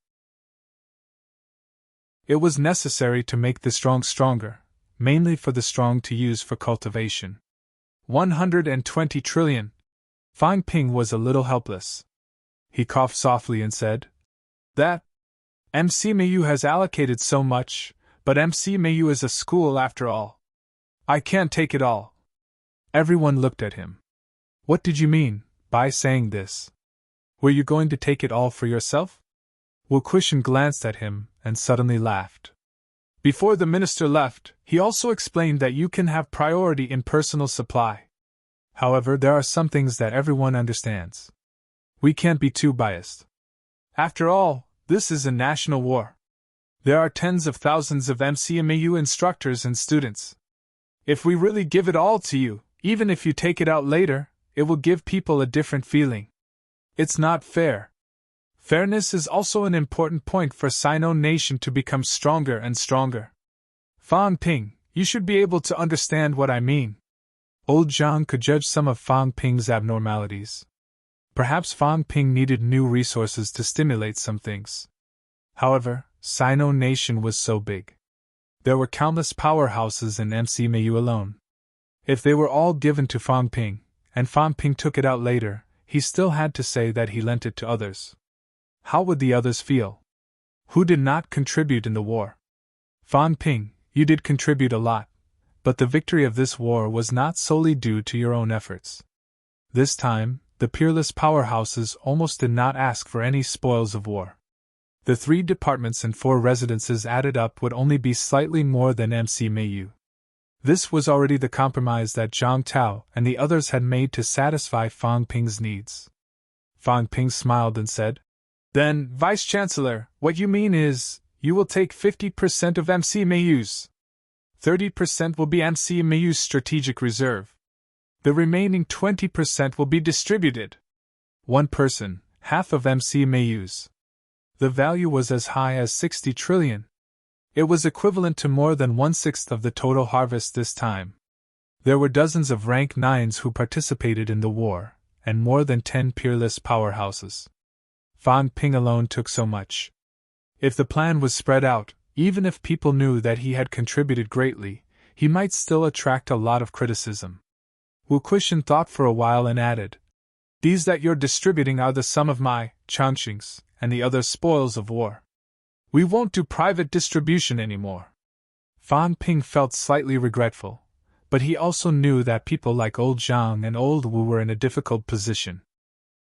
It was necessary to make the strong stronger, mainly for the strong to use for cultivation. 120 trillion. Fang Ping was a little helpless. He coughed softly and said, "That MC Mayu has allocated so much, but MC Mayu is a school after all. I can't take it all." Everyone looked at him. What did you mean by saying this? Were you going to take it all for yourself? Wu Kuishan glanced at him and suddenly laughed. Before the minister left, he also explained that you can have priority in personal supply. However, there are some things that everyone understands. We can't be too biased. After all, this is a national war. There are tens of thousands of MCMAU instructors and students. If we really give it all to you, even if you take it out later, it will give people a different feeling. It's not fair. Fairness is also an important point for Sino Nation to become stronger and stronger. Fang Ping, you should be able to understand what I mean. Old Zhang could judge some of Fang Ping's abnormalities. Perhaps Fang Ping needed new resources to stimulate some things. However, Sino Nation was so big. There were countless powerhouses in MC Mayu alone. If they were all given to Fang Ping, and Fang Ping took it out later, he still had to say that he lent it to others. How would the others feel? Who did not contribute in the war? Fang Ping, you did contribute a lot, but the victory of this war was not solely due to your own efforts. This time, the peerless powerhouses almost did not ask for any spoils of war. The 3 departments and 4 residences added up would only be slightly more than MC Mayu. This was already the compromise that Zhang Tao and the others had made to satisfy Fang Ping's needs. Fang Ping smiled and said, "Then, Vice-Chancellor, what you mean is, you will take 50% of MC Mayu's. 30% will be MC Mayu's strategic reserve. The remaining 20% will be distributed. One person, half of MC Mayu's." The value was as high as 60 trillion. It was equivalent to more than 1/6 of the total harvest this time. There were dozens of rank 9s who participated in the war, and more than 10 peerless powerhouses. Fang Ping alone took so much. If the plan was spread out, even if people knew that he had contributed greatly, he might still attract a lot of criticism. Wu Kuishan thought for a while and added, "These that you're distributing are the sum of my Changqings and the other spoils of war. We won't do private distribution anymore." Fang Ping felt slightly regretful, but he also knew that people like old Zhang and old Wu were in a difficult position.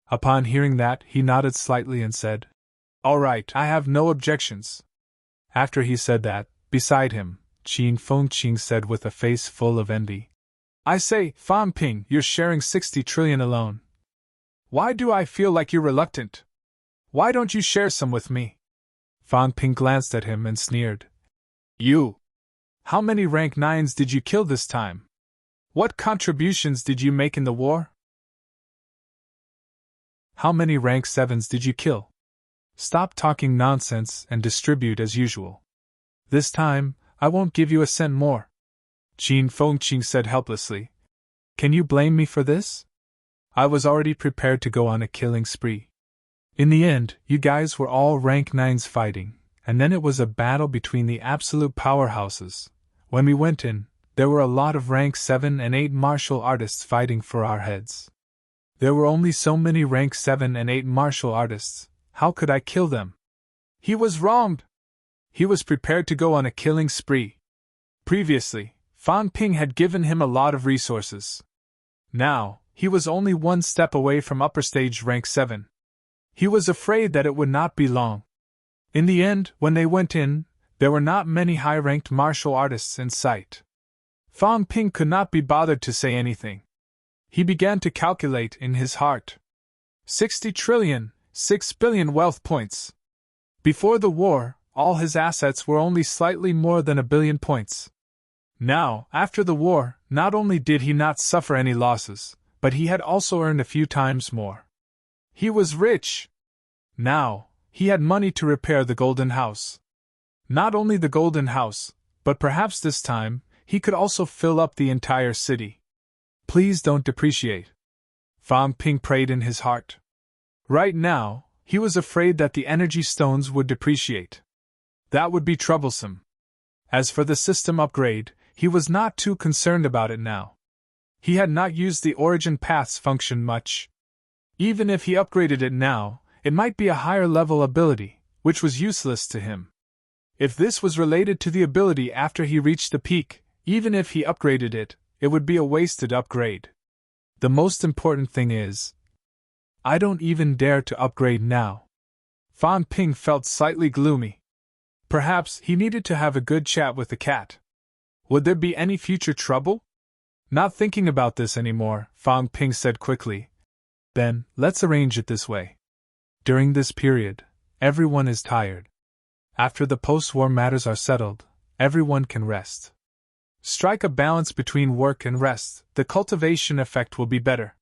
Upon hearing that, he nodded slightly and said, "All right, I have no objections." After he said that, beside him, Qin Fengqing said with a face full of envy, "I say, Fang Ping, you're sharing 60 trillion alone. Why do I feel like you're reluctant? Why don't you share some with me?" Fang Ping glanced at him and sneered. "You! How many rank 9s did you kill this time? What contributions did you make in the war?" How many rank 7s did you kill? Stop talking nonsense and distribute as usual. This time, I won't give you a cent more. Qin Fengqing said helplessly. Can you blame me for this? I was already prepared to go on a killing spree. In the end, you guys were all rank 9s fighting, and then it was a battle between the absolute powerhouses. When we went in, there were a lot of rank 7 and 8 martial artists fighting for our heads. There were only so many rank 7 and 8 martial artists. How could I kill them? He was wronged. He was prepared to go on a killing spree. Previously, Fan Ping had given him a lot of resources. Now, he was only one step away from upper stage rank 7. He was afraid that it would not be long. In the end, when they went in, there were not many high-ranked martial artists in sight. Fan Ping could not be bothered to say anything. He began to calculate in his heart. 60 trillion, 6 billion wealth points. Before the war, all his assets were only slightly more than 1 billion points. Now, after the war, not only did he not suffer any losses, but he had also earned a few times more. He was rich. Now, he had money to repair the Golden House. Not only the Golden House, but perhaps this time, he could also fill up the entire city. Please don't depreciate. Fan Ping prayed in his heart. Right now, he was afraid that the energy stones would depreciate. That would be troublesome. As for the system upgrade, he was not too concerned about it now. He had not used the origin paths function much. Even if he upgraded it now, it might be a higher level ability, which was useless to him. If this was related to the ability after he reached the peak, even if he upgraded it, it would be a wasted upgrade. The most important thing is, I don't even dare to upgrade now. Fan Ping felt slightly gloomy. Perhaps he needed to have a good chat with the cat. Would there be any future trouble? Not thinking about this anymore, Fan Ping said quickly. Then, let's arrange it this way. During this period, everyone is tired. After the post-war matters are settled, everyone can rest. Strike a balance between work and rest, the cultivation effect will be better.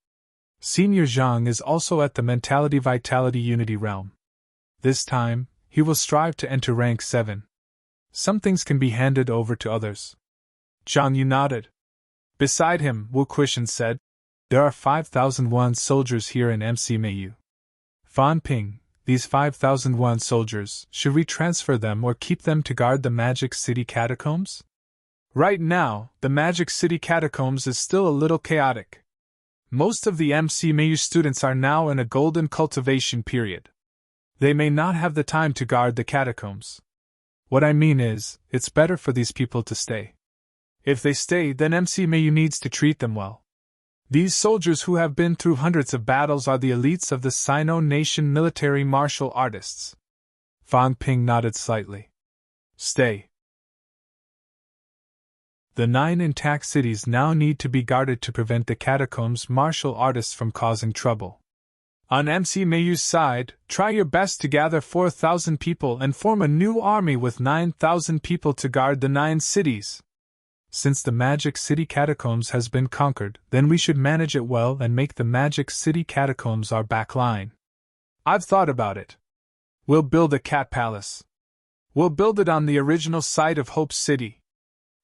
Senior Zhang is also at the Mentality Vitality Unity realm. This time, he will strive to enter rank 7. Some things can be handed over to others. Zhang Yu nodded. Beside him, Wu Quishan said, There are 5,001 soldiers here in MC Mayu. Fan Ping, these 5,001 soldiers, should we transfer them or keep them to guard the Magic City catacombs? Right now, the Magic City catacombs is still a little chaotic. Most of the MC Mayu students are now in a golden cultivation period. They may not have the time to guard the catacombs. What I mean is, it's better for these people to stay. If they stay, then MC Mayu needs to treat them well. These soldiers who have been through hundreds of battles are the elites of the Sino nation military martial artists. Fan Ping nodded slightly. Stay. The 9 intact cities now need to be guarded to prevent the catacombs martial artists from causing trouble. On MC Mayu's side, try your best to gather 4,000 people and form a new army with 9,000 people to guard the 9 cities. Since the Magic City catacombs has been conquered, then we should manage it well and make the Magic City catacombs our back line. I've thought about it. We'll build a cat palace. We'll build it on the original site of Hope City.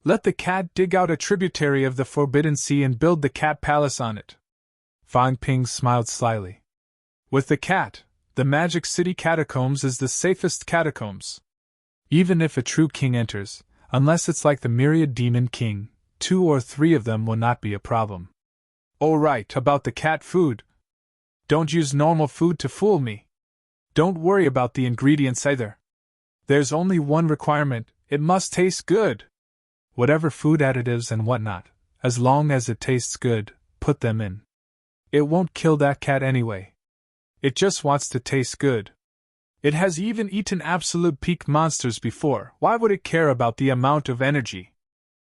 Let the cat dig out a tributary of the Forbidden Sea and build the cat palace on it. Fan Ping smiled slyly. With the cat, the Magic City catacombs is the safest catacombs. Even if a true king enters, unless it's like the Myriad Demon King, 2 or 3 of them will not be a problem. Oh right, about the cat food. Don't use normal food to fool me. Don't worry about the ingredients either. There's only one requirement, it must taste good. Whatever food additives and whatnot, as long as it tastes good, put them in. It won't kill that cat anyway. It just wants to taste good. It has even eaten absolute peak monsters before, why would it care about the amount of energy?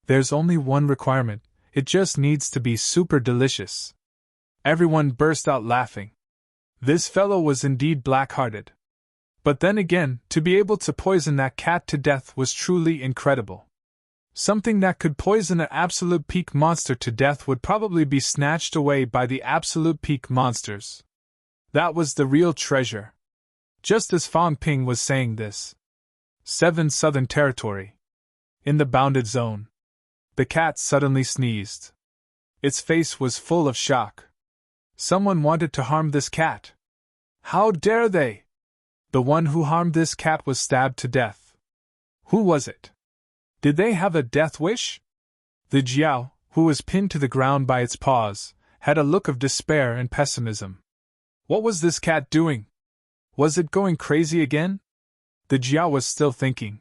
There's only one requirement, it just needs to be super delicious. Everyone burst out laughing. This fellow was indeed black-hearted. But then again, to be able to poison that cat to death was truly incredible. Something that could poison an absolute peak monster to death would probably be snatched away by the absolute peak monsters. That was the real treasure. Just as Fang Ping was saying this. 7 Southern Territory. In the bounded zone. The cat suddenly sneezed. Its face was full of shock. Someone wanted to harm this cat. How dare they? The one who harmed this cat was stabbed to death. Who was it? Did they have a death wish? The Jiao, who was pinned to the ground by its paws, had a look of despair and pessimism. What was this cat doing? Was it going crazy again? The Jiao was still thinking.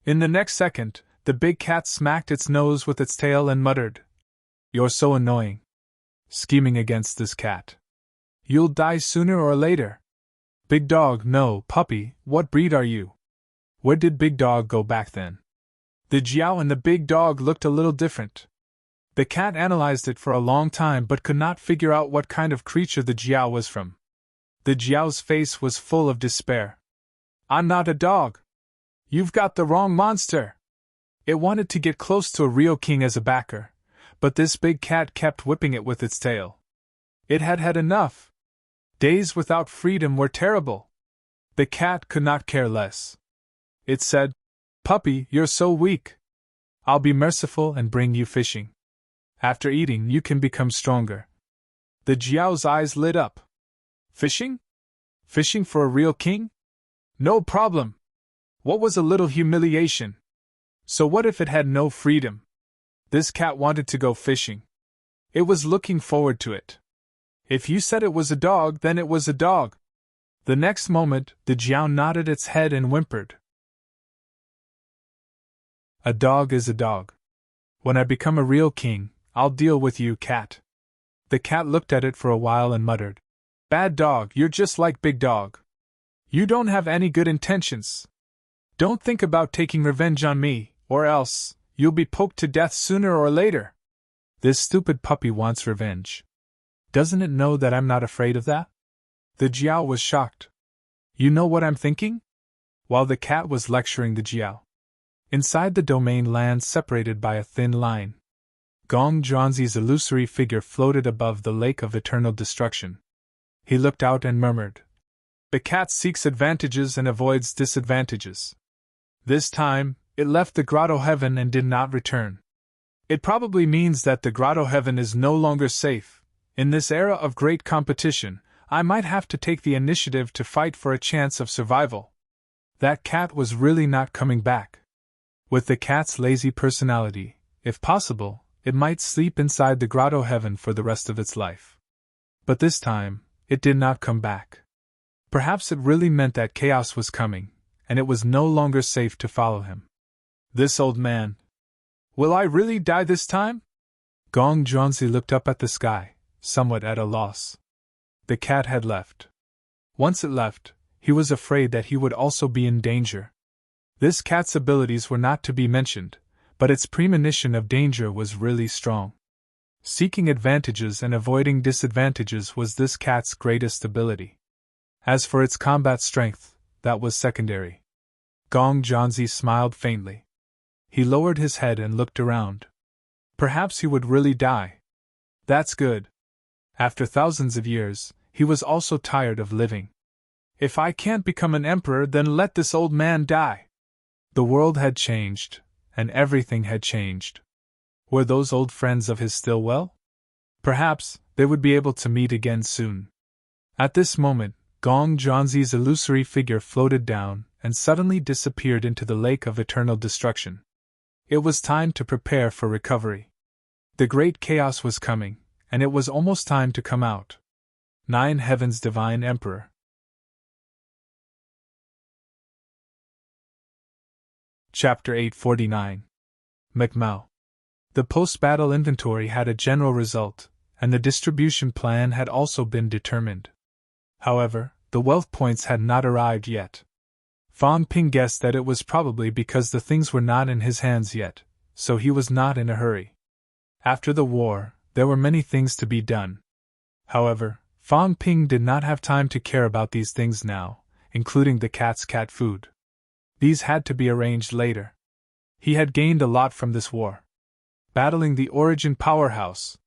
In the next second, the big cat smacked its nose with its tail and muttered, "You're so annoying. Scheming against this cat. You'll die sooner or later." Big dog, no, puppy, what breed are you? Where did Big Dog go back then? The Jiao and the big dog looked a little different. The cat analyzed it for a long time but could not figure out what kind of creature the Jiao was from. The Jiao's face was full of despair. "I'm not a dog. You've got the wrong monster." It wanted to get close to a real king as a backer, but this big cat kept whipping it with its tail. It had had enough. Days without freedom were terrible. The cat could not care less. It said, "Puppy, you're so weak. I'll be merciful and bring you fishing. After eating, you can become stronger." The Jiao's eyes lit up. Fishing? Fishing for a real king? No problem. What was a little humiliation? So what if it had no freedom? This cat wanted to go fishing. It was looking forward to it. If you said it was a dog, then it was a dog. The next moment, the Jiao nodded its head and whimpered. A dog is a dog. When I become a real king, I'll deal with you, cat. The cat looked at it for a while and muttered, "Bad dog, you're just like Big Dog. You don't have any good intentions. Don't think about taking revenge on me, or else, you'll be poked to death sooner or later. This stupid puppy wants revenge. Doesn't it know that I'm not afraid of that?" The Jiao was shocked. "You know what I'm thinking?" While the cat was lecturing the Jiao. Inside the domain land separated by a thin line, Gong Zhuangzi's illusory figure floated above the lake of eternal destruction. He looked out and murmured, "The cat seeks advantages and avoids disadvantages. This time, it left the grotto heaven and did not return. It probably means that the grotto heaven is no longer safe. In this era of great competition, I might have to take the initiative to fight for a chance of survival." That cat was really not coming back. With the cat's lazy personality, if possible, it might sleep inside the grotto heaven for the rest of its life. But this time, it did not come back. Perhaps it really meant that chaos was coming, and it was no longer safe to follow him. This old man. Will I really die this time? Gong Zhuangzi looked up at the sky, somewhat at a loss. The cat had left. Once it left, he was afraid that he would also be in danger. This cat's abilities were not to be mentioned, but its premonition of danger was really strong. Seeking advantages and avoiding disadvantages was this cat's greatest ability. As for its combat strength, that was secondary. Gong Zhuangzi smiled faintly. He lowered his head and looked around. Perhaps he would really die. That's good. After thousands of years, he was also tired of living. If I can't become an emperor, then let this old man die. The world had changed, and everything had changed. Were those old friends of his still well? Perhaps they would be able to meet again soon. At this moment, Gong Zhuangzi's illusory figure floated down and suddenly disappeared into the lake of eternal destruction. It was time to prepare for recovery. The great chaos was coming, and it was almost time to come out. 9 Heaven's Divine Emperor. Chapter 849. McMao. The post-battle inventory had a general result, and the distribution plan had also been determined. However, the wealth points had not arrived yet. Fang Ping guessed that it was probably because the things were not in his hands yet, so he was not in a hurry. After the war, there were many things to be done. However, Fang Ping did not have time to care about these things now, including the cat's cat food. These had to be arranged later. He had gained a lot from this war. Battling the Origin powerhouse.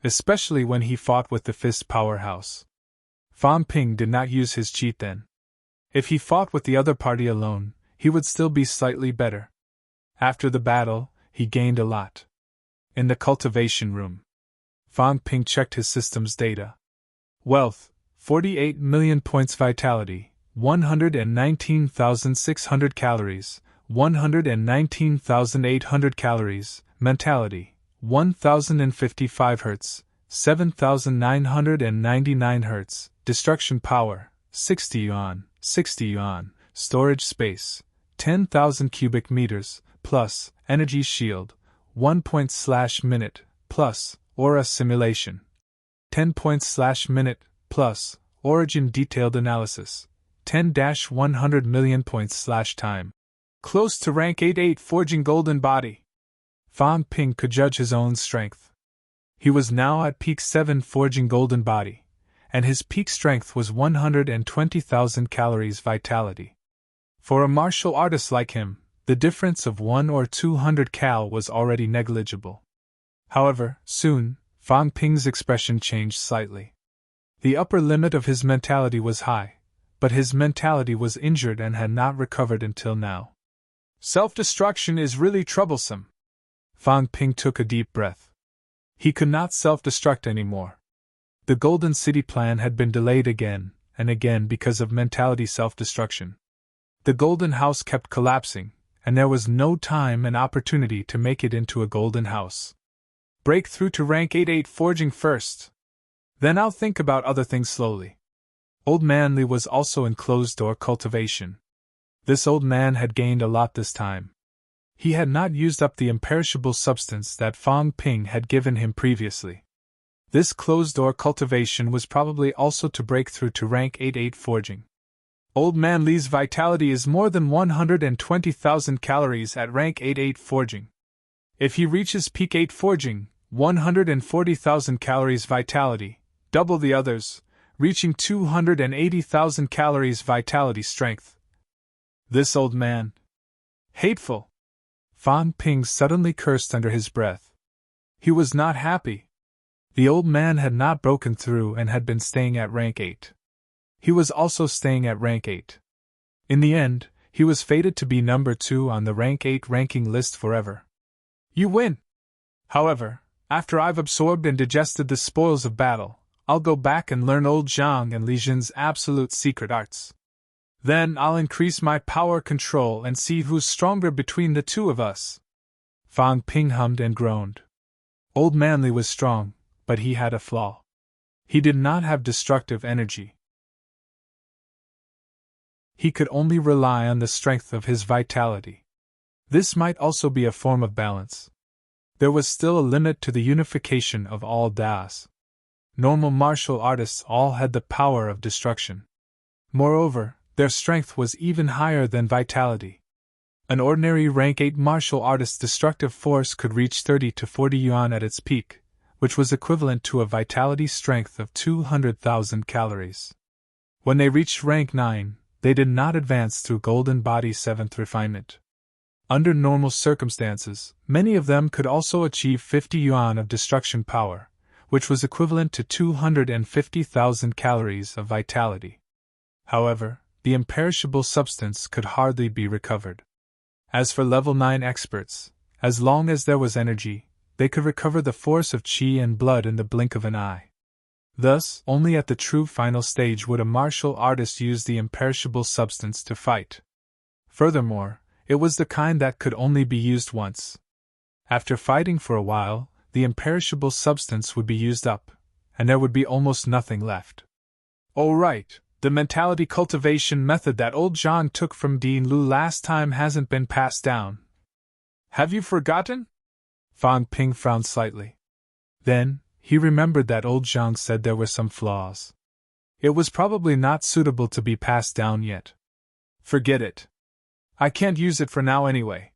Especially when he fought with the Fist powerhouse. Fan Ping did not use his cheat then. If he fought with the other party alone, he would still be slightly better. After the battle, he gained a lot. In the cultivation room, Fan Ping checked his system's data. Wealth, 48 million points. Vitality, 119,600 calories, 119,800 calories. Mentality, 1,055 Hz, 7,999 Hz. Destruction power, 60 yuan, 60 yuan. Storage space, 10,000 cubic meters, plus, energy shield, 1 point/minute, plus, aura simulation, 10 points/minute, plus, origin detailed analysis, 10-100 million points/time. Close to rank 8 forging golden body. Fan Ping could judge his own strength. He was now at peak 7 forging golden body, and his peak strength was 120,000 calories vitality. For a martial artist like him, the difference of 1 or 200 cal was already negligible. However, soon, Fan Ping's expression changed slightly. The upper limit of his mentality was high, but his mentality was injured and had not recovered until now. Self-destruction is really troublesome. Fan Ping took a deep breath. He could not self-destruct anymore. The Golden City plan had been delayed again and again because of mentality self-destruction. The Golden House kept collapsing, and there was no time and opportunity to make it into a Golden House. Break through to rank 8 forging first. Then I'll think about other things slowly. Old Man Li was also in closed-door cultivation. This old man had gained a lot this time. He had not used up the imperishable substance that Fan Ping had given him previously. This closed-door cultivation was probably also to break through to rank 8 forging. Old Man Li's vitality is more than 120,000 calories at rank 8 forging. If he reaches peak 8 forging, 140,000 calories vitality, double the others, reaching 280,000 calories vitality strength. This old man. Hateful! Fan Ping suddenly cursed under his breath. He was not happy. The old man had not broken through and had been staying at rank 8. He was also staying at rank 8. In the end, he was fated to be number 2 on the rank 8 ranking list forever. You win! However, after I've absorbed and digested the spoils of battle, I'll go back and learn old Zhang and Li Jin's absolute secret arts. Then I'll increase my power control and see who's stronger between the two of us. Fan Ping hummed and groaned. Old Man Li was strong, but he had a flaw. He did not have destructive energy. He could only rely on the strength of his vitality. This might also be a form of balance. There was still a limit to the unification of all Das. Normal martial artists all had the power of destruction. Moreover, their strength was even higher than vitality. An ordinary rank 8 martial artist's destructive force could reach 30 to 40 yuan at its peak, which was equivalent to a vitality strength of 200,000 calories. When they reached rank 9, they did not advance through Golden Body 7th refinement. Under normal circumstances, many of them could also achieve 50 yuan of destruction power, which was equivalent to 250,000 calories of vitality. However, the imperishable substance could hardly be recovered. As for level 9 experts, as long as there was energy, they could recover the force of qi and blood in the blink of an eye. Thus, only at the true final stage would a martial artist use the imperishable substance to fight. Furthermore, it was the kind that could only be used once. After fighting for a while, the imperishable substance would be used up, and there would be almost nothing left. Oh right, the mentality cultivation method that old Zhang took from Dean Lu last time hasn't been passed down. Have you forgotten? Fan Ping frowned slightly. Then, he remembered that old Zhang said there were some flaws. It was probably not suitable to be passed down yet. Forget it. I can't use it for now anyway.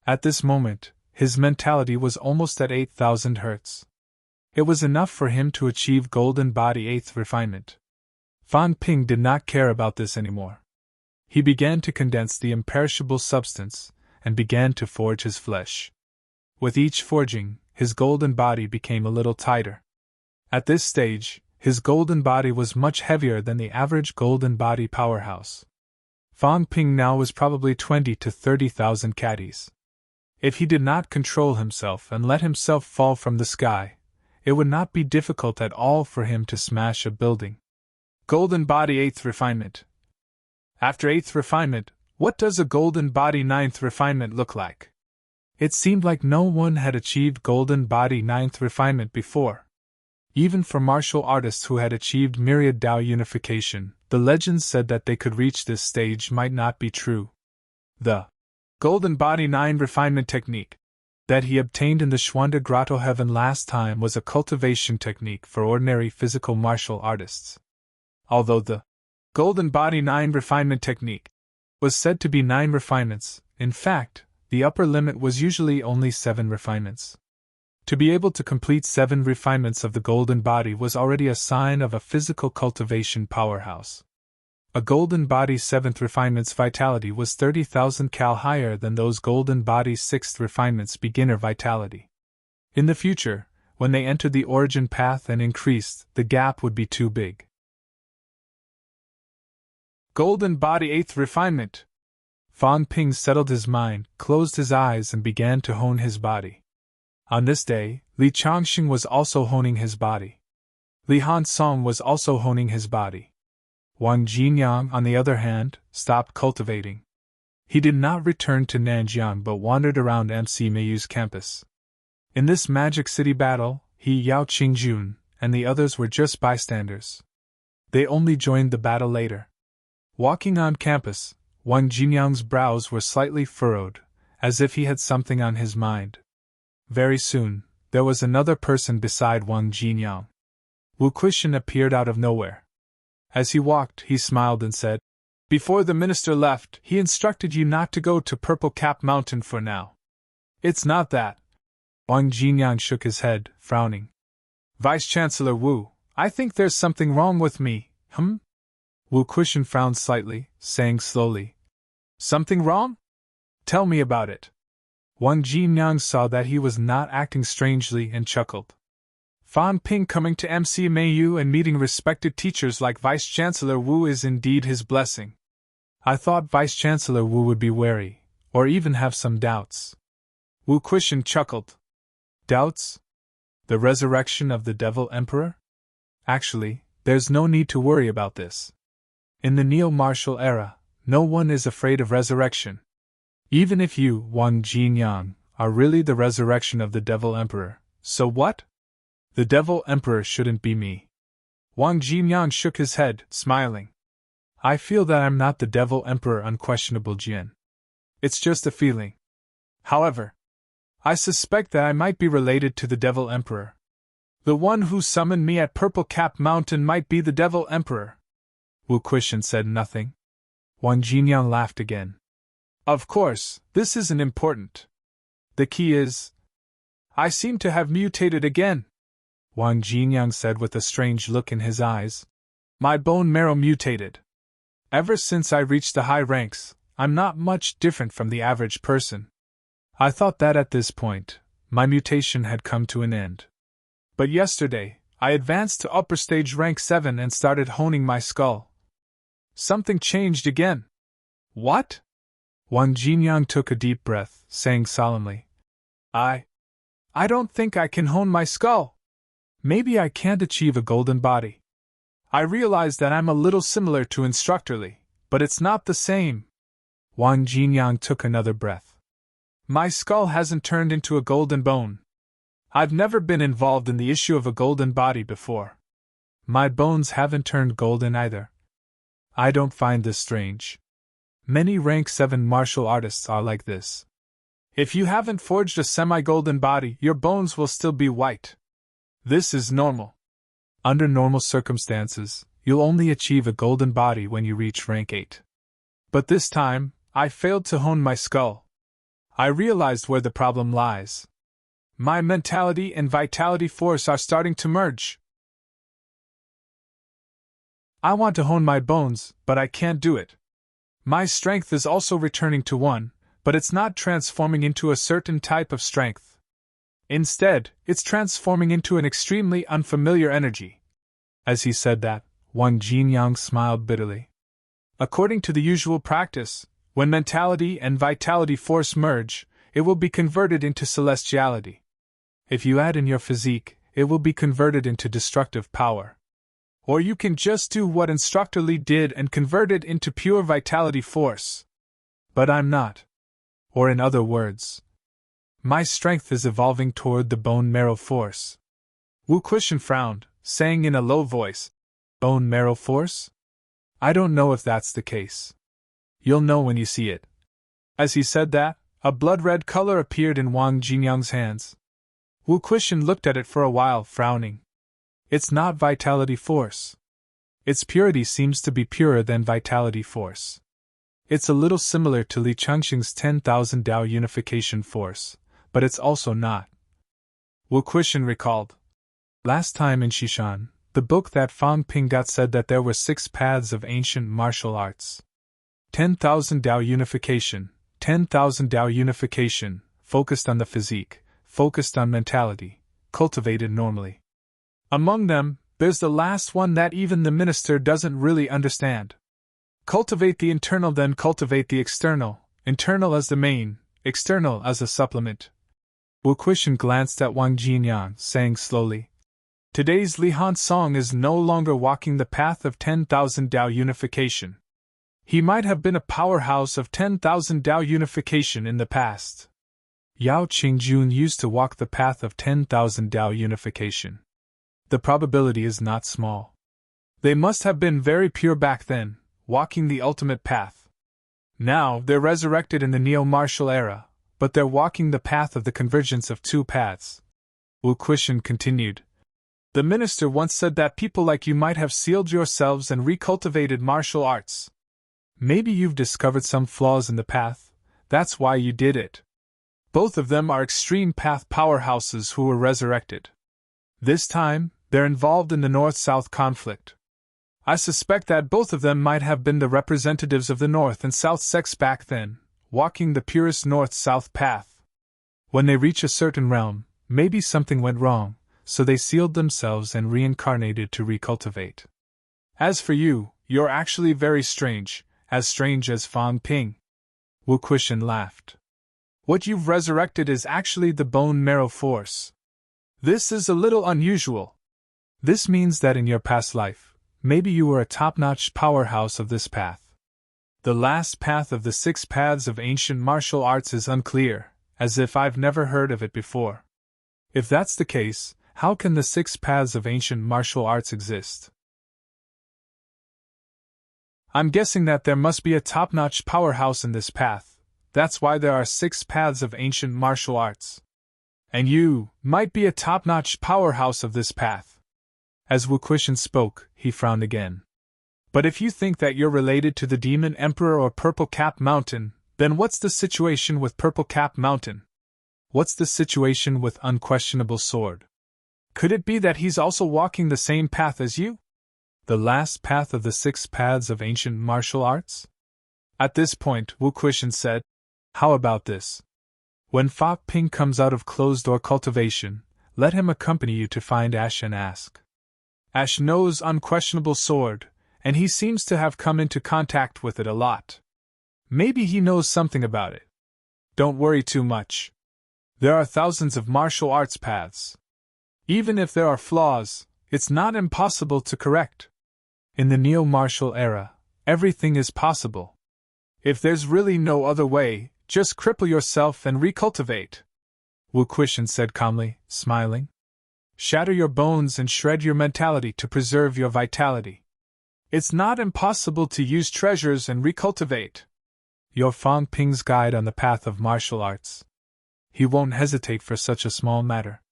At this moment, his mentality was almost at 8,000 Hz. It was enough for him to achieve Golden Body 8th refinement. Fan Ping did not care about this anymore. He began to condense the imperishable substance and began to forge his flesh. With each forging, his golden body became a little tighter. At this stage, His golden body was much heavier than the average golden body powerhouse. Fang Ping now was probably 20 to 30,000 caddies. If he did not control himself and let himself fall from the sky, it would not be difficult at all for him to smash a building. Golden body 8th refinement. After 8th refinement, what does a golden body 9th refinement look like? It seemed like no one had achieved golden body 9th refinement before. Even for martial artists who had achieved myriad Dao unification, the legends said that they could reach this stage might not be true. The golden body 9 refinement technique that he obtained in the Xuanda Grotto Heaven last time was a cultivation technique for ordinary physical martial artists. Although the golden body 9 refinement technique was said to be 9 refinements, in fact, the upper limit was usually only 7 refinements. To be able to complete 7 refinements of the golden body was already a sign of a physical cultivation powerhouse. A golden body 7th refinement's vitality was 30,000 cal higher than those golden body 6th refinement's beginner vitality. In the future, when they entered the origin path and increased, the gap would be too big. Golden body 8th refinement. Fang Ping settled his mind, closed his eyes, and began to hone his body. On this day, Li Changxing was also honing his body. Li Hansong was also honing his body. Wang Jinyang, on the other hand, stopped cultivating. He did not return to Nanjiang but wandered around MC Meiyu's campus. In this magic city battle, he, Yao Qingjun, and the others were just bystanders. They only joined the battle later. Walking on campus, Wang Jinyang's brows were slightly furrowed, as if he had something on his mind. Very soon, there was another person beside Wang Jinyang. Wu Quishan appeared out of nowhere. As he walked, he smiled and said, "Before the minister left, he instructed you not to go to Purple Cap Mountain for now." "It's not that." Wang Jinyang shook his head, frowning. "Vice-Chancellor Wu, I think there's something wrong with me, Wu Quishan frowned slightly, saying slowly, "Something wrong? Tell me about it." Wang Jinyang saw that he was not acting strangely and chuckled. "Fan Ping coming to MC Meiyu and meeting respected teachers like Vice-Chancellor Wu is indeed his blessing. I thought Vice-Chancellor Wu would be wary, or even have some doubts." Wu Quishan chuckled. "Doubts? The resurrection of the Devil Emperor? Actually, there's no need to worry about this. In the neo-martial era, no one is afraid of resurrection. Even if you, Wang Jinyang, are really the resurrection of the Devil Emperor, so what? The Devil Emperor shouldn't be me." Wang Jinyang shook his head, smiling. "I feel that I'm not the Devil Emperor, unquestionable Jian. It's just a feeling. However, I suspect that I might be related to the Devil Emperor. The one who summoned me at Purple Cap Mountain might be the Devil Emperor." Wu Quishan said nothing. Wang Jinyang laughed again. "Of course, this isn't important. The key is, I seem to have mutated again," Wang Jinyang said with a strange look in his eyes. "My bone marrow mutated. Ever since I reached the high ranks, I'm not much different from the average person. I thought that at this point, my mutation had come to an end. But yesterday, I advanced to upper stage rank 7 and started honing my skull. Something changed again." "What?" Wang Jinyang took a deep breath, saying solemnly, I don't think I can hone my skull. Maybe I can't achieve a golden body. I realize that I'm a little similar to Instructor Li, but it's not the same." Wang Jinyang took another breath. "My skull hasn't turned into a golden bone. I've never been involved in the issue of a golden body before. My bones haven't turned golden either. I don't find this strange. Many rank 7 martial artists are like this. If you haven't forged a semi-golden body, your bones will still be white. This is normal. Under normal circumstances, you'll only achieve a golden body when you reach rank 8. But this time, I failed to hone my skull. I realized where the problem lies. My mentality and vitality force are starting to merge. I want to hone my bones, but I can't do it. My strength is also returning to 1, but it's not transforming into a certain type of strength. Instead, it's transforming into an extremely unfamiliar energy. As he said that, Wang Jinyang smiled bitterly. According to the usual practice, when mentality and vitality force merge, it will be converted into celestiality. If you add in your physique, it will be converted into destructive power. Or you can just do what Instructor Li did and convert it into pure vitality force. But I'm not. Or in other words, my strength is evolving toward the bone marrow force. Wu Kuishan frowned, saying in a low voice, Bone marrow force? I don't know if that's the case. You'll know when you see it. As he said that, a blood-red color appeared in Wang Jinyang's hands. Wu Kuishan looked at it for a while, frowning. It's not vitality force. Its purity seems to be purer than vitality force. It's a little similar to Li Chengxing's 10,000 Dao unification force, but it's also not. Wu Kuishan recalled. Last time in Xishan, the book that Fang Ping got said that there were 6 paths of ancient martial arts. 10,000 Dao unification, 10,000 Dao unification, focused on the physique, focused on mentality, cultivated normally. Among them, there's the last one that even the minister doesn't really understand. Cultivate the internal, then cultivate the external, internal as the main, external as a supplement. Wu Kuishan glanced at Wang Jinyang, saying slowly, Today's Li Han Song is no longer walking the path of 10,000 Dao unification. He might have been a powerhouse of 10,000 Dao unification in the past. Yao Qingjun used to walk the path of 10,000 Dao unification. The probability is not small. They must have been very pure back then, walking the ultimate path. Now, they're resurrected in the neo-martial era, but they're walking the path of the convergence of 2 paths. Wu Kuishan continued. The minister once said that people like you might have sealed yourselves and recultivated martial arts. Maybe you've discovered some flaws in the path, that's why you did it. Both of them are extreme path powerhouses who were resurrected. This time, they're involved in the North-South conflict. I suspect that both of them might have been the representatives of the North and South sects back then, walking the purest North-South path. When they reach a certain realm, maybe something went wrong, so they sealed themselves and reincarnated to recultivate. As for you, you're actually very strange as Fang Ping. Wu Kuishan laughed. What you've resurrected is actually the bone marrow force. This is a little unusual. This means that in your past life, maybe you were a top-notch powerhouse of this path. The last path of the 6 paths of ancient martial arts is unclear, as if I've never heard of it before. If that's the case, how can the 6 paths of ancient martial arts exist? I'm guessing that there must be a top-notch powerhouse in this path. That's why there are 6 paths of ancient martial arts. And you might be a top-notch powerhouse of this path. As Wu Kuishan spoke, he frowned again. But if you think that you're related to the Demon Emperor or Purple Cap Mountain, then what's the situation with Purple Cap Mountain? What's the situation with Unquestionable Sword? Could it be that he's also walking the same path as you? The last path of the 6 paths of ancient martial arts? At this point, Wu Kuishan said, How about this? When Fa Ping comes out of closed-door cultivation, let him accompany you to find Ash and ask. Ash knows Unquestionable Sword, and he seems to have come into contact with it a lot. Maybe he knows something about it. Don't worry too much. There are thousands of martial arts paths. Even if there are flaws, it's not impossible to correct. In the neo-martial era, everything is possible. If there's really no other way, just cripple yourself and recultivate. Wu Kuishan said calmly, smiling. Shatter your bones and shred your mentality to preserve your vitality. It's not impossible to use treasures and recultivate. You're Fang Ping's guide on the path of martial arts. He won't hesitate for such a small matter.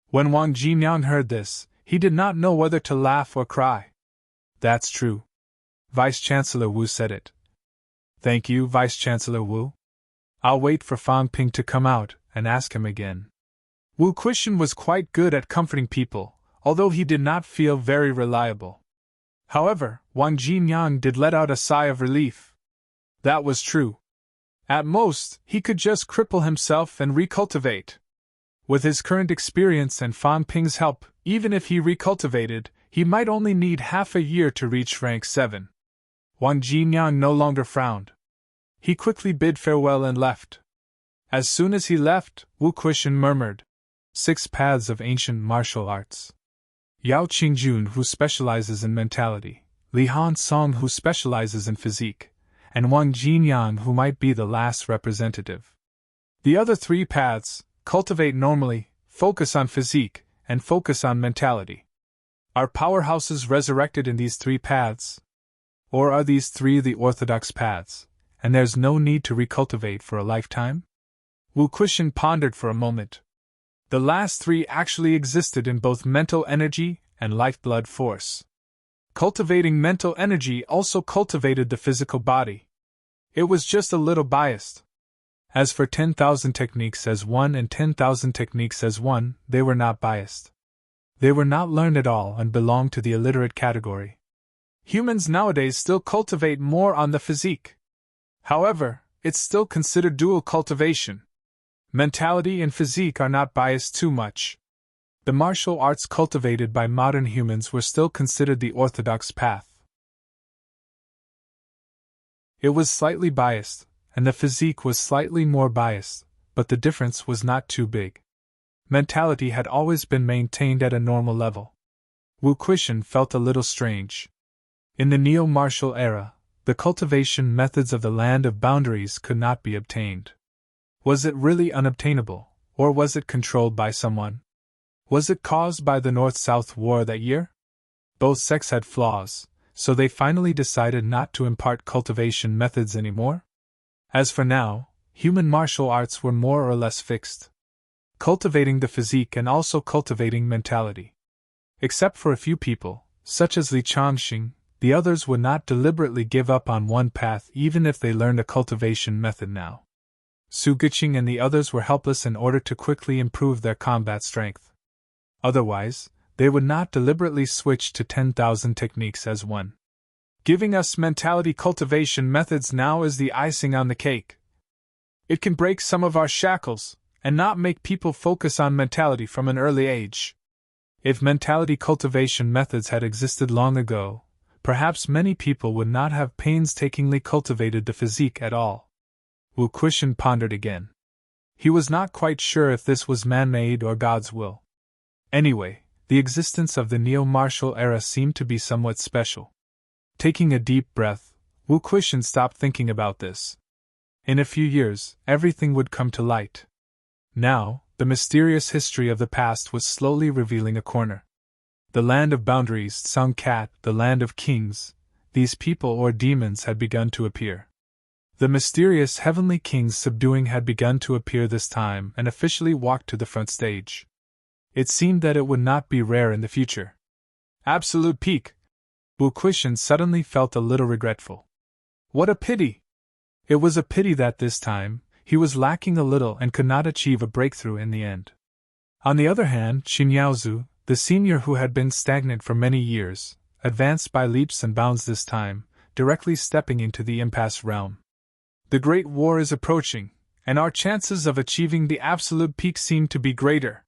When Wang Jinyang heard this, he did not know whether to laugh or cry. That's true. Vice-Chancellor Wu said it. Thank you, Vice-Chancellor Wu. I'll wait for Fang Ping to come out and ask him again. Wu Kuishan was quite good at comforting people, although he did not feel very reliable. However, Wang Jinyang did let out a sigh of relief. That was true. At most, he could just cripple himself and recultivate. With his current experience and Fang Ping's help, even if he recultivated, He might only need half a year to reach rank 7. Wang Jinyan no longer frowned. He quickly bid farewell and left. As soon as he left, Wu Kuishan murmured, 6 paths of ancient martial arts. Yao Qingjun, who specializes in mentality, Li Han Song, who specializes in physique, and Wang Jinyan, who might be the last representative. The other 3 paths, cultivate normally, focus on physique, and focus on mentality. Are powerhouses resurrected in these 3 paths? Or are these 3 the orthodox paths, and there's no need to recultivate for a lifetime? Wu Kuishan pondered for a moment. The last 3 actually existed in both mental energy and lifeblood force. Cultivating mental energy also cultivated the physical body. It was just a little biased. As for 10,000 techniques as 1 and 10,000 techniques as 1, they were not biased. They were not learned at all and belonged to the illiterate category. Humans nowadays still cultivate more on the physique. However, it's still considered dual cultivation. Mentality and physique are not biased too much. The martial arts cultivated by modern humans were still considered the orthodox path. It was slightly biased, and the physique was slightly more biased, but the difference was not too big. Mentality had always been maintained at a normal level. Wu Kuishan felt a little strange. In the neo-martial era, the cultivation methods of the land of boundaries could not be obtained. Was it really unobtainable, or was it controlled by someone? Was it caused by the North-South War that year? Both sects had flaws, so they finally decided not to impart cultivation methods anymore. As for now, human martial arts were more or less fixed. Cultivating the physique and also cultivating mentality. Except for a few people, such as Li Changxing, the others would not deliberately give up on one path even if they learned a cultivation method now. Su Guqing and the others were helpless in order to quickly improve their combat strength. Otherwise, they would not deliberately switch to 10,000 techniques as 1. Giving us mentality cultivation methods now is the icing on the cake. It can break some of our shackles, and not make people focus on mentality from an early age. If mentality cultivation methods had existed long ago, perhaps many people would not have painstakingly cultivated the physique at all. Wu Kuishan pondered again. He was not quite sure if this was man-made or God's will. Anyway, the existence of the neo-martial era seemed to be somewhat special. Taking a deep breath, Wu Kuishan stopped thinking about this. In a few years, everything would come to light. Now, the mysterious history of the past was slowly revealing a corner. The land of boundaries, Songkat, the land of kings, these people or demons had begun to appear. The mysterious heavenly kings subduing had begun to appear this time and officially walked to the front stage. It seemed that it would not be rare in the future. Absolute peak! Wu Kuishan suddenly felt a little regretful. What a pity! It was a pity that this time, he was lacking a little and could not achieve a breakthrough in the end. On the other hand, Qin Yaozu, the senior who had been stagnant for many years, advanced by leaps and bounds this time, directly stepping into the impasse realm. The Great War is approaching, and our chances of achieving the absolute peak seem to be greater.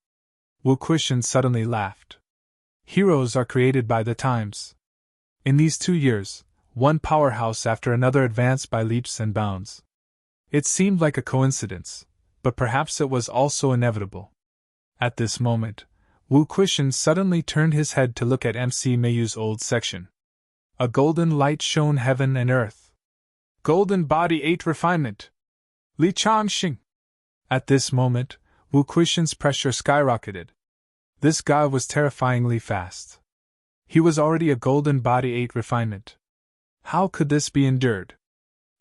Wu Kuishan suddenly laughed. Heroes are created by the times. In these 2 years, one powerhouse after another advanced by leaps and bounds. It seemed like a coincidence, but perhaps it was also inevitable. At this moment, Wu Kuishan suddenly turned his head to look at MC Meiyu's old section. A golden light shone heaven and earth. Golden body 8 refinement. Li Changxing. At this moment, Wu Kuishan's pressure skyrocketed. This guy was terrifyingly fast. He was already a golden body 8 refinement. How could this be endured?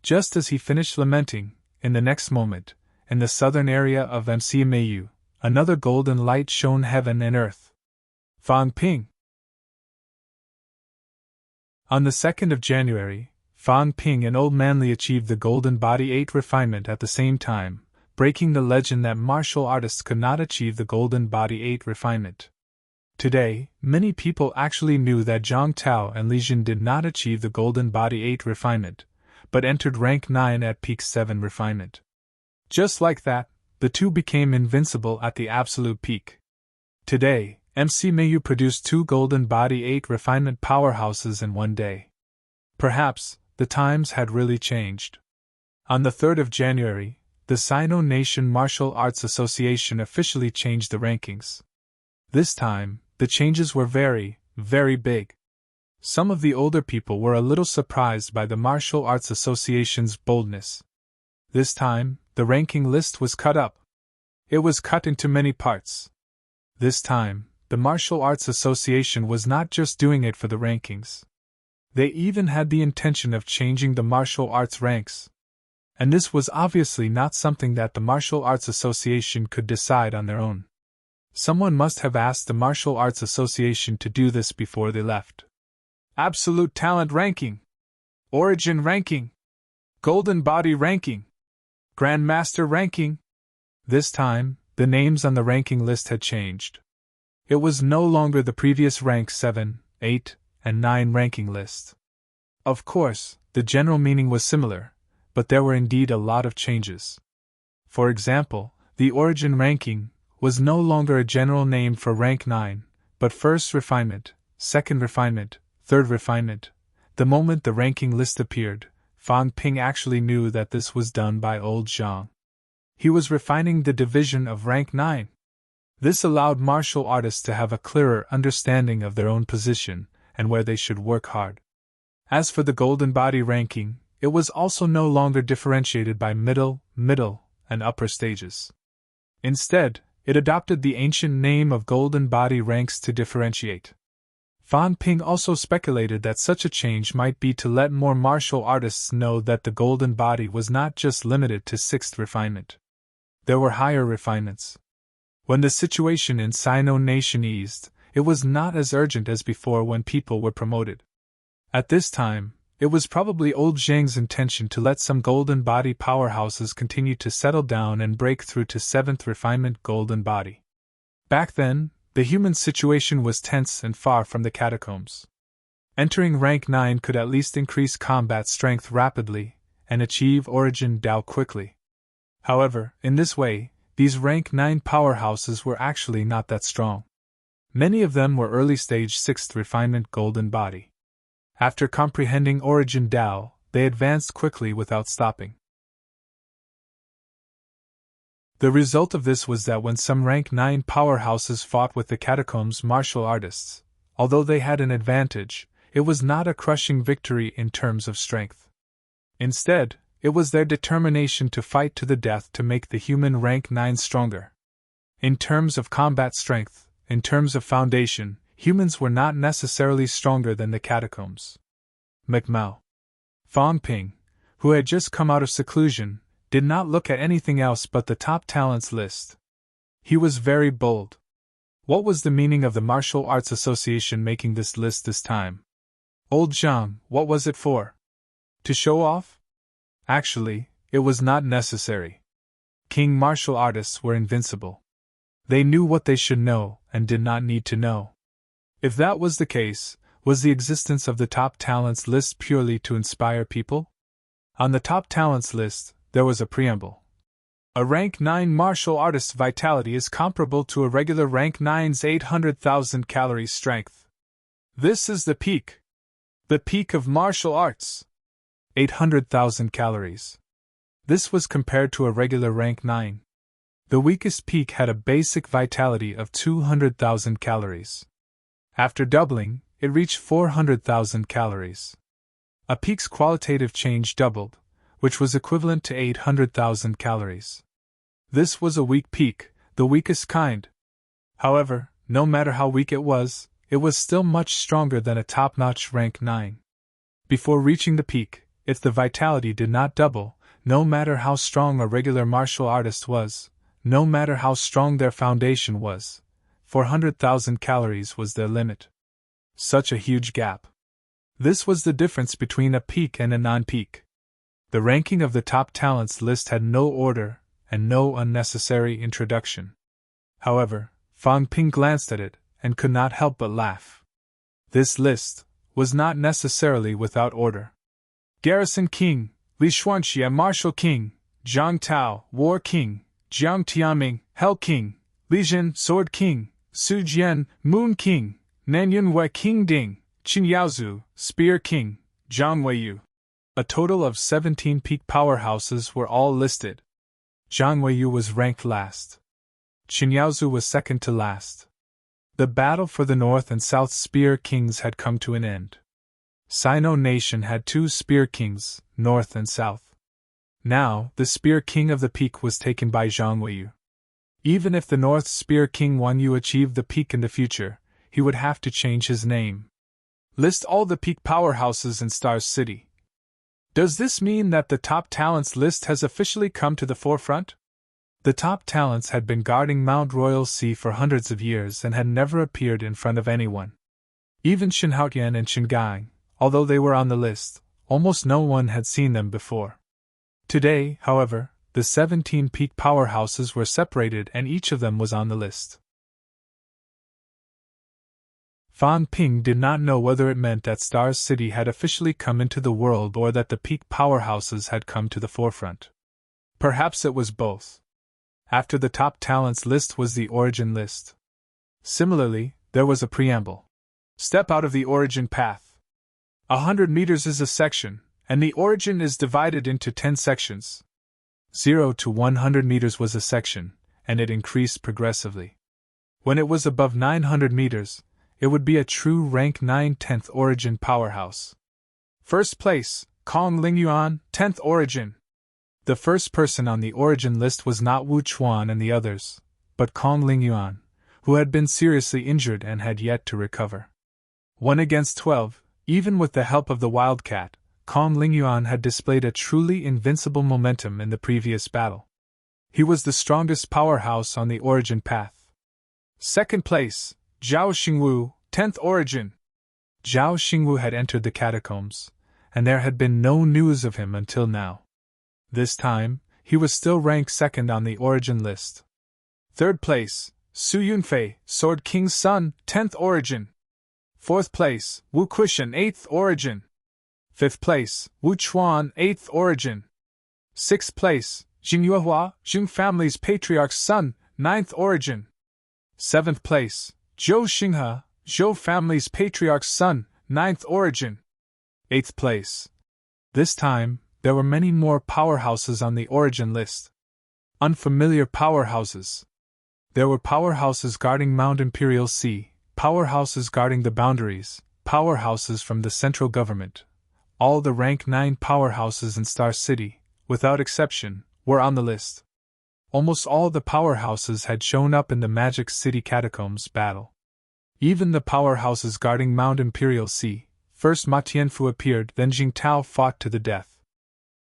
Just as he finished lamenting, in the next moment, in the southern area of MC Meiyu, another golden light shone heaven and earth. Fang Ping. On the 2nd of January, Fang Ping and Old Manly achieved the golden body 8 refinement at the same time, breaking the legend that martial artists could not achieve the golden body 8 refinement. Today, many people actually knew that Zhang Tao and Li Jin did not achieve the golden body 8 refinement, but entered rank 9 at peak 7 refinement. Just like that, the two became invincible at the absolute peak. Today, MC Mayu produced 2 golden body 8 refinement powerhouses in one day. Perhaps, the times had really changed. On the 3rd of January, the Sino Nation Martial Arts Association officially changed the rankings. This time, the changes were very, very big. Some of the older people were a little surprised by the Martial Arts Association's boldness. This time, the ranking list was cut up. It was cut into many parts. This time, the Martial Arts Association was not just doing it for the rankings. They even had the intention of changing the martial arts ranks. And this was obviously not something that the Martial Arts Association could decide on their own. Someone must have asked the Martial Arts Association to do this before they left. Absolute Talent Ranking, Origin Ranking, Golden Body Ranking, Grandmaster Ranking. This time, the names on the ranking list had changed. It was no longer the previous rank 7, 8, and 9 ranking list. Of course, the general meaning was similar, but there were indeed a lot of changes. For example, the Origin Ranking was no longer a general name for rank 9, but First Refinement, Second Refinement, Third Refinement. The moment the ranking list appeared, Fang Ping actually knew that this was done by old Zhang. He was refining the division of rank 9. This allowed martial artists to have a clearer understanding of their own position and where they should work hard. As for the Golden Body Ranking, it was also no longer differentiated by middle, and upper stages. Instead, it adopted the ancient name of Golden Body Ranks to differentiate. Fan Ping also speculated that such a change might be to let more martial artists know that the Golden Body was not just limited to 6th refinement. There were higher refinements. When the situation in Sino Nation eased, it was not as urgent as before when people were promoted. At this time, it was probably old Zhang's intention to let some Golden Body powerhouses continue to settle down and break through to 7th refinement Golden Body. Back then, the human situation was tense and far from the catacombs. Entering rank 9 could at least increase combat strength rapidly and achieve Origin Dao quickly. However, in this way, these rank 9 powerhouses were actually not that strong. Many of them were early stage 6th refinement Golden Body. After comprehending Origin Dao, they advanced quickly without stopping. The result of this was that when some rank 9 powerhouses fought with the catacombs martial artists, although they had an advantage, it was not a crushing victory in terms of strength. Instead, it was their determination to fight to the death to make the human rank 9 stronger. In terms of combat strength, in terms of foundation, humans were not necessarily stronger than the catacombs. McMao. Fang Ping, who had just come out of seclusion, did not look at anything else but the top talents list. He was very bold. What was the meaning of the Martial Arts Association making this list this time? Old Zhang, what was it for? To show off? Actually, it was not necessary. King martial artists were invincible. They knew what they should know and did not need to know. If that was the case, was the existence of the top talents list purely to inspire people? On the top talents list, there was a preamble. A rank 9 martial artist's vitality is comparable to a regular rank 9's 800,000 calories strength. This is the peak. The peak of martial arts. 800,000 calories. This was compared to a regular rank 9. The weakest peak had a basic vitality of 200,000 calories. After doubling, it reached 400,000 calories. A peak's qualitative change doubled, which was equivalent to 800,000 calories. This was a weak peak, the weakest kind. However, no matter how weak it was still much stronger than a top-notch rank 9. Before reaching the peak, if the vitality did not double, no matter how strong a regular martial artist was, no matter how strong their foundation was, 400,000 calories was their limit. Such a huge gap. This was the difference between a peak and a non-peak. The ranking of the top talents list had no order and no unnecessary introduction. However, Fang Ping glanced at it and could not help but laugh. This list was not necessarily without order. Garrison King, Li Xuanxie Martial King, Zhang Tao War King, Jiang Tianming Hell King, Li Jin Sword King, Su Jian, Moon King, Nanyun Wei King Ding, Qin Yaozu, Spear King, Zhang Weiyu. A total of 17 peak powerhouses were all listed. Zhang Weiyu was ranked last. Qin Yaozu was second to last. The battle for the North and South Spear Kings had come to an end. Sino Nation had 2 Spear Kings, North and South. Now, the Spear King of the Peak was taken by Zhang Weiyu. Even if the North Spear King Wan Yu achieved the peak in the future, he would have to change his name. List all the peak powerhouses in Star City. Does this mean that the top talents list has officially come to the forefront? The top talents had been guarding Mount Royal Sea for hundreds of years and had never appeared in front of anyone. Even Shin Haotian and Shin Gang, although they were on the list, almost no one had seen them before. Today, however, the 17 peak powerhouses were separated and each of them was on the list. Fan Ping did not know whether it meant that Star City had officially come into the world or that the peak powerhouses had come to the forefront. Perhaps it was both. After the top talents list was the origin list. Similarly, there was a preamble. Step out of the origin path. 100 meters is a section, and the origin is divided into 10 sections. 0 to 100 meters was a section, and it increased progressively. When it was above 900 meters, it would be a true rank 9 10th origin powerhouse. First place, Kong Lingyuan, 10th origin. The first person on the origin list was not Wu Chuan and the others, but Kong Lingyuan, who had been seriously injured and had yet to recover. 1 against 12, even with the help of the Wildcat, Kong Lingyuan had displayed a truly invincible momentum in the previous battle. He was the strongest powerhouse on the origin path. Second place, Zhao Xingwu, 10th origin. Zhao Xingwu had entered the catacombs, and there had been no news of him until now. This time, he was still ranked second on the origin list. Third place, Su Yunfei, Sword King's son, 10th origin. Fourth place, Wu Quishan, 8th origin. Fifth place, Wu Chuan, 8th origin. Sixth place, Jing Yuehua, Jing family's patriarch's son, 9th origin. Seventh place, Zhou Xinghe, Zhou family's patriarch's son, 9th origin. Eighth place. This time, there were many more powerhouses on the origin list. Unfamiliar powerhouses. There were powerhouses guarding Mount Imperial Sea, powerhouses guarding the boundaries, powerhouses from the central government. All the rank 9 powerhouses in Star City, without exception, were on the list. Almost all the powerhouses had shown up in the Magic City Catacombs battle. Even the powerhouses guarding Mount Imperial Sea. First Ma Tianfu appeared, then Jing Tao fought to the death.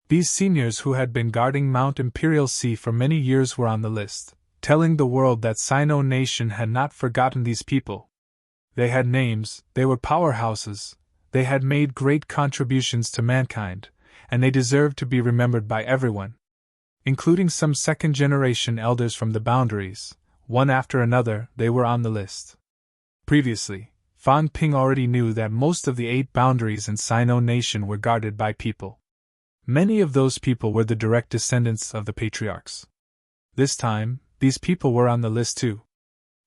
These seniors who had been guarding Mount Imperial Sea for many years were on the list, telling the world that Sino Nation had not forgotten these people. They had names, they were powerhouses, they had made great contributions to mankind, and they deserved to be remembered by everyone. Including some second-generation elders from the boundaries, one after another, they were on the list. Previously, Fan Ping already knew that most of the 8 boundaries in Sino Nation were guarded by people. Many of those people were the direct descendants of the patriarchs. This time, these people were on the list too.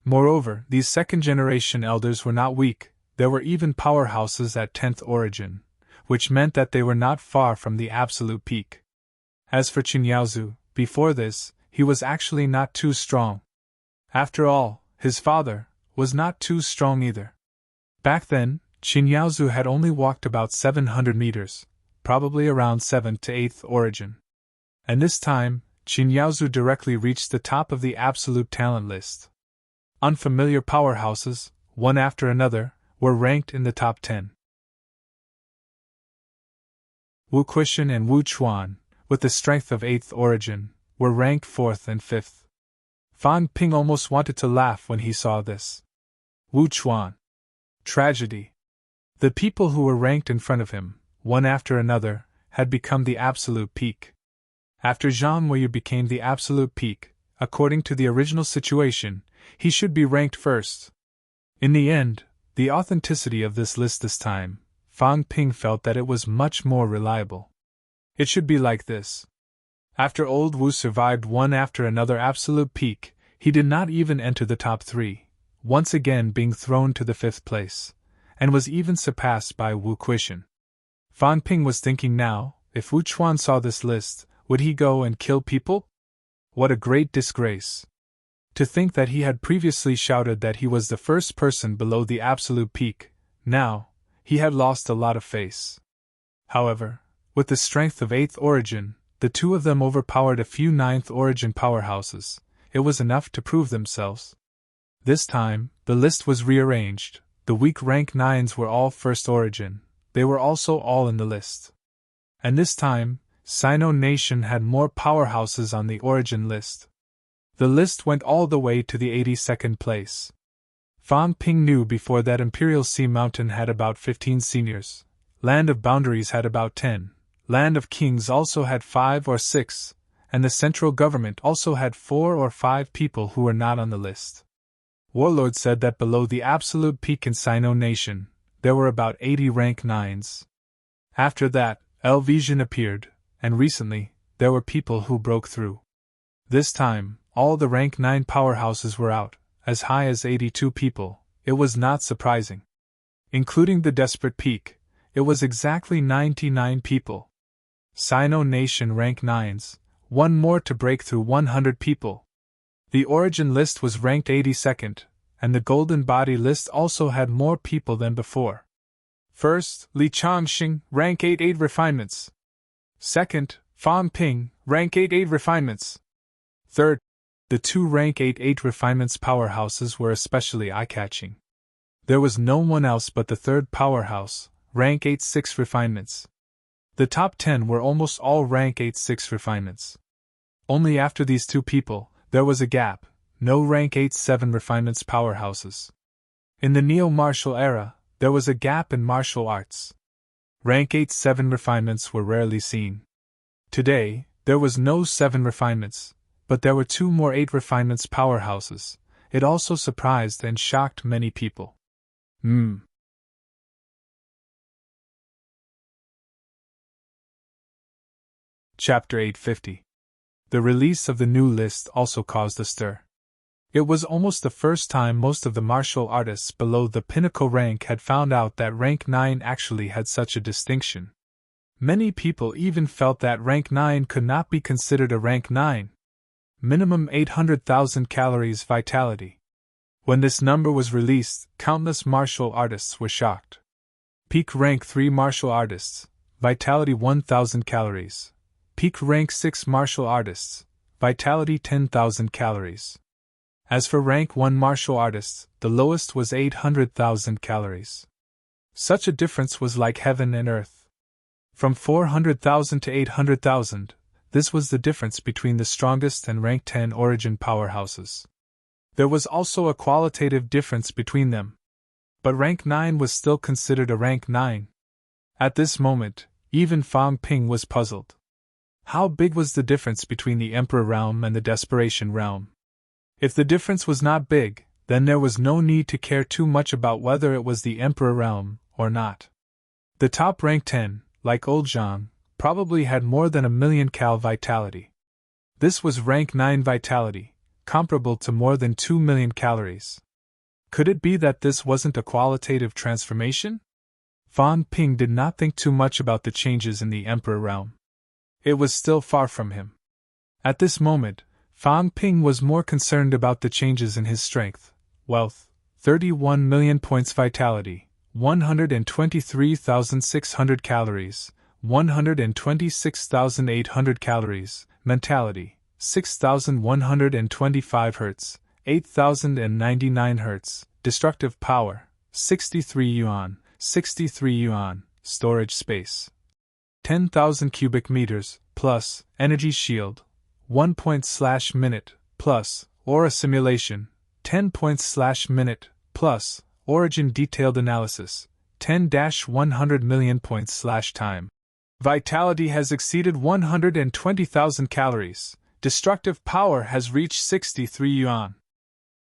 Moreover, these second-generation elders were not weak, there were even powerhouses at 10th origin, which meant that they were not far from the absolute peak. As for Qin Yaozu, before this, he was actually not too strong. After all, his father was not too strong either. Back then, Qin Yaozu had only walked about 700 meters, probably around 7th to 8th origin. And this time, Qin Yaozu directly reached the top of the absolute talent list. Unfamiliar powerhouses, one after another, were ranked in the top 10. Wu Quishan and Wu Chuan, with the strength of 8th origin, were ranked 4th and 5th. Fan Ping almost wanted to laugh when he saw this. Wu Chuan. Tragedy. The people who were ranked in front of him, one after another, had become the absolute peak. After Zhang Weiyu became the absolute peak, according to the original situation, he should be ranked first. In the end, the authenticity of this list this time, Fan Ping felt that it was much more reliable. It should be like this. After old Wu survived one after another absolute peak, he did not even enter the top 3, once again being thrown to the 5th place, and was even surpassed by Wu Quishan. Fan Ping was thinking now, if Wu Chuan saw this list, would he go and kill people? What a great disgrace! To think that he had previously shouted that he was the first person below the absolute peak, now, he had lost a lot of face. However, with the strength of 8th origin, the two of them overpowered a few 9th origin powerhouses. It was enough to prove themselves. This time, the list was rearranged. The weak rank 9s were all 1st origin. They were also all in the list. And this time, Sino Nation had more powerhouses on the origin list. The list went all the way to the 82nd place. Fan Ping knew before that Imperial Sea Mountain had about 15 seniors, Land of Boundaries had about 10, Land of Kings also had 5 or 6, and the central government also had 4 or 5 people who were not on the list. Warlord said that below the absolute peak in Sino Nation, there were about 80 rank 9s. After that, El Vision appeared, and recently, there were people who broke through. This time, all the rank 9 powerhouses were out, as high as 82 people. It was not surprising. Including the desperate peak, it was exactly 99 people. Sino Nation rank 9s, one more to break through 100 people. The origin list was ranked 82nd, and the Golden Body list also had more people than before. First, Li Changxing, rank 88 refinements. Second, Fan Ping, rank 88 refinements. Third, the two rank 88 refinements powerhouses were especially eye-catching. There was no one else but the third powerhouse, rank 86 refinements. The top 10 were almost all rank 86 refinements. Only after these two people, there was a gap, no rank 87 refinements powerhouses. In the neo-martial era, there was a gap in martial arts. Rank 87 refinements were rarely seen. Today, there was no 7 refinements, but there were 2 more 8 refinements powerhouses. It also surprised and shocked many people. Chapter 850. The release of the new list also caused a stir. It was almost the first time most of the martial artists below the pinnacle rank had found out that rank 9 actually had such a distinction. Many people even felt that rank 9 could not be considered a rank 9. Minimum 800,000 calories vitality. When this number was released, countless martial artists were shocked. Peak rank 3 martial artists, vitality 1,000 calories. Peak rank 6 martial artists, vitality 10,000 calories. As for rank 1 martial artists, the lowest was 800,000 calories. Such a difference was like heaven and earth. From 400,000 to 800,000, this was the difference between the strongest and rank 10 origin powerhouses. There was also a qualitative difference between them. But rank 9 was still considered a rank 9. At this moment, even Fan Ping was puzzled. How big was the difference between the Emperor realm and the Desperation realm? If the difference was not big, then there was no need to care too much about whether it was the Emperor realm or not. The top rank 10, like Old Zhang, probably had more than 1,000,000 cal vitality. This was rank 9 vitality, comparable to more than 2,000,000 calories. Could it be that this wasn't a qualitative transformation? Fan Ping did not think too much about the changes in the Emperor realm. It was still far from him. At this moment, Fan Ping was more concerned about the changes in his strength, wealth, 31 million points vitality, 123,600 calories, 126,800 calories, mentality, 6,125 Hz, 8,099 Hz, destructive power, 63 yuan, storage space, 10,000 cubic meters, plus, energy shield, 1 point/minute, plus, aura simulation, 10 points/minute, plus, origin detailed analysis, 10-100 million points/time. Vitality has exceeded 120,000 calories. Destructive power has reached 63 yuan.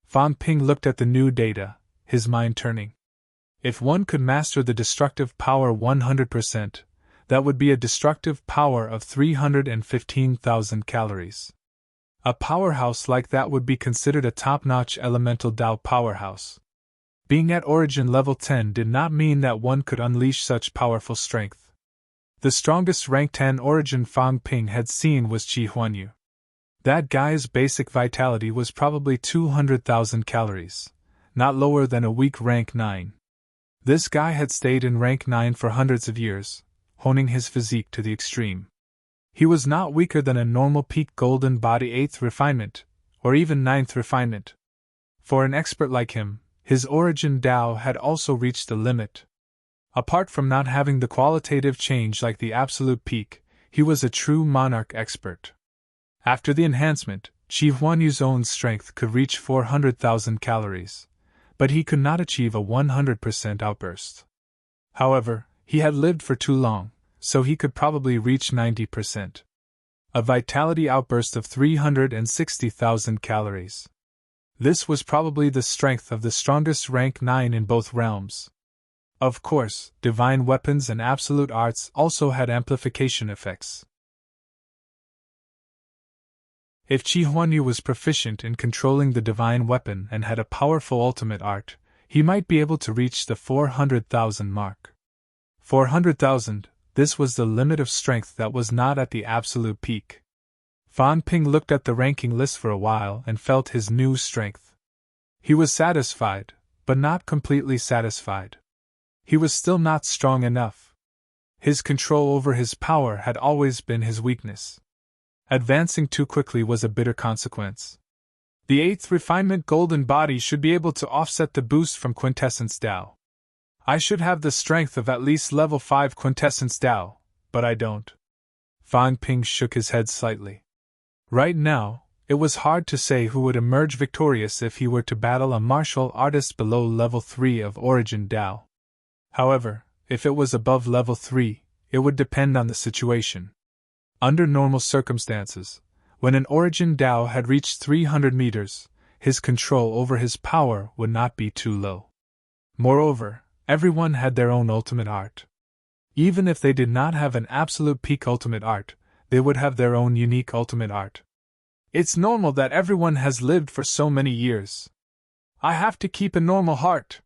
Fan Ping looked at the new data, his mind turning. If one could master the destructive power 100%, that would be a destructive power of 315,000 calories. A powerhouse like that would be considered a top-notch elemental Dao powerhouse. Being at origin level 10 did not mean that one could unleash such powerful strength. The strongest rank 10 origin Fang Ping had seen was Qi Huanyu. That guy's basic vitality was probably 200,000 calories, not lower than a weak rank 9. This guy had stayed in rank 9 for hundreds of years, honing his physique to the extreme. He was not weaker than a normal peak golden body 8th refinement, or even 9th refinement. For an expert like him, his origin Dao had also reached the limit. Apart from not having the qualitative change like the absolute peak, he was a true monarch expert. After the enhancement, Qi Huanyu's own strength could reach 400,000 calories, but he could not achieve a 100% outburst. However, he had lived for too long, so he could probably reach 90%. A vitality outburst of 360,000 calories. This was probably the strength of the strongest rank 9 in both realms. Of course, divine weapons and absolute arts also had amplification effects. If Qi Huanyu was proficient in controlling the divine weapon and had a powerful ultimate art, he might be able to reach the 400,000 mark. 400,000, this was the limit of strength that was not at the absolute peak. Fang Ping looked at the ranking list for a while and felt his new strength. He was satisfied, but not completely satisfied. He was still not strong enough. His control over his power had always been his weakness. Advancing too quickly was a bitter consequence. The 8th refinement golden body should be able to offset the boost from quintessence Dao. I should have the strength of at least level 5 quintessence Dao, but I don't. Fang Ping shook his head slightly. Right now, it was hard to say who would emerge victorious if he were to battle a martial artist below level 3 of origin Dao. However, if it was above level 3, it would depend on the situation. Under normal circumstances, when an origin Dao had reached 300 meters, his control over his power would not be too low. Moreover, everyone had their own ultimate art. Even if they did not have an absolute peak ultimate art, they would have their own unique ultimate art. It's normal that everyone has lived for so many years. I have to keep a normal heart.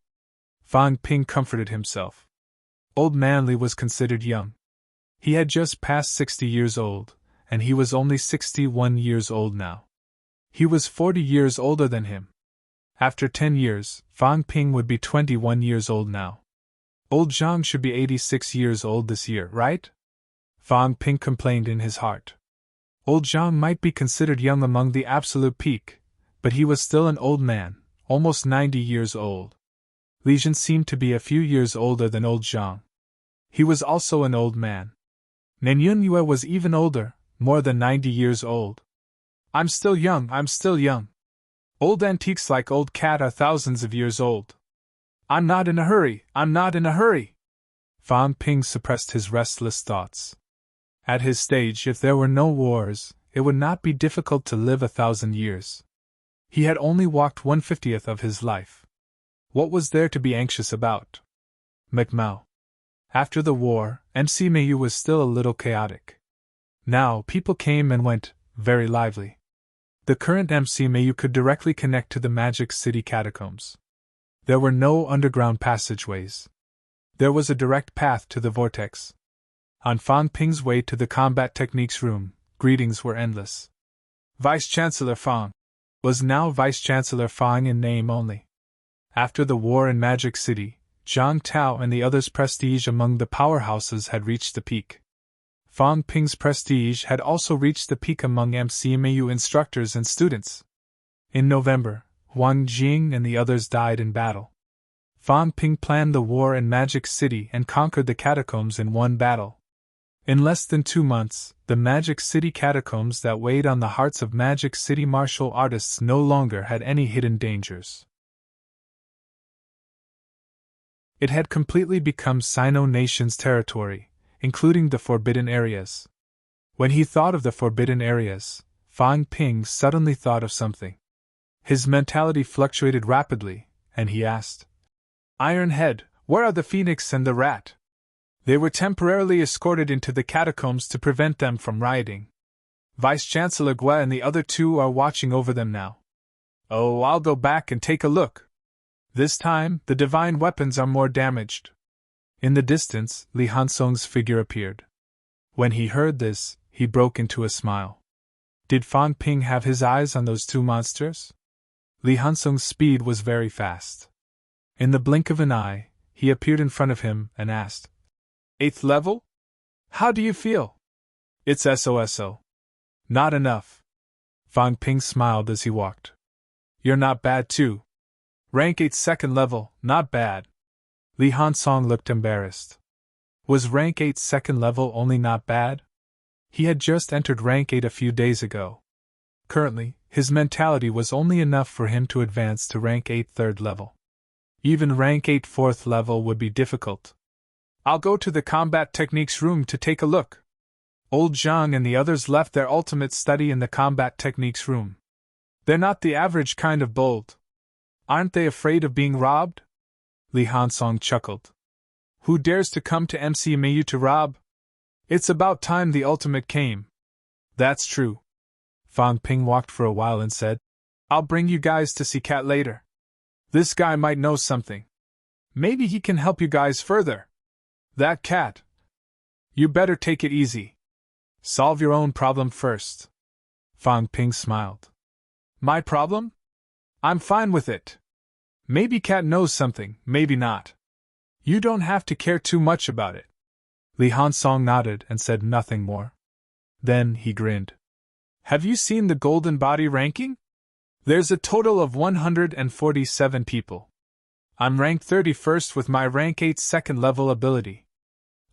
Fang Ping comforted himself. Old Man Li was considered young. He had just passed 60 years old, and he was only 61 years old now. He was 40 years older than him. After 10 years, Fang Ping would be 21 years old now. Old Zhang should be 86 years old this year, right? Fang Ping complained in his heart. Old Zhang might be considered young among the absolute peak, but he was still an old man, almost 90 years old. Li Jin seemed to be a few years older than old Zhang. He was also an old man. Nen Yunyue was even older, more than 90 years old. I'm still young. Old antiques like Old Cat are thousands of years old. I'm not in a hurry. Fang Ping suppressed his restless thoughts. At his stage, if there were no wars, it would not be difficult to live 1,000 years. He had only walked 1/50th of his life. What was there to be anxious about? McMao. After the war, MC Mayu was still a little chaotic. Now, people came and went, very lively. The current MC Mayu could directly connect to the Magic City catacombs. There were no underground passageways. There was a direct path to the vortex. On Fang Ping's way to the combat techniques room, greetings were endless. Vice-Chancellor Fang was now Vice-Chancellor Fang in name only. After the war in Magic City, Zhang Tao and the others' prestige among the powerhouses had reached the peak. Fang Ping's prestige had also reached the peak among MCMAU instructors and students. In November, Huang Jing and the others died in battle. Fang Ping planned the war in Magic City and conquered the catacombs in one battle. In less than 2 months, the Magic City catacombs that weighed on the hearts of Magic City martial artists no longer had any hidden dangers. It had completely become Sino Nation's territory, including the forbidden areas. When he thought of the forbidden areas, Fang Ping suddenly thought of something. His mentality fluctuated rapidly, and he asked, Iron Head, where are the Phoenix and the Rat? They were temporarily escorted into the catacombs to prevent them from rioting. Vice-Chancellor Gue and the other two are watching over them now. Oh, I'll go back and take a look. This time, the divine weapons are more damaged. In the distance, Li Hansong's figure appeared. When he heard this, he broke into a smile. Did Fang Ping have his eyes on those two monsters? Li Hansong's speed was very fast. In the blink of an eye, he appeared in front of him and asked, 8th level? How do you feel? It's SOSO. Not enough. Fang Ping smiled as he walked. You're not bad too. Rank 8 2nd level, not bad. Li Hansong looked embarrassed. Was rank 8 2nd level only not bad? He had just entered rank 8 a few days ago. Currently, his mentality was only enough for him to advance to rank 8 3rd level. Even rank 8 4th level would be difficult. I'll go to the combat techniques room to take a look. Old Zhang and the others left their ultimate study in the combat techniques room. They're not the average kind of bold. Aren't they afraid of being robbed? Li Hansong chuckled. Who dares to come to MC Mayu to rob? It's about time the ultimate came. That's true. Fang Ping walked for a while and said, I'll bring you guys to see Cat later. This guy might know something. Maybe he can help you guys further. That cat. You better take it easy. Solve your own problem first. Fang Ping smiled. My problem? I'm fine with it. Maybe Cat knows something, maybe not. You don't have to care too much about it. Li Hansong nodded and said nothing more. Then he grinned. Have you seen the Golden Body ranking? There's a total of 147 people. I'm ranked 31st with my rank 8 2nd level ability.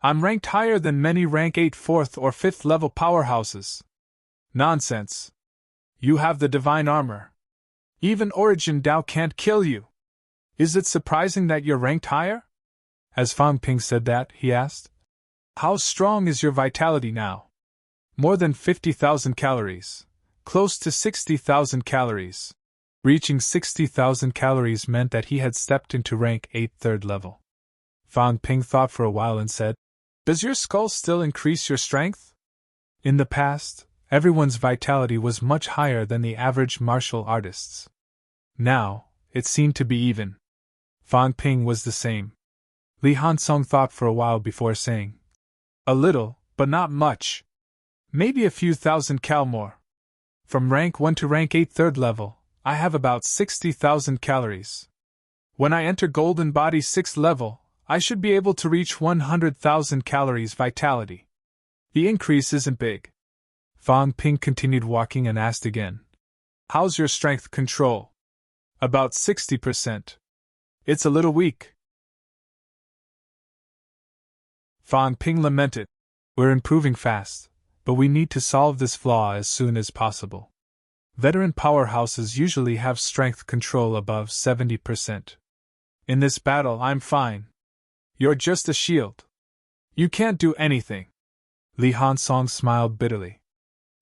I'm ranked higher than many rank 8 4th or 5th level powerhouses. Nonsense. You have the divine armor. Even Origin Dao can't kill you. Is it surprising that you're ranked higher? As Fang Ping said that, he asked, How strong is your vitality now? More than 50,000 calories. Close to 60,000 calories. Reaching 60,000 calories meant that he had stepped into rank 8 3rd level. Fang Ping thought for a while and said, Does your skull still increase your strength? In the past, everyone's vitality was much higher than the average martial artist's. Now, it seemed to be even. Fang Ping was the same. Li Hansong thought for a while before saying, A little, but not much. Maybe a few thousand cal more. From rank 1 to rank 8 3rd level, I have about 60,000 calories. When I enter Golden Body 6th level, I should be able to reach 100,000 calories vitality. The increase isn't big. Fang Ping continued walking and asked again, How's your strength control? About 60%. It's a little weak. Fang Ping lamented, We're improving fast, but we need to solve this flaw as soon as possible. Veteran powerhouses usually have strength control above 70%. In this battle, I'm fine. You're just a shield. You can't do anything. Li Hansong smiled bitterly.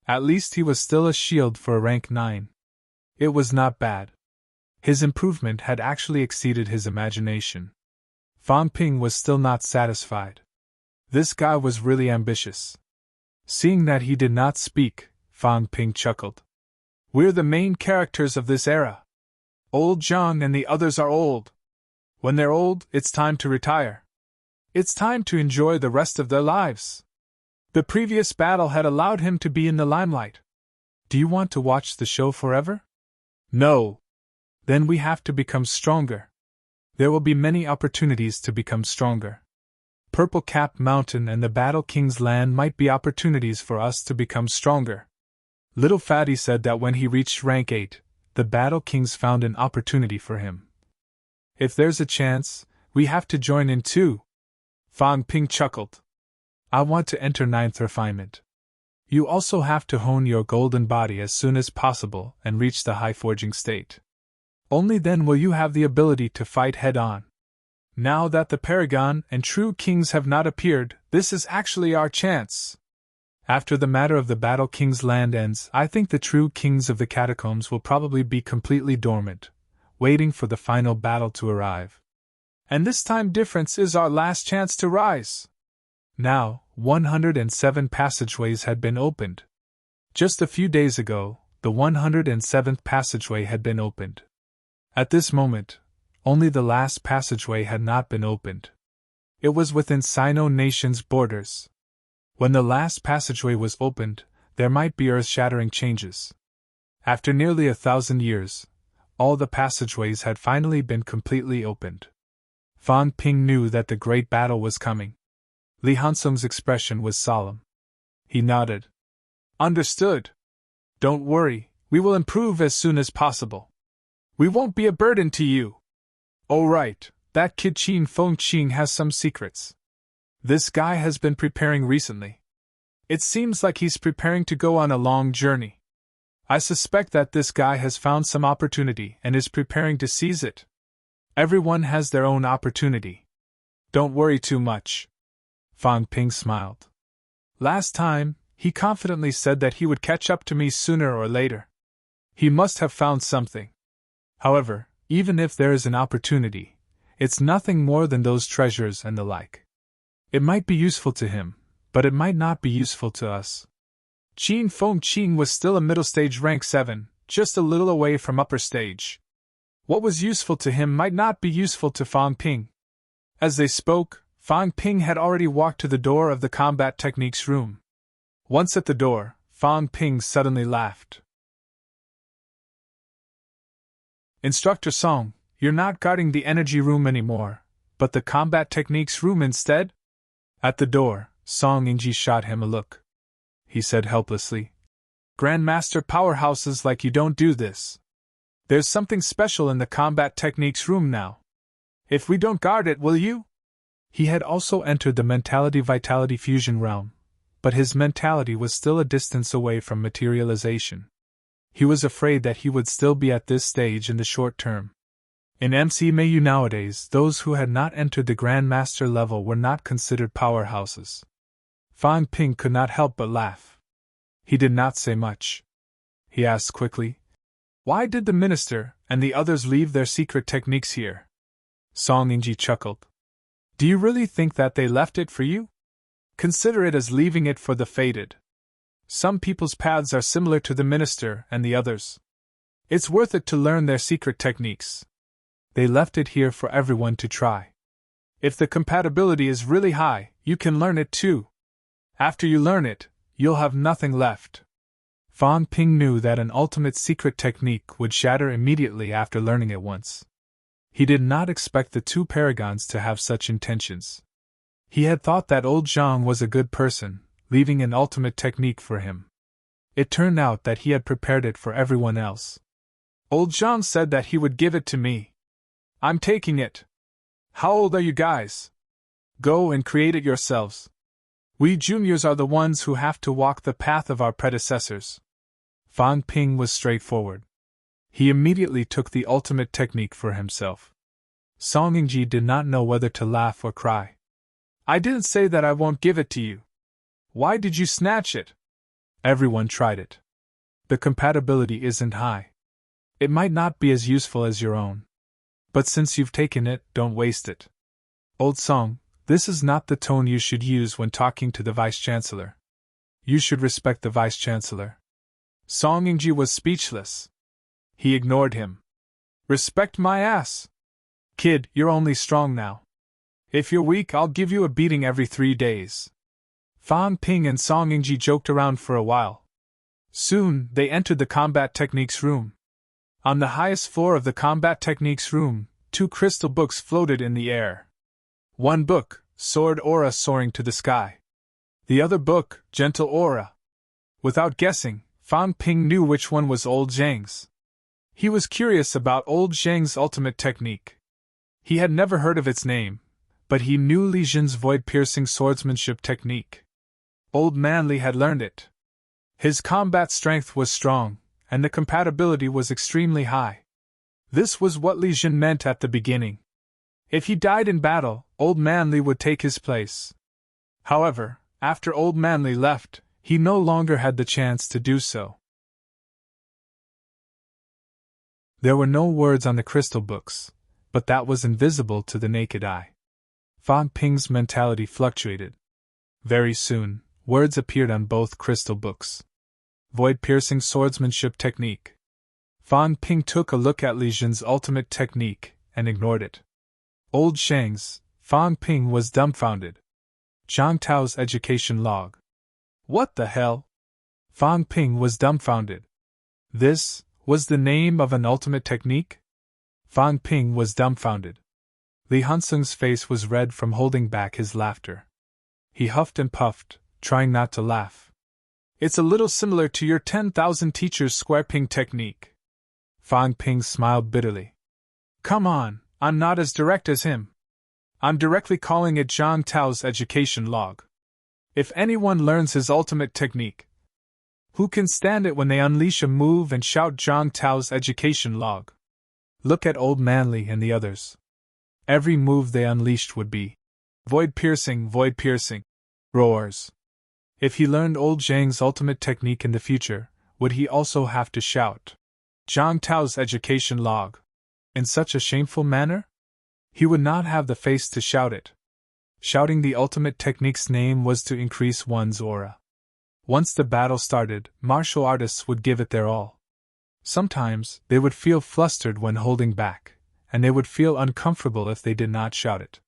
At least he was still a shield for a rank 9. It was not bad. His improvement had actually exceeded his imagination. Fang Ping was still not satisfied. This guy was really ambitious. Seeing that he did not speak, Fang Ping chuckled. We're the main characters of this era. Old Zhang and the others are old. When they're old, it's time to retire. It's time to enjoy the rest of their lives. The previous battle had allowed him to be in the limelight. Do you want to watch the show forever? No. Then we have to become stronger. There will be many opportunities to become stronger. Purple Cap Mountain and the Battle King's Land might be opportunities for us to become stronger. Little Fatty said that when he reached rank 8, the Battle Kings found an opportunity for him. If there's a chance, we have to join in too. Fang Ping chuckled. I want to enter 9th refinement. You also have to hone your golden body as soon as possible and reach the high forging state. Only then will you have the ability to fight head-on. Now that the Paragon and True Kings have not appeared, this is actually our chance. After the matter of the Battle King's Land ends, I think the True Kings of the Catacombs will probably be completely dormant, waiting for the final battle to arrive. And this time difference is our last chance to rise. Now, 107 passageways had been opened. Just a few days ago, the 107th passageway had been opened. At this moment, only the last passageway had not been opened. It was within Sino Nation's borders. When the last passageway was opened, there might be earth-shattering changes. After nearly 1,000 years, all the passageways had finally been completely opened. Fan Ping knew that the great battle was coming. Li Hansung's expression was solemn. He nodded. Understood. Don't worry, we will improve as soon as possible. We won't be a burden to you. Oh right, that kid Qin Feng Qing has some secrets. This guy has been preparing recently. It seems like he's preparing to go on a long journey. I suspect that this guy has found some opportunity and is preparing to seize it. Everyone has their own opportunity. Don't worry too much. Fan Ping smiled. Last time, he confidently said that he would catch up to me sooner or later. He must have found something. However, even if there is an opportunity, it's nothing more than those treasures and the like. It might be useful to him, but it might not be useful to us. Qin Feng Qing was still a middle stage rank 7, just a little away from upper stage. What was useful to him might not be useful to Fan Ping. As they spoke, Fan Ping had already walked to the door of the combat techniques room. Once at the door, Fan Ping suddenly laughed. Instructor Song, you're not guarding the energy room anymore, but the combat techniques room instead? At the door, Song Yingji shot him a look. He said helplessly, Grandmaster powerhouses like you don't do this. There's something special in the combat techniques room now. If we don't guard it, will you? He had also entered the mentality-vitality fusion realm, but his mentality was still a distance away from materialization. He was afraid that he would still be at this stage in the short term. In MCMAU nowadays, those who had not entered the Grandmaster level were not considered powerhouses. Fan Ping could not help but laugh. He did not say much. He asked quickly, Why did the minister and the others leave their secret techniques here? Song Yingji chuckled. Do you really think that they left it for you? Consider it as leaving it for the fated. Some people's paths are similar to the minister and the others. It's worth it to learn their secret techniques. They left it here for everyone to try. If the compatibility is really high, you can learn it too. After you learn it, you'll have nothing left. Fan Ping knew that an ultimate secret technique would shatter immediately after learning it once. He did not expect the two paragons to have such intentions. He had thought that old Zhang was a good person, leaving an ultimate technique for him. It turned out that he had prepared it for everyone else. Old Zhang said that he would give it to me. I'm taking it. How old are you guys? Go and create it yourselves. We juniors are the ones who have to walk the path of our predecessors. Fan Ping was straightforward. He immediately took the ultimate technique for himself. Song Yingji did not know whether to laugh or cry. I didn't say that I won't give it to you. Why did you snatch it? Everyone tried it. The compatibility isn't high. It might not be as useful as your own. But since you've taken it, don't waste it. Old Song, this is not the tone you should use when talking to the Vice-Chancellor. You should respect the Vice-Chancellor. Song Yingji was speechless. He ignored him. Respect my ass. Kid, you're only strong now. If you're weak, I'll give you a beating every 3 days. Fan Ping and Song Yingji joked around for a while. Soon, they entered the combat techniques room. On the highest floor of the combat techniques room, 2 crystal books floated in the air. One book, Sword Aura soaring to the sky. The other book, Gentle Aura. Without guessing, Fan Ping knew which one was Old Zhang's. He was curious about Old Zhang's ultimate technique. He had never heard of its name, but he knew Li Jin's void-piercing swordsmanship technique. Old Manly had learned it. His combat strength was strong, and the compatibility was extremely high. This was what Li Jin meant at the beginning. If he died in battle, Old Manly would take his place. However, after Old Manly left, he no longer had the chance to do so. There were no words on the crystal books, but that was invisible to the naked eye. Fan Ping's mentality fluctuated. Very soon, words appeared on both crystal books. void-piercing swordsmanship technique. Fan Ping took a look at Li Jin's ultimate technique and ignored it. Old Shang's, Fan Ping was dumbfounded. Zhang Tao's education log. What the hell? Fan Ping was dumbfounded. This was the name of an ultimate technique? Fan Ping was dumbfounded. Li Hansung's face was red from holding back his laughter. He huffed and puffed, trying not to laugh. It's a little similar to your 10,000 teachers square ping technique. Fan Ping smiled bitterly. Come on, I'm not as direct as him. I'm directly calling it Zhang Tao's education log. If anyone learns his ultimate technique, who can stand it when they unleash a move and shout Zhang Tao's education log? Look at Old Manly and the others. Every move they unleashed would be void-piercing, roars. If he learned Old Zhang's ultimate technique in the future, would he also have to shout Zhang Tao's education log in such a shameful manner? He would not have the face to shout it. Shouting the ultimate technique's name was to increase one's aura. Once the battle started, martial artists would give it their all. Sometimes, they would feel flustered when holding back, and they would feel uncomfortable if they did not shout it.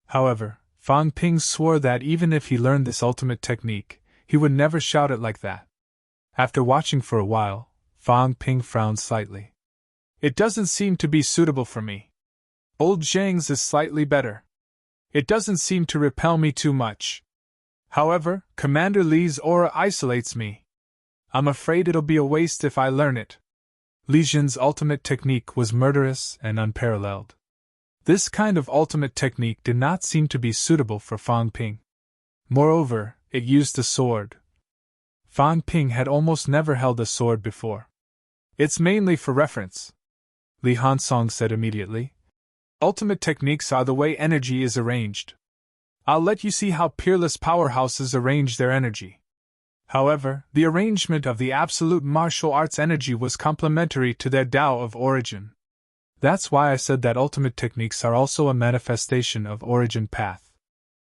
However, Fan Ping swore that even if he learned this ultimate technique, he would never shout it like that. After watching for a while, Fan Ping frowned slightly. It doesn't seem to be suitable for me. Old Zhang's is slightly better. It doesn't seem to repel me too much. However, Commander Li's aura isolates me. I'm afraid it'll be a waste if I learn it. Li Jin's ultimate technique was murderous and unparalleled. This kind of ultimate technique did not seem to be suitable for Fan Ping. Moreover, it used a sword. Fan Ping had almost never held a sword before. It's mainly for reference, Li Hansong said immediately. Ultimate techniques are the way energy is arranged. I'll let you see how peerless powerhouses arrange their energy. However, the arrangement of the absolute martial arts energy was complementary to their Tao of origin. That's why I said that ultimate techniques are also a manifestation of origin path.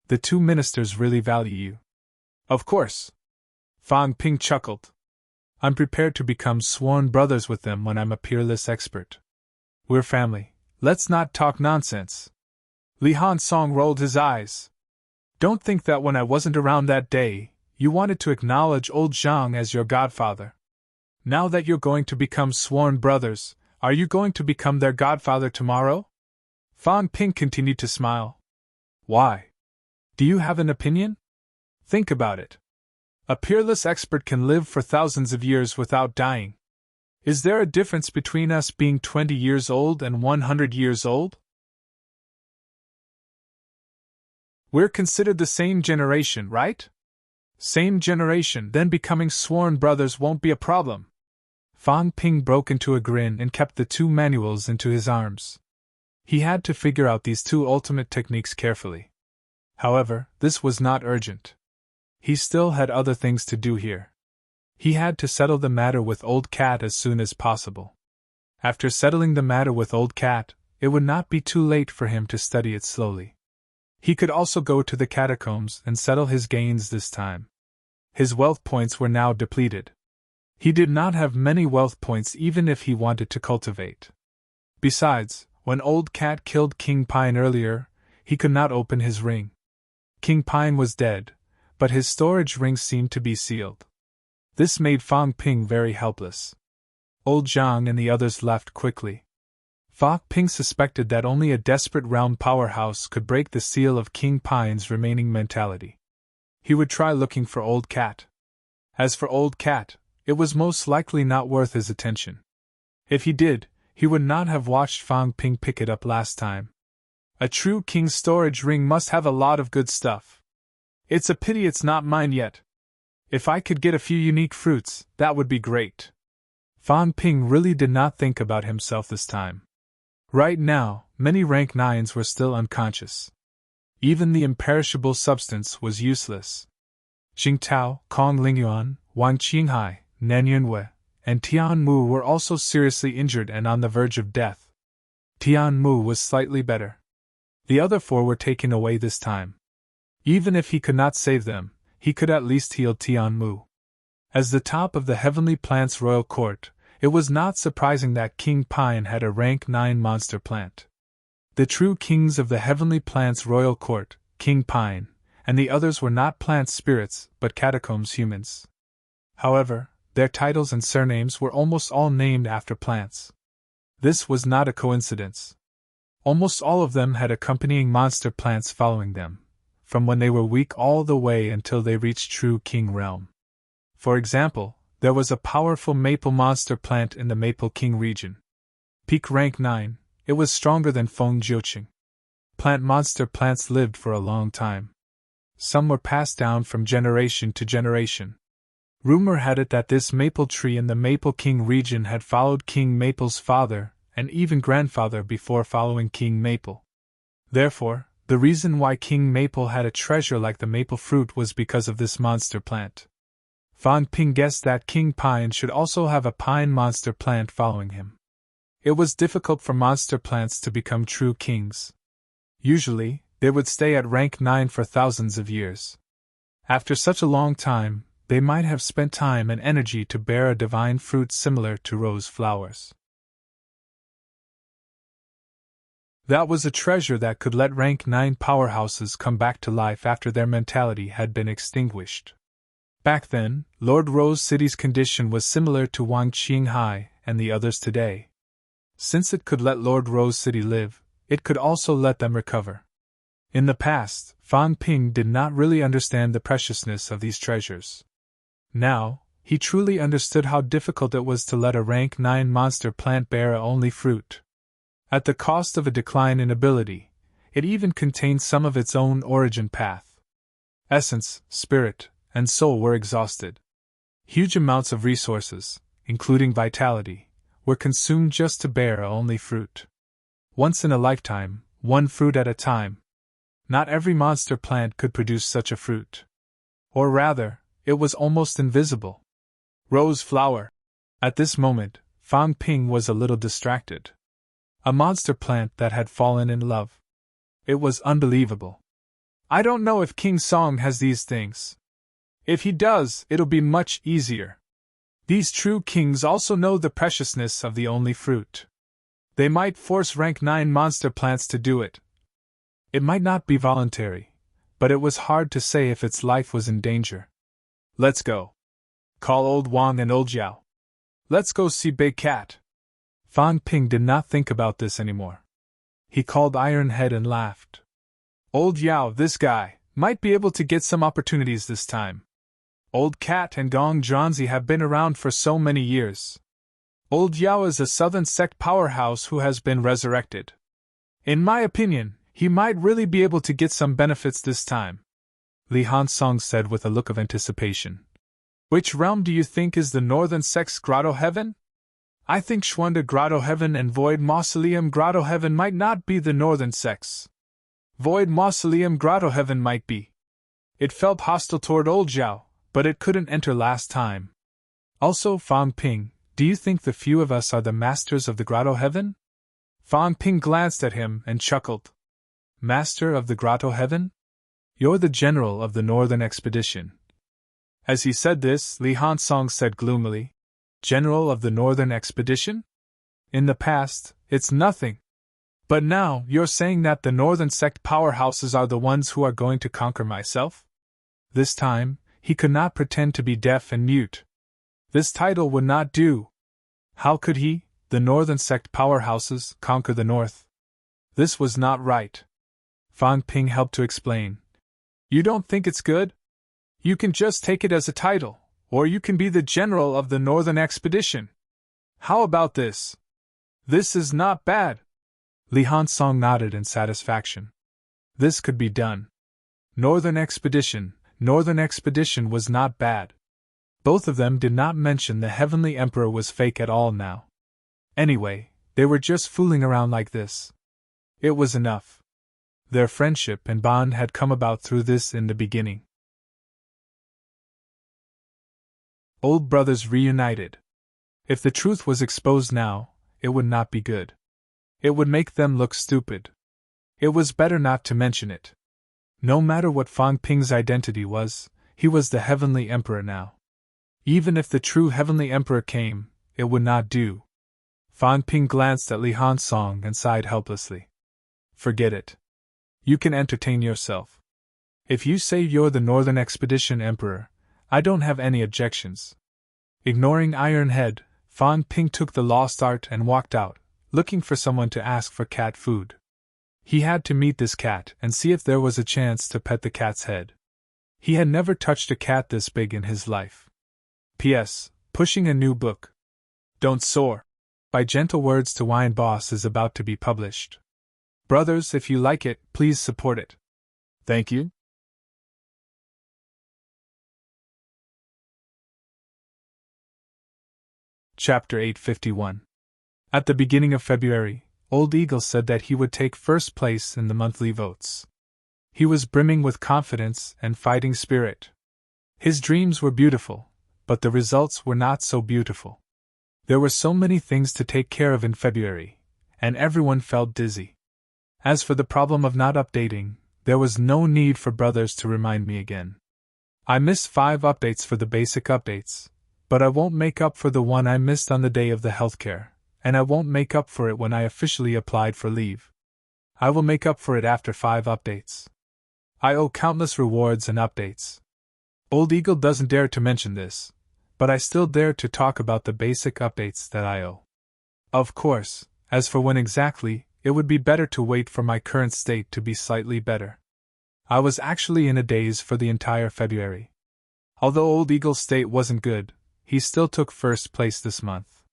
The two ministers really value you. Of course. Fan Ping chuckled. I'm prepared to become sworn brothers with them when I'm a peerless expert. We're family. Let's not talk nonsense. Li Hansong rolled his eyes. Don't think that when I wasn't around that day, you wanted to acknowledge old Zhang as your godfather. Now that you're going to become sworn brothers, are you going to become their godfather tomorrow? Fan Ping continued to smile. Why? Do you have an opinion? Think about it. A peerless expert can live for thousands of years without dying. Is there a difference between us being 20 years old and 100 years old? We're considered the same generation, right? Same generation, then becoming sworn brothers won't be a problem. Fan Ping broke into a grin and kept the two manuals into his arms. He had to figure out these two ultimate techniques carefully. However, this was not urgent. He still had other things to do here. He had to settle the matter with Old Cat as soon as possible. After settling the matter with Old Cat, it would not be too late for him to study it slowly. He could also go to the catacombs and settle his gains this time. His wealth points were now depleted. He did not have many wealth points even if he wanted to cultivate. Besides, when Old Cat killed King Pine earlier, he could not open his ring. King Pine was dead, but his storage ring seemed to be sealed. This made Fan Ping very helpless. Old Zhang and the others left quickly. Fan Ping suspected that only a desperate realm powerhouse could break the seal of King Pine's remaining mentality. He would try looking for Old Cat. As for Old Cat, it was most likely not worth his attention. If he did, he would not have watched Fan Ping pick it up last time. A true king's storage ring must have a lot of good stuff. It's a pity it's not mine yet. If I could get a few unique fruits, that would be great. Fan Ping really did not think about himself this time. Right now, many rank 9s were still unconscious. Even the imperishable substance was useless. Jing Tao, Kong Lingyuan, Wang Qinghai, Nan Yunwei, and Tian Mu were also seriously injured and on the verge of death. Tian Mu was slightly better. The other 4 were taken away this time. Even if he could not save them, he could at least heal Tian Mu. As the top of the Heavenly Plant's royal court, it was not surprising that King Pine had a rank 9 monster plant. The true kings of the Heavenly Plant's royal court, King Pine, and the others were not plant spirits but catacombs humans. However, their titles and surnames were almost all named after plants. This was not a coincidence. Almost all of them had accompanying monster plants following them, from when they were weak all the way until they reached true king realm. For example, there was a powerful maple monster plant in the Maple King region. Peak rank 9, it was stronger than Feng Jiuqing. Plant monster plants lived for a long time. Some were passed down from generation to generation. Rumor had it that this maple tree in the Maple King region had followed King Maple's father and even grandfather before following King Maple. Therefore, the reason why King Maple had a treasure like the maple fruit was because of this monster plant. Fang Ping guessed that King Pine should also have a pine monster plant following him. It was difficult for monster plants to become true kings. Usually, they would stay at rank 9 for thousands of years. After such a long time, they might have spent time and energy to bear a divine fruit similar to rose flowers. That was a treasure that could let rank 9 powerhouses come back to life after their mentality had been extinguished. Back then, Lord Rose City's condition was similar to Wang Qinghai and the others today. Since it could let Lord Rose City live, it could also let them recover. In the past, Fang Ping did not really understand the preciousness of these treasures. Now, he truly understood how difficult it was to let a rank 9 monster plant bear only fruit. At the cost of a decline in ability, it even contained some of its own origin path. Essence, spirit, and soul were exhausted. Huge amounts of resources, including vitality, were consumed just to bear only fruit. Once in a lifetime, one fruit at a time. Not every monster plant could produce such a fruit. Or rather, it was almost invisible. Rose flower. At this moment, Fang Ping was a little distracted. A monster plant that had fallen in love. It was unbelievable. I don't know if King Song has these things. If he does, it'll be much easier. These true kings also know the preciousness of the only fruit. They might force rank 9 monster plants to do it. It might not be voluntary, but it was hard to say if its life was in danger. Let's go. Call old Wang and old Jiao. Let's go see Big Cat. Fang Ping did not think about this anymore. He called Iron Head and laughed. Old Yao, this guy, might be able to get some opportunities this time. Old Cat and Gong Zhanzi have been around for so many years. Old Yao is a southern sect powerhouse who has been resurrected. In my opinion, he might really be able to get some benefits this time, Li Hansong said with a look of anticipation. Which realm do you think is the northern sect's grotto heaven? I think Schwanda Grotto Heaven and Void Mausoleum Grotto Heaven might not be the northern sects. Void Mausoleum Grotto Heaven might be. It felt hostile toward old Zhao, but it couldn't enter last time. Also, Fang Ping, do you think the few of us are the masters of the Grotto Heaven? Fang Ping glanced at him and chuckled. Master of the Grotto Heaven? You're the general of the Northern Expedition. As he said this, Li Hansong said gloomily, General of the Northern Expedition? In the past, it's nothing. But now, you're saying that the Northern Sect powerhouses are the ones who are going to conquer myself? This time, he could not pretend to be deaf and mute. This title would not do. How could he, the Northern Sect powerhouses, conquer the North? This was not right. Fang Ping helped to explain. You don't think it's good? You can just take it as a title, or you can be the general of the Northern Expedition. How about this? This is not bad. Li Hansong nodded in satisfaction. This could be done. Northern Expedition was not bad. Both of them did not mention the Heavenly Emperor was fake at all now. Anyway, they were just fooling around like this. It was enough. Their friendship and bond had come about through this in the beginning. Old brothers reunited. If the truth was exposed now, it would not be good. It would make them look stupid. It was better not to mention it. No matter what Fang Ping's identity was, he was the Heavenly Emperor now. Even if the true Heavenly Emperor came, it would not do. Fan Ping glanced at Li Hansong and sighed helplessly. Forget it. You can entertain yourself. If you say you're the Northern Expedition Emperor, I don't have any objections. Ignoring Iron Head, Fan Ping took the lost art and walked out, looking for someone to ask for cat food. He had to meet this cat and see if there was a chance to pet the cat's head. He had never touched a cat this big in his life. P.S. Pushing a new book. Don't Soar, by Gentle Words to Wine Boss is about to be published. Brothers, if you like it, please support it. Thank you. Chapter 851. At the beginning of February, Old Eagle said that he would take first place in the monthly votes. He was brimming with confidence and fighting spirit. His dreams were beautiful, but the results were not so beautiful. There were so many things to take care of in February, and everyone felt dizzy. As for the problem of not updating, there was no need for brothers to remind me again. I missed 5 updates for the basic updates, but I won't make up for the one I missed on the day of the healthcare, and I won't make up for it when I officially applied for leave. I will make up for it after 5 updates. I owe countless rewards and updates. Old Eagle doesn't dare to mention this, but I still dare to talk about the basic updates that I owe. Of course, as for when exactly, it would be better to wait for my current state to be slightly better. I was actually in a daze for the entire February. Although Old Eagle's state wasn't good, he still took first place this month.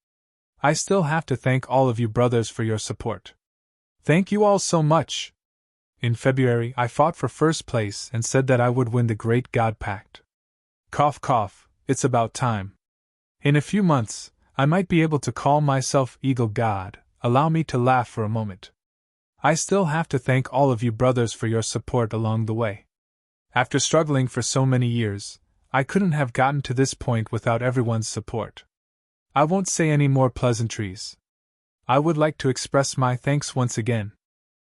I still have to thank all of you brothers for your support. Thank you all so much. In February, I fought for first place and said that I would win the Great God Pact. Cough cough, it's about time. In a few months, I might be able to call myself Eagle God. Allow me to laugh for a moment. I still have to thank all of you brothers for your support along the way. After struggling for so many years, I couldn't have gotten to this point without everyone's support. I won't say any more pleasantries. I would like to express my thanks once again.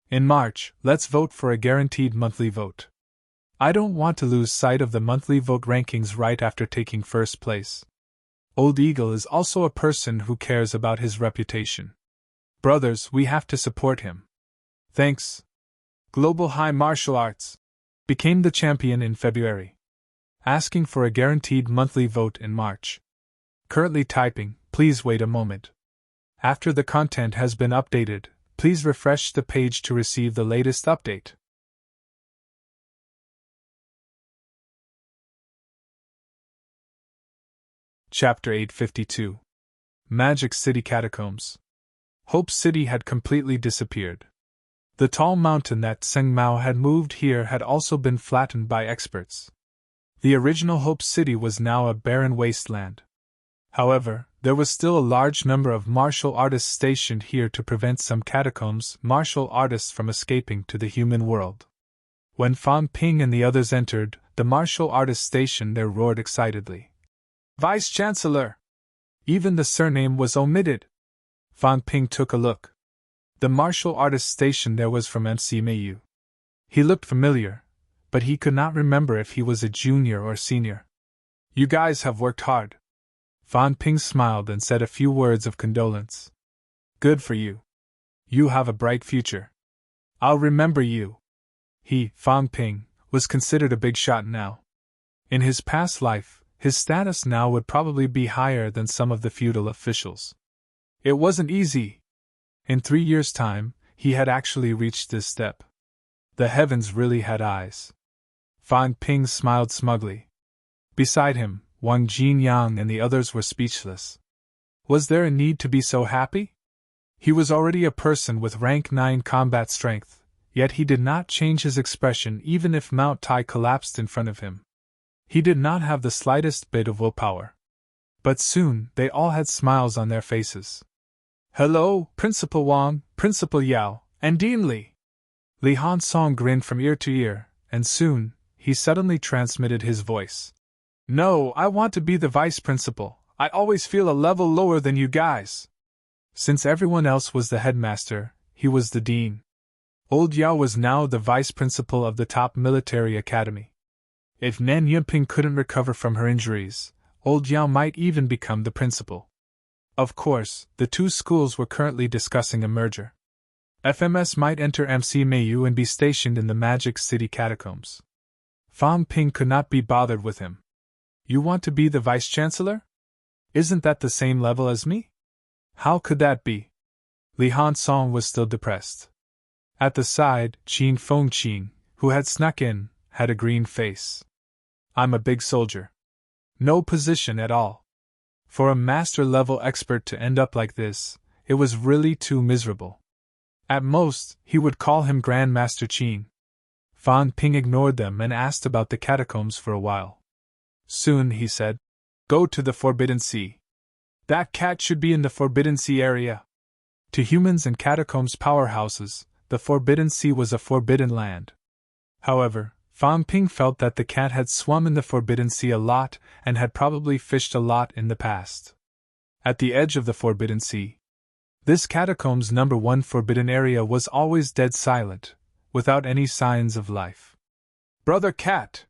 In March, let's vote for a guaranteed monthly vote. I don't want to lose sight of the monthly vote rankings right after taking first place. Old Eagle is also a person who cares about his reputation. Brothers, we have to support him. Thanks. Global High Martial Arts became the champion in February. Asking for a guaranteed monthly vote in March. Currently typing, please wait a moment. After the content has been updated, please refresh the page to receive the latest update. Chapter 852. Magic City Catacombs. Hope City had completely disappeared. The tall mountain that Tseng Mao had moved here had also been flattened by experts. The original Hope City was now a barren wasteland. However, there was still a large number of martial artists stationed here to prevent some catacombs martial artists from escaping to the human world. When Fan Ping and the others entered, the martial artists stationed there roared excitedly. Vice-Chancellor! Even the surname was omitted. Fan Ping took a look. The martial artist stationed there was from MC Mayu. He looked familiar, but he could not remember if he was a junior or senior. You guys have worked hard. Fan Ping smiled and said a few words of condolence. Good for you. You have a bright future. I'll remember you. He, Fan Ping, was considered a big shot now. In his past life, his status now would probably be higher than some of the feudal officials. It wasn't easy. In 3 years' time, he had actually reached this step. The heavens really had eyes. Fan Ping smiled smugly. Beside him, Wang Jinyang and the others were speechless. Was there a need to be so happy? He was already a person with rank 9 combat strength, yet he did not change his expression even if Mount Tai collapsed in front of him. He did not have the slightest bit of willpower. But soon, they all had smiles on their faces. Hello, Principal Wang, Principal Yao, and Dean Li. Li Hansong grinned from ear to ear, and soon, he suddenly transmitted his voice. No, I want to be the vice principal. I always feel a level lower than you guys. Since everyone else was the headmaster, he was the dean. Old Yao was now the vice principal of the top military academy. If Nan Yunping couldn't recover from her injuries, Old Yao might even become the principal. Of course, the two schools were currently discussing a merger. FMS might enter MC Mayu and be stationed in the Magic City catacombs. Fan Ping could not be bothered with him. You want to be the vice-chancellor? Isn't that the same level as me? How could that be? Li Han-song was still depressed. At the side, Qin Fengqin, who had snuck in, had a green face. I'm a big soldier. No position at all. For a master-level expert to end up like this, it was really too miserable. At most, he would call him Grandmaster Qin. Fan Ping ignored them and asked about the catacombs for a while. Soon, he said, go to the Forbidden Sea. That cat should be in the Forbidden Sea area. To humans and catacombs powerhouses, the Forbidden Sea was a forbidden land. However, Fan Ping felt that the cat had swum in the Forbidden Sea a lot and had probably fished a lot in the past. At the edge of the Forbidden Sea, this catacombs #1 forbidden area was always dead silent, without any signs of life. Brother Cat!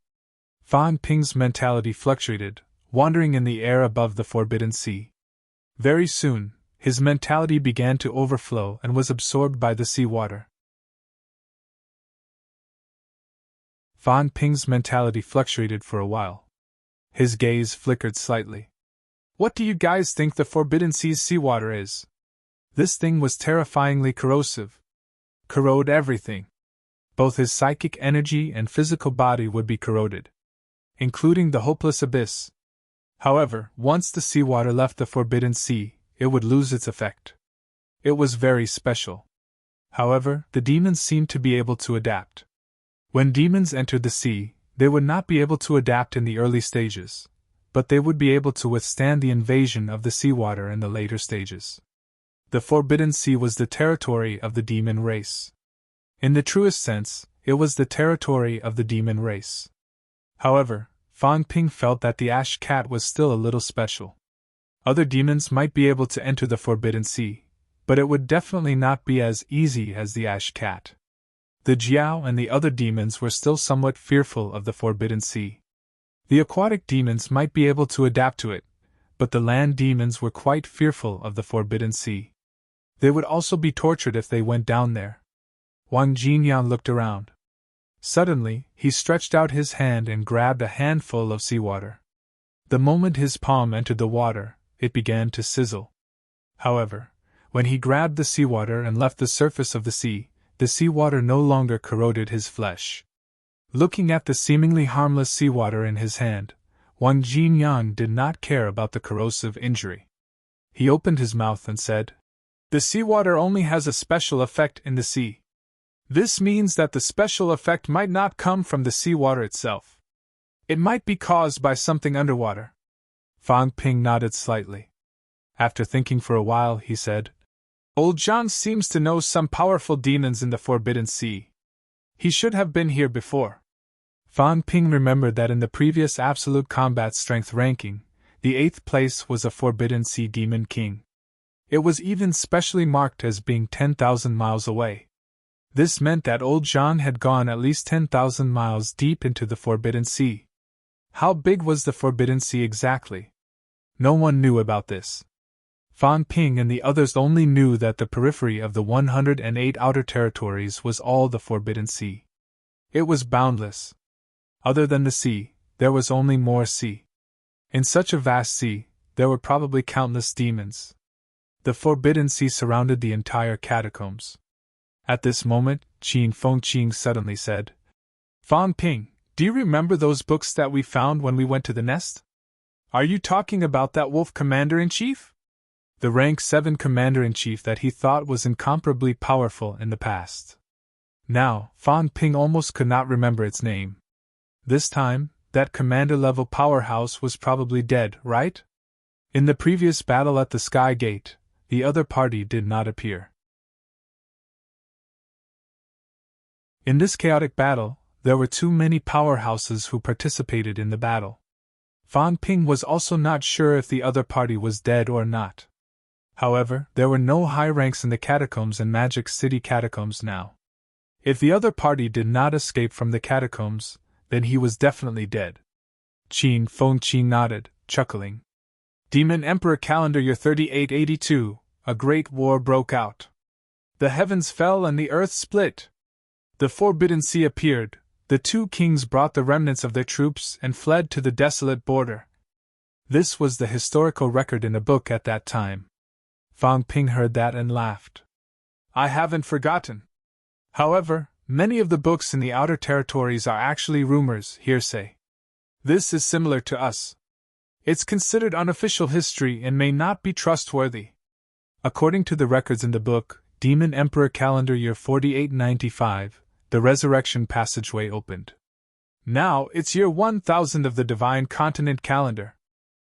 Fan Ping's mentality fluctuated, wandering in the air above the Forbidden Sea. Very soon, his mentality began to overflow and was absorbed by the seawater. Fan Ping's mentality fluctuated for a while. His gaze flickered slightly. What do you guys think the Forbidden Sea's seawater is? This thing was terrifyingly corrosive. Corrode everything. Both his psychic energy and physical body would be corroded, including the hopeless abyss. However, once the seawater left the Forbidden Sea, it would lose its effect. It was very special. However, the demons seemed to be able to adapt. When demons entered the sea, they would not be able to adapt in the early stages, but they would be able to withstand the invasion of the seawater in the later stages. The Forbidden Sea was the territory of the demon race. In the truest sense, it was the territory of the demon race. However, Fan Ping felt that the Ash Cat was still a little special. Other demons might be able to enter the Forbidden Sea, but it would definitely not be as easy as the Ash Cat. The Jiao and the other demons were still somewhat fearful of the Forbidden Sea. The aquatic demons might be able to adapt to it, but the land demons were quite fearful of the Forbidden Sea. They would also be tortured if they went down there. Wang Jinyan looked around. Suddenly, he stretched out his hand and grabbed a handful of seawater. The moment his palm entered the water, it began to sizzle. However, when he grabbed the seawater and left the surface of the seawater no longer corroded his flesh. Looking at the seemingly harmless seawater in his hand, Wang Jinyan did not care about the corrosive injury. He opened his mouth and said, "The seawater only has a special effect in the sea. This means that the special effect might not come from the seawater itself. It might be caused by something underwater." Fan Ping nodded slightly. After thinking for a while, he said, "Old John seems to know some powerful demons in the Forbidden Sea. He should have been here before." Fan Ping remembered that in the previous absolute combat strength ranking, the 8th place was a Forbidden Sea Demon King. It was even specially marked as being 10,000 miles away. This meant that old John had gone at least 10,000 miles deep into the Forbidden Sea. How big was the Forbidden Sea exactly? No one knew about this. Fan Ping and the others only knew that the periphery of the 108 outer territories was all the Forbidden Sea. It was boundless. Other than the sea, there was only more sea. In such a vast sea, there were probably countless demons. The Forbidden Sea surrounded the entire catacombs. At this moment, Qin Fengqin suddenly said, "Fan Ping, do you remember those books that we found when we went to the nest? Are you talking about that wolf commander-in-chief?" The rank 7 commander-in-chief that he thought was incomparably powerful in the past. Now, Fan Ping almost could not remember its name. This time, that commander-level powerhouse was probably dead, right? In the previous battle at the Sky Gate, the other party did not appear. In this chaotic battle, there were too many powerhouses who participated in the battle. Fan Ping was also not sure if the other party was dead or not. However, there were no high ranks in the catacombs and Magic City catacombs now. If the other party did not escape from the catacombs, then he was definitely dead. Qin Fengqin nodded, chuckling. Demon Emperor Calendar Year 3882, a great war broke out. The heavens fell and the earth split. The Forbidden Sea appeared. The two kings brought the remnants of their troops and fled to the desolate border. This was the historical record in a book at that time. Fang Ping heard that and laughed. I haven't forgotten. However, many of the books in the outer territories are actually rumors, hearsay. This is similar to us. It's considered unofficial history and may not be trustworthy. According to the records in the book, Demon Emperor Calendar Year 4895, the resurrection passageway opened. Now it's year 1000 of the Divine Continent calendar.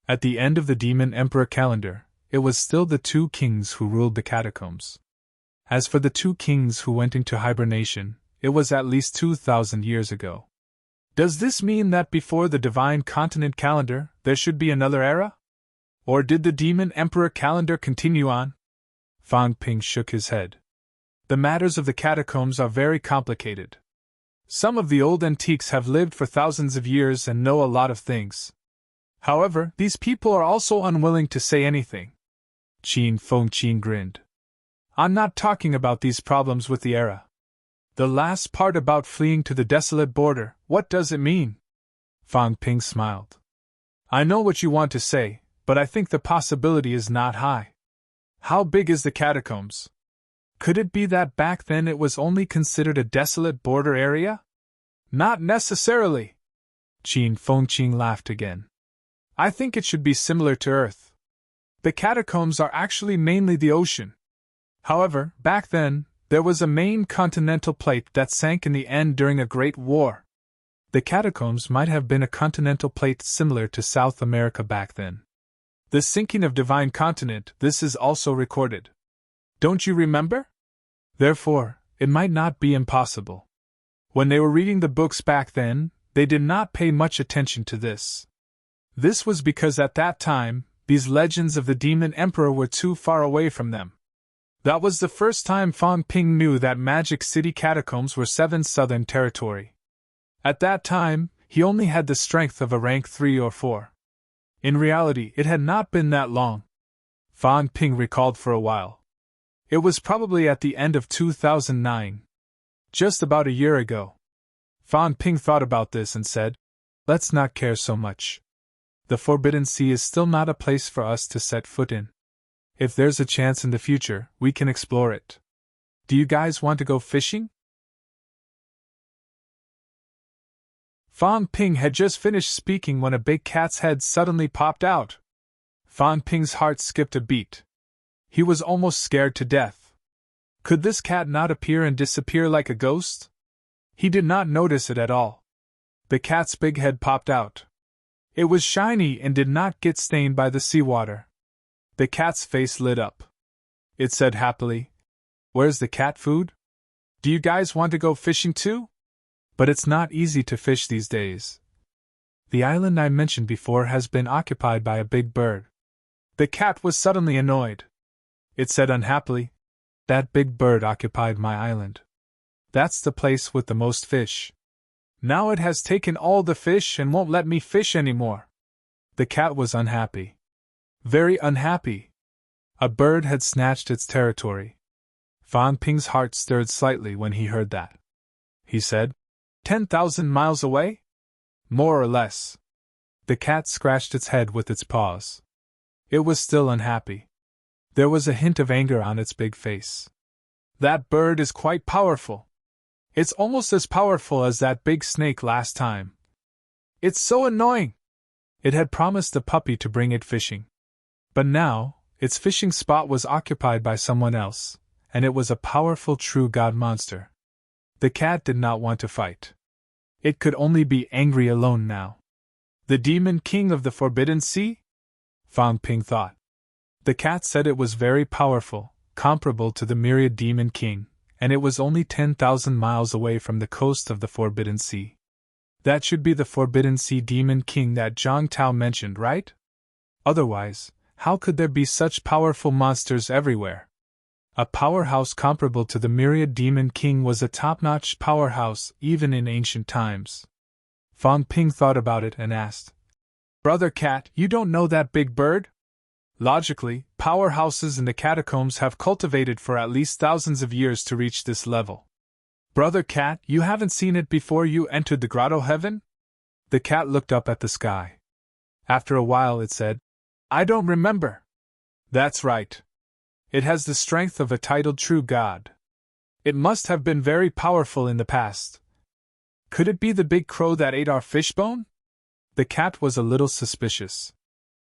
At the end of the Demon Emperor calendar, it was still the two kings who ruled the catacombs. As for the two kings who went into hibernation, it was at least 2000 years ago. Does this mean that before the Divine Continent calendar, there should be another era? Or did the Demon Emperor calendar continue on? Fang Ping shook his head. The matters of the catacombs are very complicated. Some of the old antiques have lived for thousands of years and know a lot of things. However, these people are also unwilling to say anything. Qin Fengqin grinned. I'm not talking about these problems with the era. The last part about fleeing to the desolate border, what does it mean? Fang Ping smiled. I know what you want to say, but I think the possibility is not high. How big is the catacombs? Could it be that back then it was only considered a desolate border area? Not necessarily. Qin Fengqin laughed again. I think it should be similar to Earth. The catacombs are actually mainly the ocean. However, back then, there was a main continental plate that sank in the end during a great war. The catacombs might have been a continental plate similar to South America back then. The sinking of Divine Continent, this is also recorded. Don't you remember? Therefore, it might not be impossible. When they were reading the books back then, they did not pay much attention to this. This was because at that time, these legends of the Demon Emperor were too far away from them. That was the first time Fang Ping knew that Magic City catacombs were 7 Southern Territory. At that time, he only had the strength of a rank 3 or 4. In reality, it had not been that long. Fang Ping recalled for a while. It was probably at the end of 2009. Just about a year ago. Fang Ping thought about this and said, let's not care so much. The Forbidden Sea is still not a place for us to set foot in. If there's a chance in the future, we can explore it. Do you guys want to go fishing? Fang Ping had just finished speaking when a big cat's head suddenly popped out. Fang Ping's heart skipped a beat. He was almost scared to death. Could this cat not appear and disappear like a ghost? He did not notice it at all. The cat's big head popped out. It was shiny and did not get stained by the seawater. The cat's face lit up. It said happily, "Where's the cat food? Do you guys want to go fishing too? But it's not easy to fish these days. The island I mentioned before has been occupied by a big bird." The cat was suddenly annoyed. It said unhappily, "That big bird occupied my island. That's the place with the most fish. Now it has taken all the fish and won't let me fish anymore." The cat was unhappy. Very unhappy. A bird had snatched its territory. Fang Ping's heart stirred slightly when he heard that. He said, 10,000 miles away? More or less. The cat scratched its head with its paws. It was still unhappy. There was a hint of anger on its big face. That bird is quite powerful. It's almost as powerful as that big snake last time. It's so annoying. It had promised the puppy to bring it fishing. But now, its fishing spot was occupied by someone else, and it was a powerful true god monster. The cat did not want to fight. It could only be angry alone now. The Demon King of the Forbidden Sea? Fang Ping thought. The cat said it was very powerful, comparable to the Myriad Demon King, and it was only 10,000 miles away from the coast of the Forbidden Sea. That should be the Forbidden Sea Demon King that Zhang Tao mentioned, right? Otherwise, how could there be such powerful monsters everywhere? A powerhouse comparable to the Myriad Demon King was a top-notch powerhouse even in ancient times. Fang Ping thought about it and asked, Brother Cat, you don't know that big bird? Logically, powerhouses in the catacombs have cultivated for at least thousands of years to reach this level. Brother Cat, you haven't seen it before you entered the grotto heaven? The cat looked up at the sky. After a while it said, I don't remember. That's right. It has the strength of a titled true god. It must have been very powerful in the past. Could it be the big crow that ate our fishbone? The cat was a little suspicious.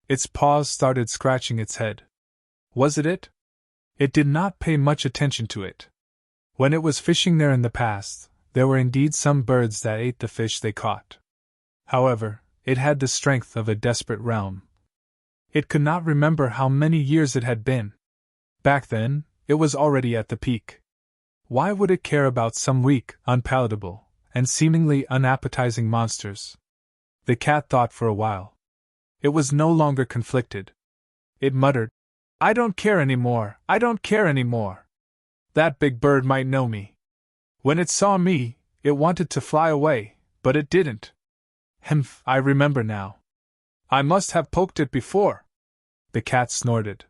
Its paws started scratching its head. Was it it? It did not pay much attention to it. When it was fishing there in the past, there were indeed some birds that ate the fish they caught. However, it had the strength of a desperate realm. It could not remember how many years it had been. Back then, it was already at the peak. Why would it care about some weak, unpalatable, and seemingly unappetizing monsters? The cat thought for a while. It was no longer conflicted. It muttered, I don't care anymore, I don't care anymore. That big bird might know me. When it saw me, it wanted to fly away, but it didn't. Humph, I remember now. I must have poked it before. The cat snorted.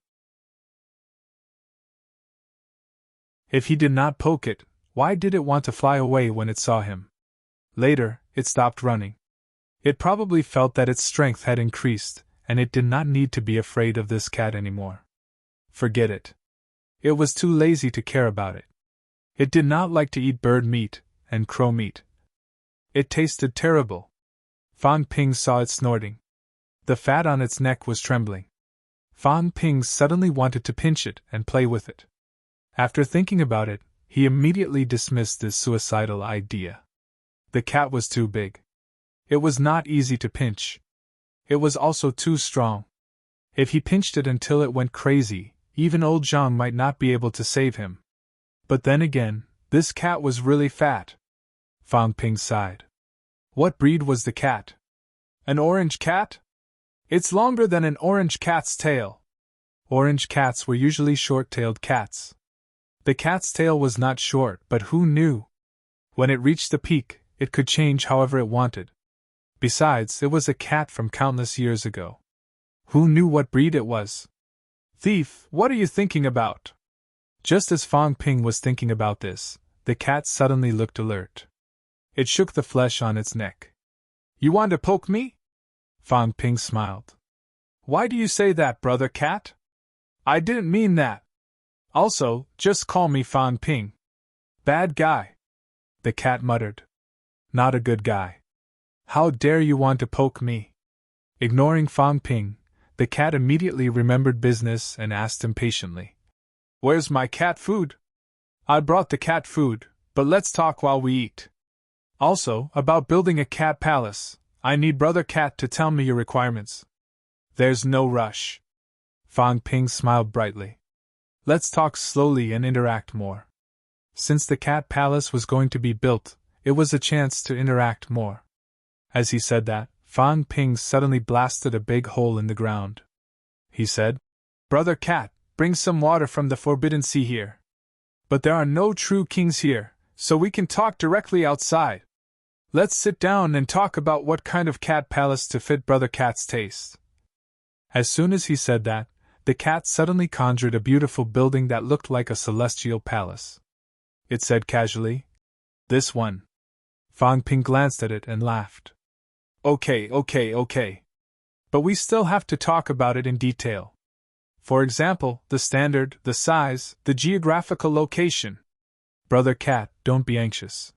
If he did not poke it, why did it want to fly away when it saw him? Later, it stopped running. It probably felt that its strength had increased, and it did not need to be afraid of this cat anymore. Forget it. It was too lazy to care about it. It did not like to eat bird meat and crow meat. It tasted terrible. Fan Ping saw it snorting. The fat on its neck was trembling. Fan Ping suddenly wanted to pinch it and play with it. After thinking about it, he immediately dismissed this suicidal idea. The cat was too big. It was not easy to pinch. It was also too strong. If he pinched it until it went crazy, even old Zhang might not be able to save him. But then again, this cat was really fat. Fan Ping sighed. What breed was the cat? An orange cat? It's longer than an orange cat's tail. Orange cats were usually short-tailed cats. The cat's tail was not short, but who knew? When it reached the peak, it could change however it wanted. Besides, it was a cat from countless years ago. Who knew what breed it was? Thief, what are you thinking about? Just as Fan Ping was thinking about this, the cat suddenly looked alert. It shook the flesh on its neck. You want to poke me? Fan Ping smiled. Why do you say that, brother cat? I didn't mean that. Also, just call me Fan Ping. Bad guy. The cat muttered. Not a good guy. How dare you want to poke me? Ignoring Fan Ping, the cat immediately remembered business and asked impatiently. Where's my cat food? I brought the cat food, but let's talk while we eat. Also, about building a cat palace, I need Brother Cat to tell me your requirements. There's no rush. Fan Ping smiled brightly. Let's talk slowly and interact more. Since the cat palace was going to be built, it was a chance to interact more. As he said that, Fan Ping suddenly blasted a big hole in the ground. He said, Brother Cat, bring some water from the Forbidden Sea here. But there are no true kings here, so we can talk directly outside. Let's sit down and talk about what kind of cat palace to fit Brother Cat's taste. As soon as he said that, the cat suddenly conjured a beautiful building that looked like a celestial palace. It said casually, This one. Fan Ping glanced at it and laughed. Okay. But we still have to talk about it in detail. For example, the standard, the size, the geographical location. Brother Cat, don't be anxious.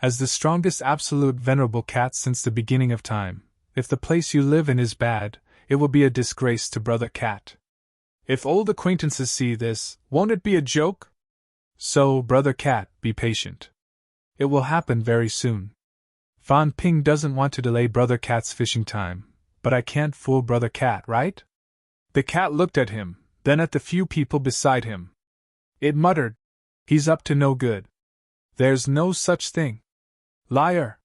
As the strongest absolute venerable cat since the beginning of time, if the place you live in is bad, it will be a disgrace to Brother Cat. If old acquaintances see this, won't it be a joke? So, Brother Cat, be patient. It will happen very soon. Fan Ping doesn't want to delay Brother Cat's fishing time, but I can't fool Brother Cat, right? The cat looked at him, then at the few people beside him. It muttered, He's up to no good. There's no such thing. Liar!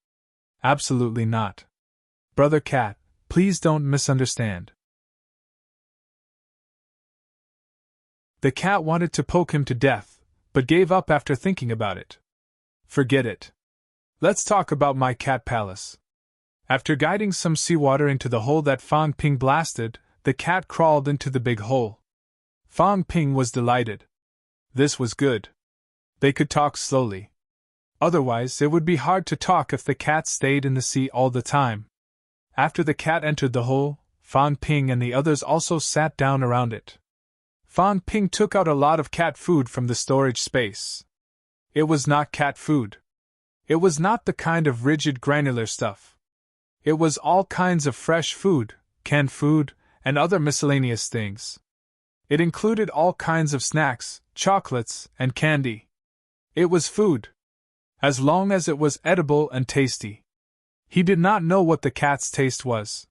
Absolutely not. Brother Cat, please don't misunderstand. The cat wanted to poke him to death, but gave up after thinking about it. Forget it. Let's talk about my cat palace. After guiding some seawater into the hole that Fang Ping blasted, the cat crawled into the big hole. Fang Ping was delighted. This was good. They could talk slowly. Otherwise, it would be hard to talk if the cat stayed in the sea all the time. After the cat entered the hole, Fang Ping and the others also sat down around it. Fang Ping took out a lot of cat food from the storage space. It was not cat food. It was not the kind of rigid granular stuff. It was all kinds of fresh food, canned food, and other miscellaneous things. It included all kinds of snacks, chocolates, and candy. It was food. As long as it was edible and tasty. He did not know what the cat's taste was.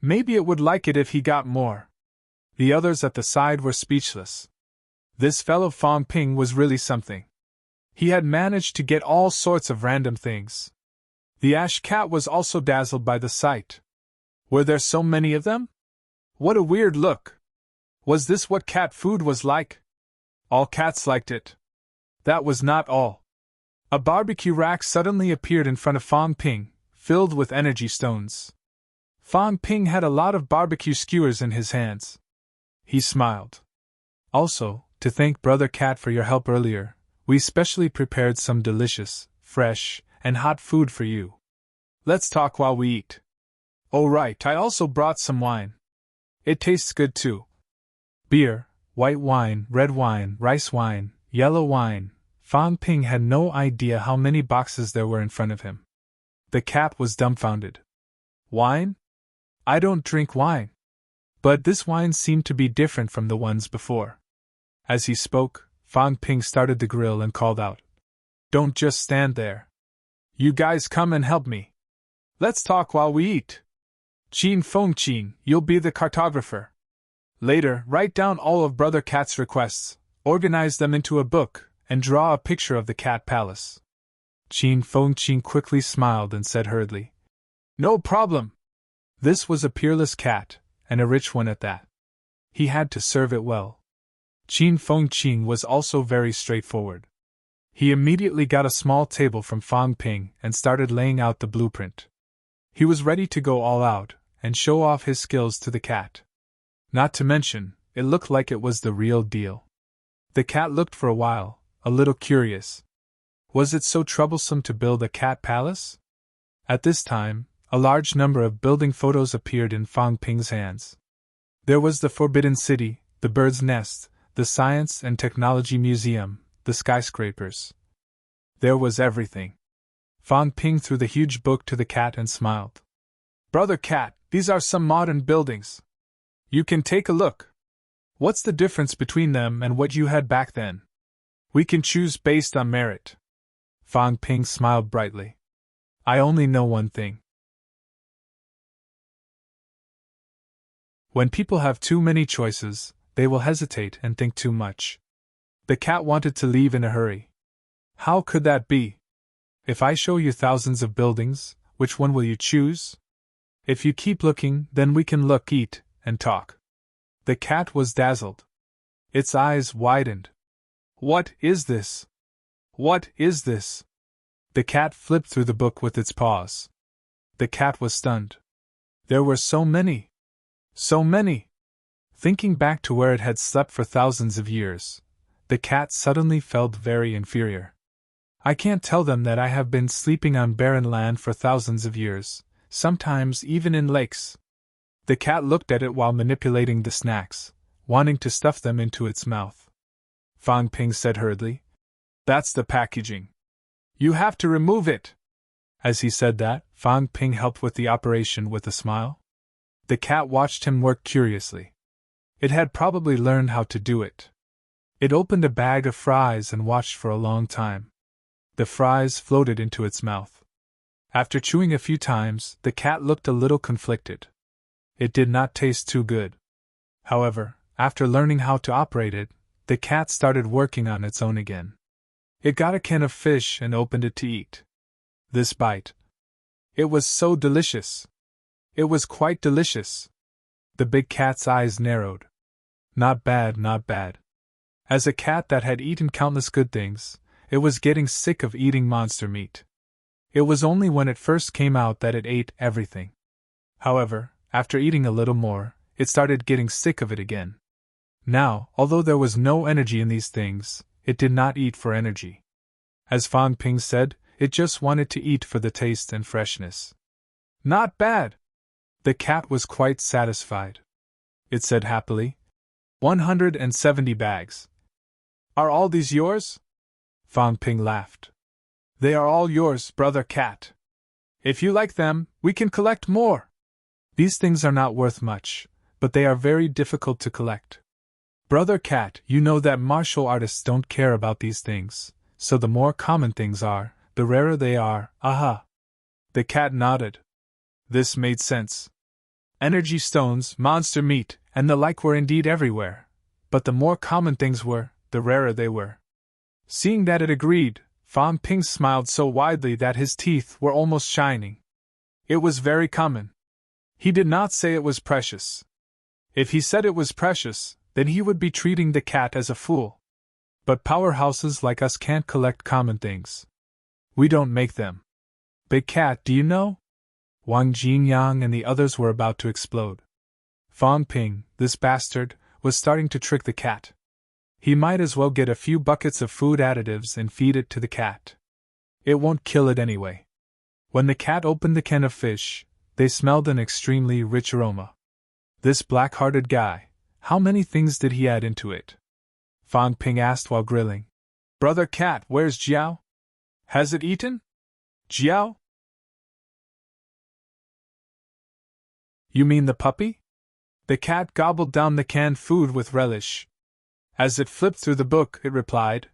Maybe it would like it if he got more. The others at the side were speechless. This fellow Fang Ping was really something. He had managed to get all sorts of random things. The ash cat was also dazzled by the sight. Were there so many of them? What a weird look! Was this what cat food was like? All cats liked it. That was not all. A barbecue rack suddenly appeared in front of Fang Ping, filled with energy stones. Fang Ping had a lot of barbecue skewers in his hands. He smiled. Also, to thank Brother Cat for your help earlier, we specially prepared some delicious, fresh, and hot food for you. Let's talk while we eat. Oh right, I also brought some wine. It tastes good too. Beer, white wine, red wine, rice wine, yellow wine. Fang Ping had no idea how many boxes there were in front of him. The cat was dumbfounded. Wine? I don't drink wine. But this wine seemed to be different from the ones before. As he spoke, Fang Ping started the grill and called out. Don't just stand there. You guys come and help me. Let's talk while we eat. Qin Feng Qin, you'll be the cartographer. Later, write down all of Brother Cat's requests, organize them into a book, and draw a picture of the cat palace. Qin Feng Qin quickly smiled and said hurriedly, No problem. This was a peerless cat, and a rich one at that. He had to serve it well. Qin Feng Qin was also very straightforward. He immediately got a small table from Fang Ping and started laying out the blueprint. He was ready to go all out and show off his skills to the cat. Not to mention, it looked like it was the real deal. The cat looked for a while, a little curious. Was it so troublesome to build a cat palace? At this time, a large number of building photos appeared in Fang Ping's hands. There was the Forbidden City, the Bird's Nest, the Science and Technology Museum, the skyscrapers. There was everything. Fang Ping threw the huge book to the cat and smiled. Brother Cat, these are some modern buildings. You can take a look. What's the difference between them and what you had back then? We can choose based on merit. Fang Ping smiled brightly. I only know one thing. When people have too many choices, they will hesitate and think too much. The cat wanted to leave in a hurry. How could that be? If I show you thousands of buildings, which one will you choose? If you keep looking, then we can look, eat, and talk. The cat was dazzled. Its eyes widened. What is this? What is this? The cat flipped through the book with its paws. The cat was stunned. There were so many. So many! Thinking back to where it had slept for thousands of years, the cat suddenly felt very inferior. I can't tell them that I have been sleeping on barren land for thousands of years, sometimes even in lakes. The cat looked at it while manipulating the snacks, wanting to stuff them into its mouth. Fang Ping said hurriedly, That's the packaging. You have to remove it. As he said that, Fang Ping helped with the operation with a smile. The cat watched him work curiously. It had probably learned how to do it. It opened a bag of fries and watched for a long time. The fries floated into its mouth. After chewing a few times, the cat looked a little conflicted. It did not taste too good. However, after learning how to operate it, the cat started working on its own again. It got a can of fish and opened it to eat. This bite. It was so delicious. It was quite delicious. The big cat's eyes narrowed. Not bad, not bad. As a cat that had eaten countless good things, it was getting sick of eating monster meat. It was only when it first came out that it ate everything. However, after eating a little more, it started getting sick of it again. Now, although there was no energy in these things, it did not eat for energy. As Fan Ping said, it just wanted to eat for the taste and freshness. Not bad! The cat was quite satisfied. It said happily, 170 bags. Are all these yours? Fan Ping laughed. They are all yours, brother cat. If you like them, we can collect more. These things are not worth much, but they are very difficult to collect. Brother cat, you know that martial artists don't care about these things, so the more common things are, the rarer they are, aha. The cat nodded. This made sense. Energy stones, monster meat, and the like were indeed everywhere, but the more common things were, the rarer they were. Seeing that it agreed, Fan Ping smiled so widely that his teeth were almost shining. It was very common. He did not say it was precious. If he said it was precious, then he would be treating the cat as a fool. But powerhouses like us can't collect common things. We don't make them. Big cat, do you know? Wang Jingyang and the others were about to explode. Fan Ping, this bastard, was starting to trick the cat. He might as well get a few buckets of food additives and feed it to the cat. It won't kill it anyway. When the cat opened the can of fish, they smelled an extremely rich aroma. This black-hearted guy, how many things did he add into it? Fan Ping asked while grilling. Brother cat, where's Jiao? Has it eaten? Jiao? You mean the puppy? The cat gobbled down the canned food with relish. As it flipped through the book, it replied,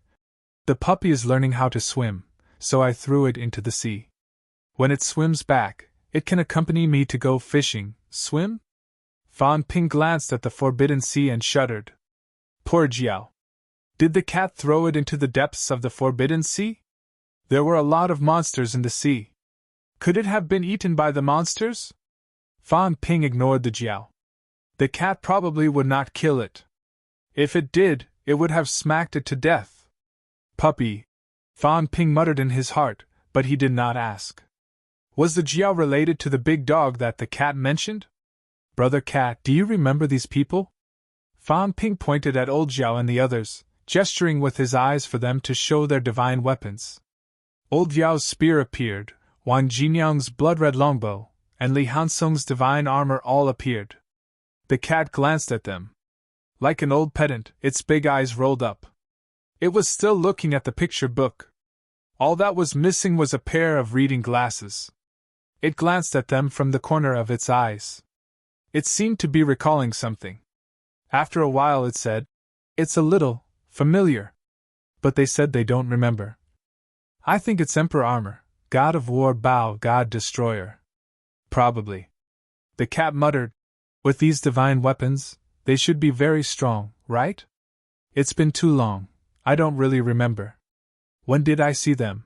The puppy is learning how to swim, so I threw it into the sea. When it swims back, it can accompany me to go fishing. Swim? Fan Ping glanced at the forbidden sea and shuddered. Poor Jiao. Did the cat throw it into the depths of the forbidden sea? There were a lot of monsters in the sea. Could it have been eaten by the monsters? Fan Ping ignored the Jiao. The cat probably would not kill it. If it did, it would have smacked it to death. Puppy, Fan Ping muttered in his heart, but he did not ask. Was the Jiao related to the big dog that the cat mentioned? Brother cat, do you remember these people? Fan Ping pointed at old Jiao and the others, gesturing with his eyes for them to show their divine weapons. Old Jiao's spear appeared, Wang Jinyang's blood-red longbow, and Li Hansong's divine armor all appeared. The cat glanced at them. Like an old pedant, its big eyes rolled up. It was still looking at the picture book. All that was missing was a pair of reading glasses. It glanced at them from the corner of its eyes. It seemed to be recalling something. After a while it said, It's a little familiar. But they said they don't remember. I think it's Emperor Armor, God of War Bao, God Destroyer. Probably. The cat muttered, With these divine weapons, they should be very strong, right? It's been too long, I don't really remember. When did I see them?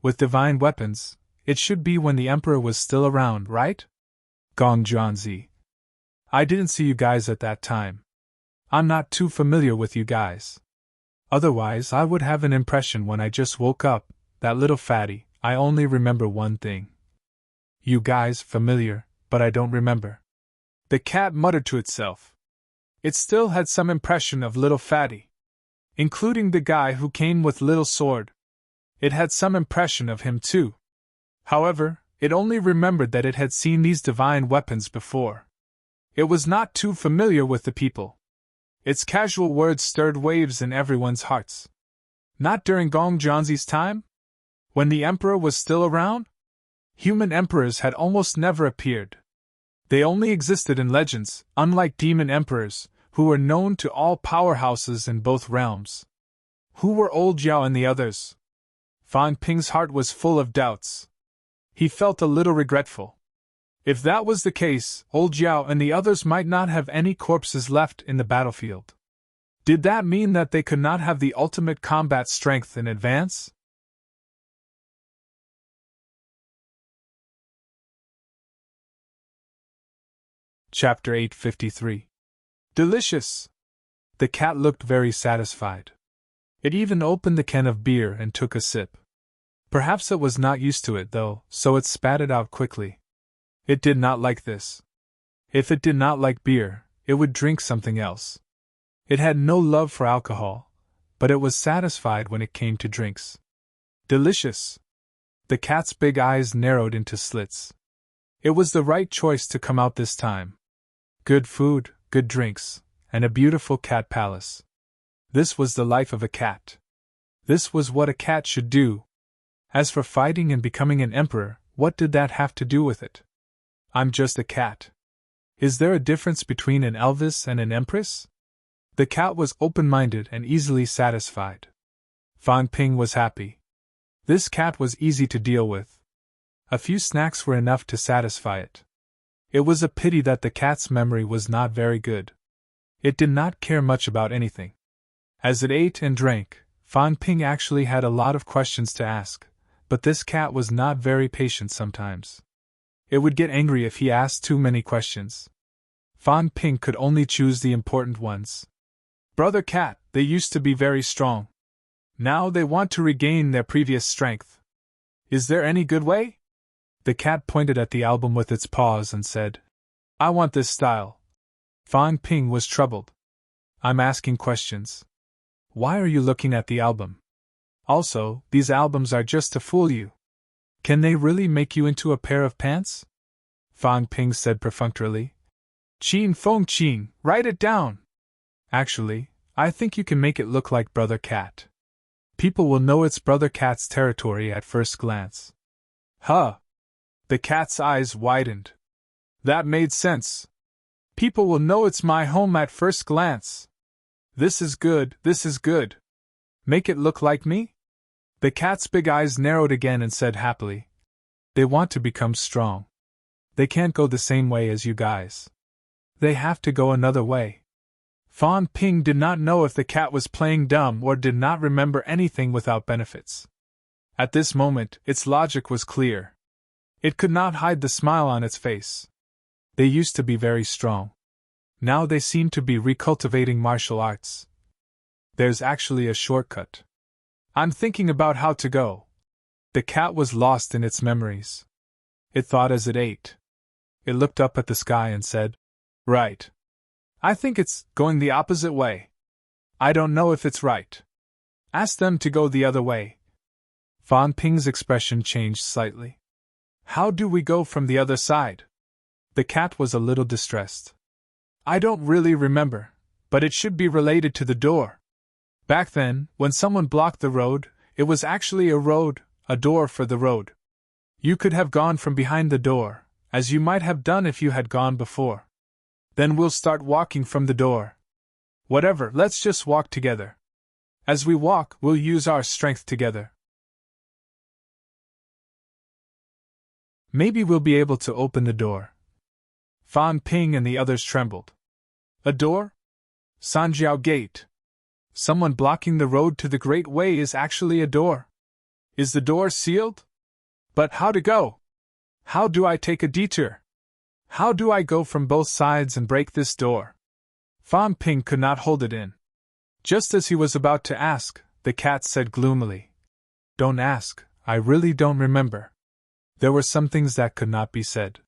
With divine weapons, it should be when the Emperor was still around, right? Gong Zhuanzi. I didn't see you guys at that time. I'm not too familiar with you guys. Otherwise, I would have an impression when I just woke up, that little fatty, I only remember one thing. You guys, familiar, but I don't remember. The cat muttered to itself. It still had some impression of little fatty. Including the guy who came with little sword. It had some impression of him too. However, it only remembered that it had seen these divine weapons before. It was not too familiar with the people. Its casual words stirred waves in everyone's hearts. Not during Gong Zhuanzi's time? When the Emperor was still around? Human emperors had almost never appeared. They only existed in legends, unlike demon emperors, who were known to all powerhouses in both realms. Who were Old Jiao and the others? Fan Ping's heart was full of doubts. He felt a little regretful. If that was the case, Old Jiao and the others might not have any corpses left in the battlefield. Did that mean that they could not have the ultimate combat strength in advance? Chapter 853. Delicious! The cat looked very satisfied. It even opened the can of beer and took a sip. Perhaps it was not used to it, though, so it spat it out quickly. It did not like this. If it did not like beer, it would drink something else. It had no love for alcohol, but it was satisfied when it came to drinks. Delicious! The cat's big eyes narrowed into slits. It was the right choice to come out this time. Good food, good drinks, and a beautiful cat palace. This was the life of a cat. This was what a cat should do. As for fighting and becoming an emperor, what did that have to do with it? I'm just a cat. Is there a difference between an Elvis and an empress? The cat was open-minded and easily satisfied. Fan Ping was happy. This cat was easy to deal with. A few snacks were enough to satisfy it. It was a pity that the cat's memory was not very good. It did not care much about anything. As it ate and drank, Fan Ping actually had a lot of questions to ask, but this cat was not very patient sometimes. It would get angry if he asked too many questions. Fan Ping could only choose the important ones. Brother cat, they used to be very strong. Now they want to regain their previous strength. Is there any good way? The cat pointed at the album with its paws and said, I want this style. Fan Ping was troubled. I'm asking questions. Why are you looking at the album? Also, these albums are just to fool you. Can they really make you into a pair of pants? Fan Ping said perfunctorily. Qin Feng Qin, write it down. Actually, I think you can make it look like Brother Cat. People will know it's Brother Cat's territory at first glance. Huh! The cat's eyes widened. That made sense. People will know it's my home at first glance. This is good, this is good. Make it look like me? The cat's big eyes narrowed again and said happily. They want to become strong. They can't go the same way as you guys. They have to go another way. Fan Ping did not know if the cat was playing dumb or did not remember anything without benefits. At this moment, its logic was clear. It could not hide the smile on its face. They used to be very strong. Now they seem to be recultivating martial arts. There's actually a shortcut. I'm thinking about how to go. The cat was lost in its memories. It thought as it ate. It looked up at the sky and said, Right. I think it's going the opposite way. I don't know if it's right. Ask them to go the other way. Fan Ping's expression changed slightly. How do we go from the other side? The cat was a little distressed. I don't really remember, but it should be related to the door. Back then, when someone blocked the road, it was actually a road, a door for the road. You could have gone from behind the door, as you might have done if you had gone before. Then we'll start walking from the door. Whatever, let's just walk together. As we walk, we'll use our strength together. Maybe we'll be able to open the door. Fan Ping and the others trembled. A door? Sanjiao Gate. Someone blocking the road to the Great Way is actually a door. Is the door sealed? But how to go? How do I take a detour? How do I go from both sides and break this door? Fan Ping could not hold it in. Just as he was about to ask, the cat said gloomily, Don't ask, I really don't remember. There were some things that could not be said.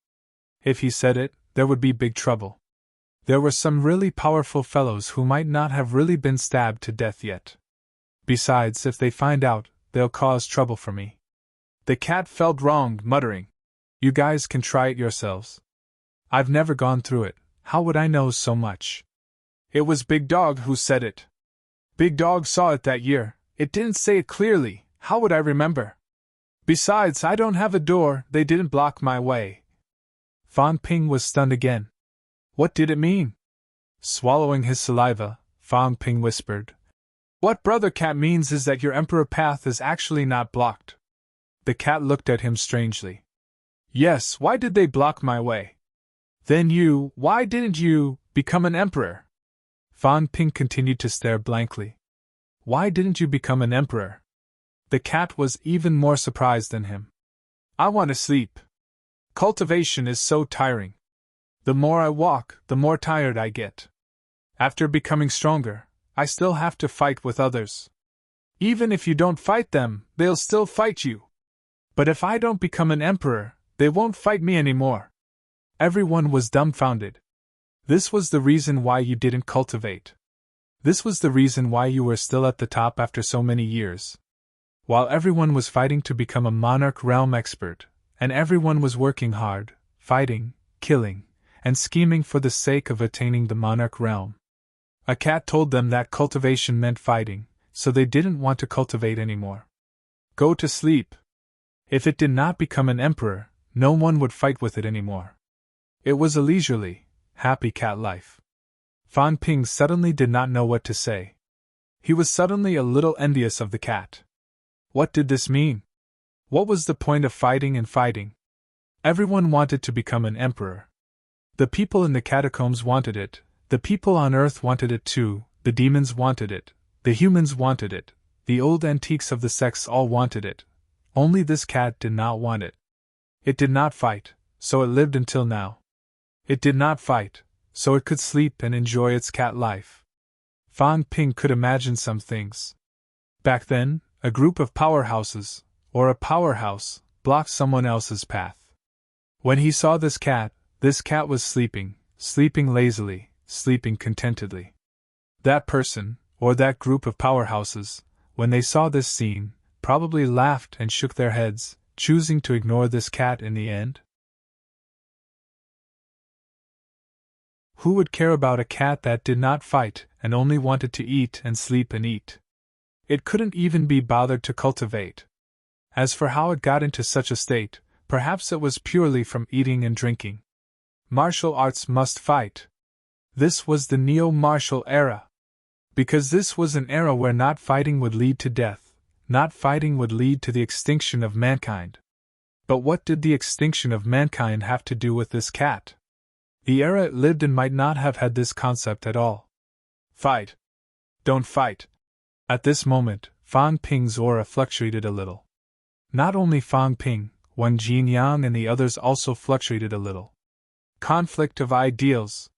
If he said it, there would be big trouble. There were some really powerful fellows who might not have really been stabbed to death yet. Besides, if they find out, they'll cause trouble for me. The cat felt wronged, muttering, You guys can try it yourselves. I've never gone through it, how would I know so much? It was Big Dog who said it. Big Dog saw it that year, it didn't say it clearly, how would I remember? Besides, I don't have a door, they didn't block my way. Fan Ping was stunned again. What did it mean? Swallowing his saliva, Fan Ping whispered, What Brother Cat means is that your Emperor path is actually not blocked. The cat looked at him strangely. Yes, why did they block my way? Then why didn't you become an emperor? Fan Ping continued to stare blankly. Why didn't you become an emperor? The cat was even more surprised than him. I want to sleep. Cultivation is so tiring. The more I walk, the more tired I get. After becoming stronger, I still have to fight with others. Even if you don't fight them, they'll still fight you. But if I don't become an emperor, they won't fight me anymore. Everyone was dumbfounded. This was the reason why you didn't cultivate. This was the reason why you were still at the top after so many years. While everyone was fighting to become a monarch realm expert, and everyone was working hard, fighting, killing, and scheming for the sake of attaining the monarch realm. A cat told them that cultivation meant fighting, so they didn't want to cultivate anymore. Go to sleep. If it did not become an emperor, no one would fight with it anymore. It was a leisurely, happy cat life. Fan Ping suddenly did not know what to say. He was suddenly a little envious of the cat. What did this mean? What was the point of fighting and fighting? Everyone wanted to become an emperor. The people in the catacombs wanted it, the people on Earth wanted it too, the demons wanted it, the humans wanted it, the old antiques of the sects all wanted it. Only this cat did not want it. It did not fight, so it lived until now. It did not fight, so it could sleep and enjoy its cat life. Fan Ping could imagine some things. Back then, a group of powerhouses, or a powerhouse, blocked someone else's path. When he saw this cat was sleeping, sleeping lazily, sleeping contentedly. That person, or that group of powerhouses, when they saw this scene, probably laughed and shook their heads, choosing to ignore this cat in the end. Who would care about a cat that did not fight and only wanted to eat and sleep and eat? It couldn't even be bothered to cultivate. As for how it got into such a state, perhaps it was purely from eating and drinking. Martial arts must fight. This was the neo-martial era. Because this was an era where not fighting would lead to death, not fighting would lead to the extinction of mankind. But what did the extinction of mankind have to do with this cat? The era it lived in might not have had this concept at all. Fight. Don't fight. At this moment, Fan Ping's aura fluctuated a little. Not only Fan Ping, Wen Jinyang and the others also fluctuated a little. Conflict of ideals.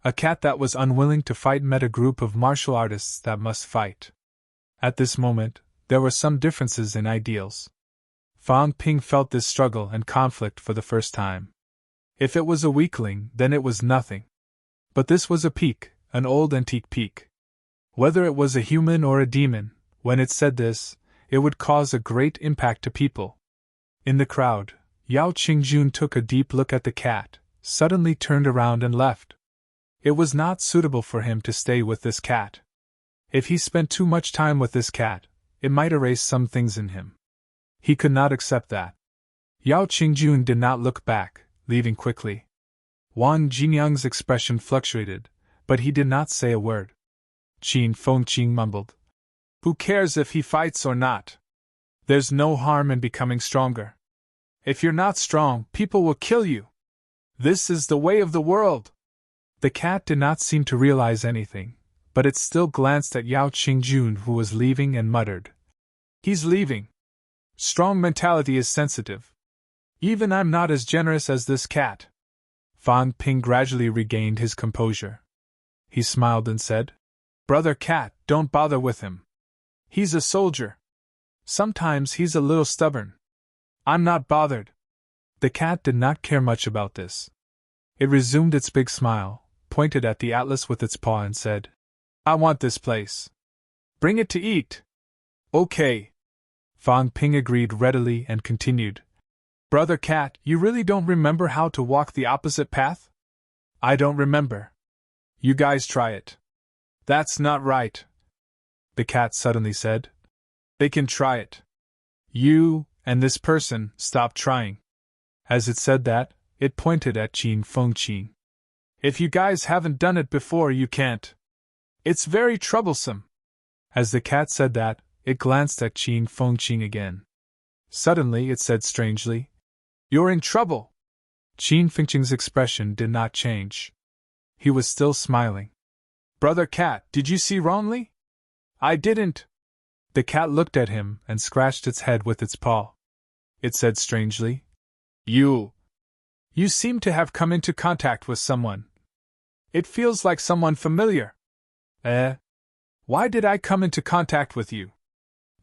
A cat that was unwilling to fight met a group of martial artists that must fight. At this moment, there were some differences in ideals. Fan Ping felt this struggle and conflict for the first time. If it was a weakling, then it was nothing. But this was a peak, an old antique peak. Whether it was a human or a demon, when it said this, it would cause a great impact to people. In the crowd, Yao Qingjun took a deep look at the cat, suddenly turned around and left. It was not suitable for him to stay with this cat. If he spent too much time with this cat, it might erase some things in him. He could not accept that. Yao Qingjun did not look back, leaving quickly. Wan Jinyang's expression fluctuated, but he did not say a word. Qin Fengqing mumbled. Who cares if he fights or not? There's no harm in becoming stronger. If you're not strong, people will kill you. This is the way of the world. The cat did not seem to realize anything, but it still glanced at Yao Qingjun, who was leaving, and muttered. He's leaving. Strong mentality is sensitive. Even I'm not as generous as this cat. Fan Ping gradually regained his composure. He smiled and said, Brother Cat, don't bother with him. He's a soldier. Sometimes he's a little stubborn. I'm not bothered. The cat did not care much about this. It resumed its big smile, pointed at the atlas with its paw and said, I want this place. Bring it to eat. Okay. Fan Ping agreed readily and continued. Brother Cat, you really don't remember how to walk the opposite path? I don't remember. You guys try it. That's not right. The cat suddenly said. They can try it. You, and this person, stop trying. As it said that, it pointed at Qin Fengqing. If you guys haven't done it before, you can't. It's very troublesome. As the cat said that, it glanced at Qin Fengqing again. Suddenly it said strangely, You're in trouble. Qin Fengqing's expression did not change. He was still smiling. Brother Cat, did you see wrongly? I didn't. The cat looked at him and scratched its head with its paw. It said strangely, You seem to have come into contact with someone. It feels like someone familiar. Why did I come into contact with you?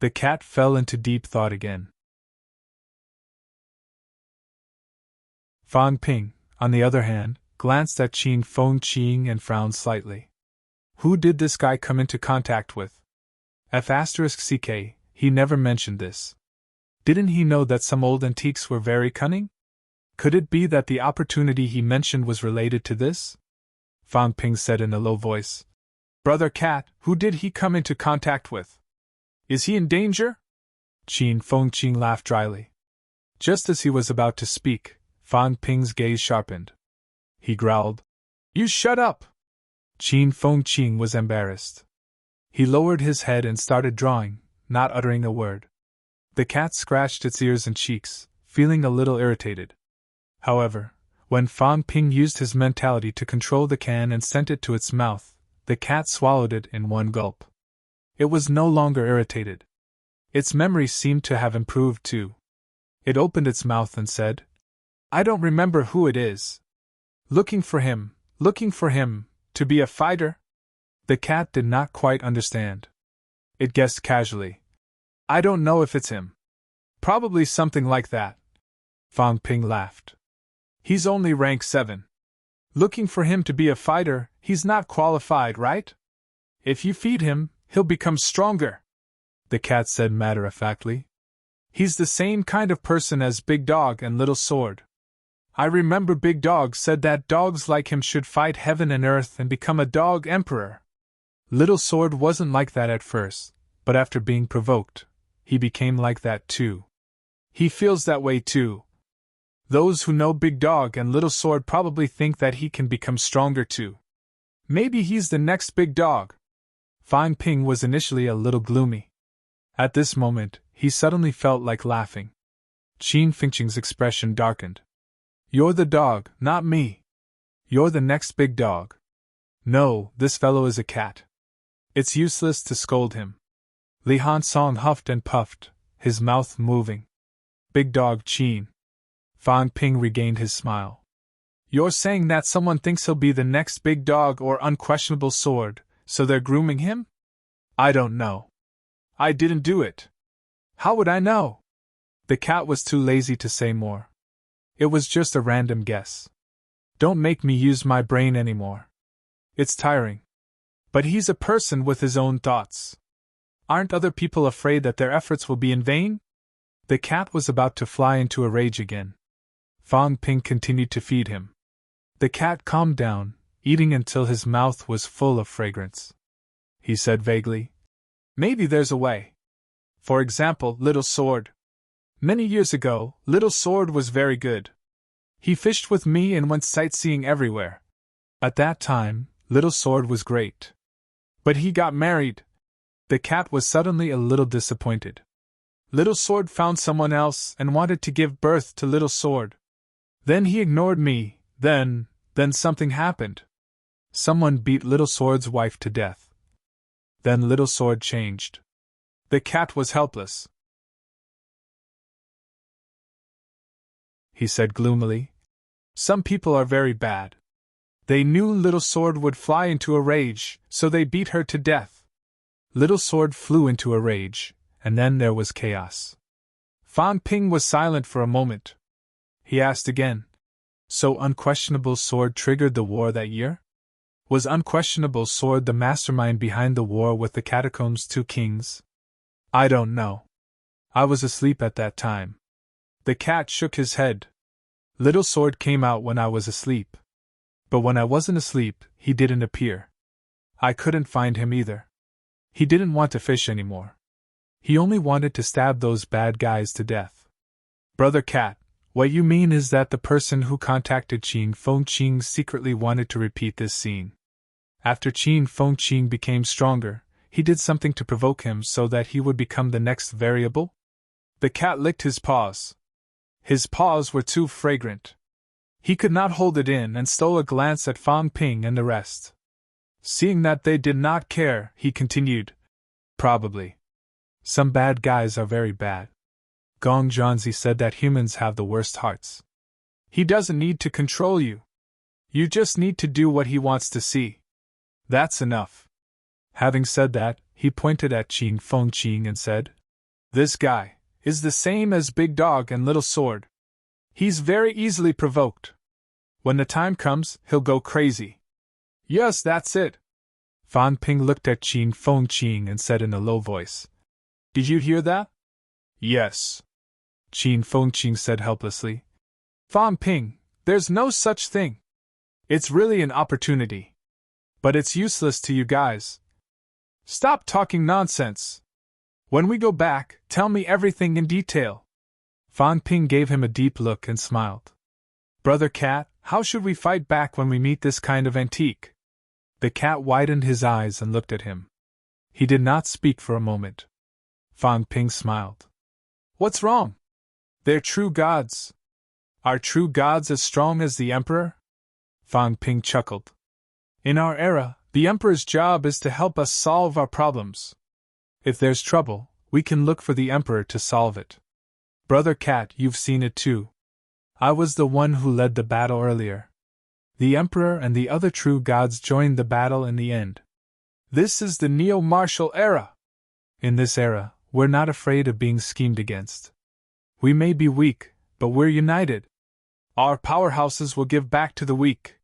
The cat fell into deep thought again. Fan Ping, on the other hand, glanced at Qin Feng Qing and frowned slightly. Who did this guy come into contact with? F*ck, he never mentioned this. Didn't he know that some old antiques were very cunning? Could it be that the opportunity he mentioned was related to this? Fan Ping said in a low voice. Brother Cat, who did he come into contact with? Is he in danger? Qin Feng Qing laughed dryly. Just as he was about to speak, Fan Ping's gaze sharpened. He growled, You shut up! Qin Feng Qing was embarrassed. He lowered his head and started drawing, not uttering a word. The cat scratched its ears and cheeks, feeling a little irritated. However, when Fan Ping used his mentality to control the can and sent it to its mouth, the cat swallowed it in one gulp. It was no longer irritated. Its memory seemed to have improved too. It opened its mouth and said, I don't remember who it is. Looking for him, to be a fighter? The cat did not quite understand. It guessed casually. I don't know if it's him. Probably something like that. Fan Ping laughed. He's only rank 7. Looking for him to be a fighter, he's not qualified, right? If you feed him, he'll become stronger, the cat said matter-of-factly. He's the same kind of person as Big Dog and Little Sword. I remember Big Dog said that dogs like him should fight heaven and earth and become a dog emperor. Little Sword wasn't like that at first, but after being provoked, he became like that too. He feels that way too. Those who know Big Dog and Little Sword probably think that he can become stronger too. Maybe he's the next Big Dog. Fan Ping was initially a little gloomy. At this moment, he suddenly felt like laughing. Qin Fengqing's expression darkened. You're the dog, not me. You're the next big dog. No, this fellow is a cat. It's useless to scold him. Li Han Song huffed and puffed, his mouth moving. Big Dog Qin. Fan Ping regained his smile. You're saying that someone thinks he'll be the next big dog or unquestionable sword, so they're grooming him? I don't know. I didn't do it. How would I know? The cat was too lazy to say more. It was just a random guess. Don't make me use my brain anymore. It's tiring. But he's a person with his own thoughts. Aren't other people afraid that their efforts will be in vain? The cat was about to fly into a rage again. Fan Ping continued to feed him. The cat calmed down, eating until his mouth was full of fragrance. He said vaguely, Maybe there's a way. For example, Little Sword. Many years ago, Little Sword was very good. He fished with me and went sightseeing everywhere. At that time, Little Sword was great. But he got married. The cat was suddenly a little disappointed. Little Sword found someone else and wanted to give birth to Little Sword. Then he ignored me, then something happened. Someone beat Little Sword's wife to death. Then Little Sword changed. The cat was helpless. He said gloomily. Some people are very bad. They knew Little Sword would fly into a rage, so they beat her to death. Little Sword flew into a rage, and then there was chaos. Fan Ping was silent for a moment. He asked again. So Unquestionable Sword triggered the war that year? Was Unquestionable Sword the mastermind behind the war with the Catacombs 2 Kings? I don't know. I was asleep at that time. The cat shook his head. Little Sword came out when I was asleep. But when I wasn't asleep, he didn't appear. I couldn't find him either. He didn't want to fish anymore. He only wanted to stab those bad guys to death. Brother Cat, what you mean is that the person who contacted Qin Feng Qing secretly wanted to repeat this scene. After Qin Feng Qing became stronger, he did something to provoke him so that he would become the next variable? The cat licked his paws. His paws were too fragrant. He could not hold it in and stole a glance at Fan Ping and the rest. Seeing that they did not care, he continued. Probably. Some bad guys are very bad. Gong Zhanzi said that humans have the worst hearts. He doesn't need to control you. You just need to do what he wants to see. That's enough. Having said that, he pointed at Qin Feng Qing and said, This guy is the same as Big Dog and Little Sword. He's very easily provoked. When the time comes, he'll go crazy. Yes, that's it. Fan Ping looked at Qin Fengqing and said in a low voice, Did you hear that? Yes. Qin Fengqing said helplessly. Fan Ping, there's no such thing. It's really an opportunity. But it's useless to you guys. Stop talking nonsense. When we go back, tell me everything in detail. Fan Ping gave him a deep look and smiled. Brother Cat, how should we fight back when we meet this kind of antique? The cat widened his eyes and looked at him. He did not speak for a moment. Fan Ping smiled. What's wrong? They're true gods. Are true gods as strong as the Emperor? Fan Ping chuckled. In our era, the Emperor's job is to help us solve our problems. If there's trouble, we can look for the Emperor to solve it. Brother Cat, you've seen it too. I was the one who led the battle earlier. The Emperor and the other true gods joined the battle in the end. This is the neo-martial era. In this era, we're not afraid of being schemed against. We may be weak, but we're united. Our powerhouses will give back to the weak.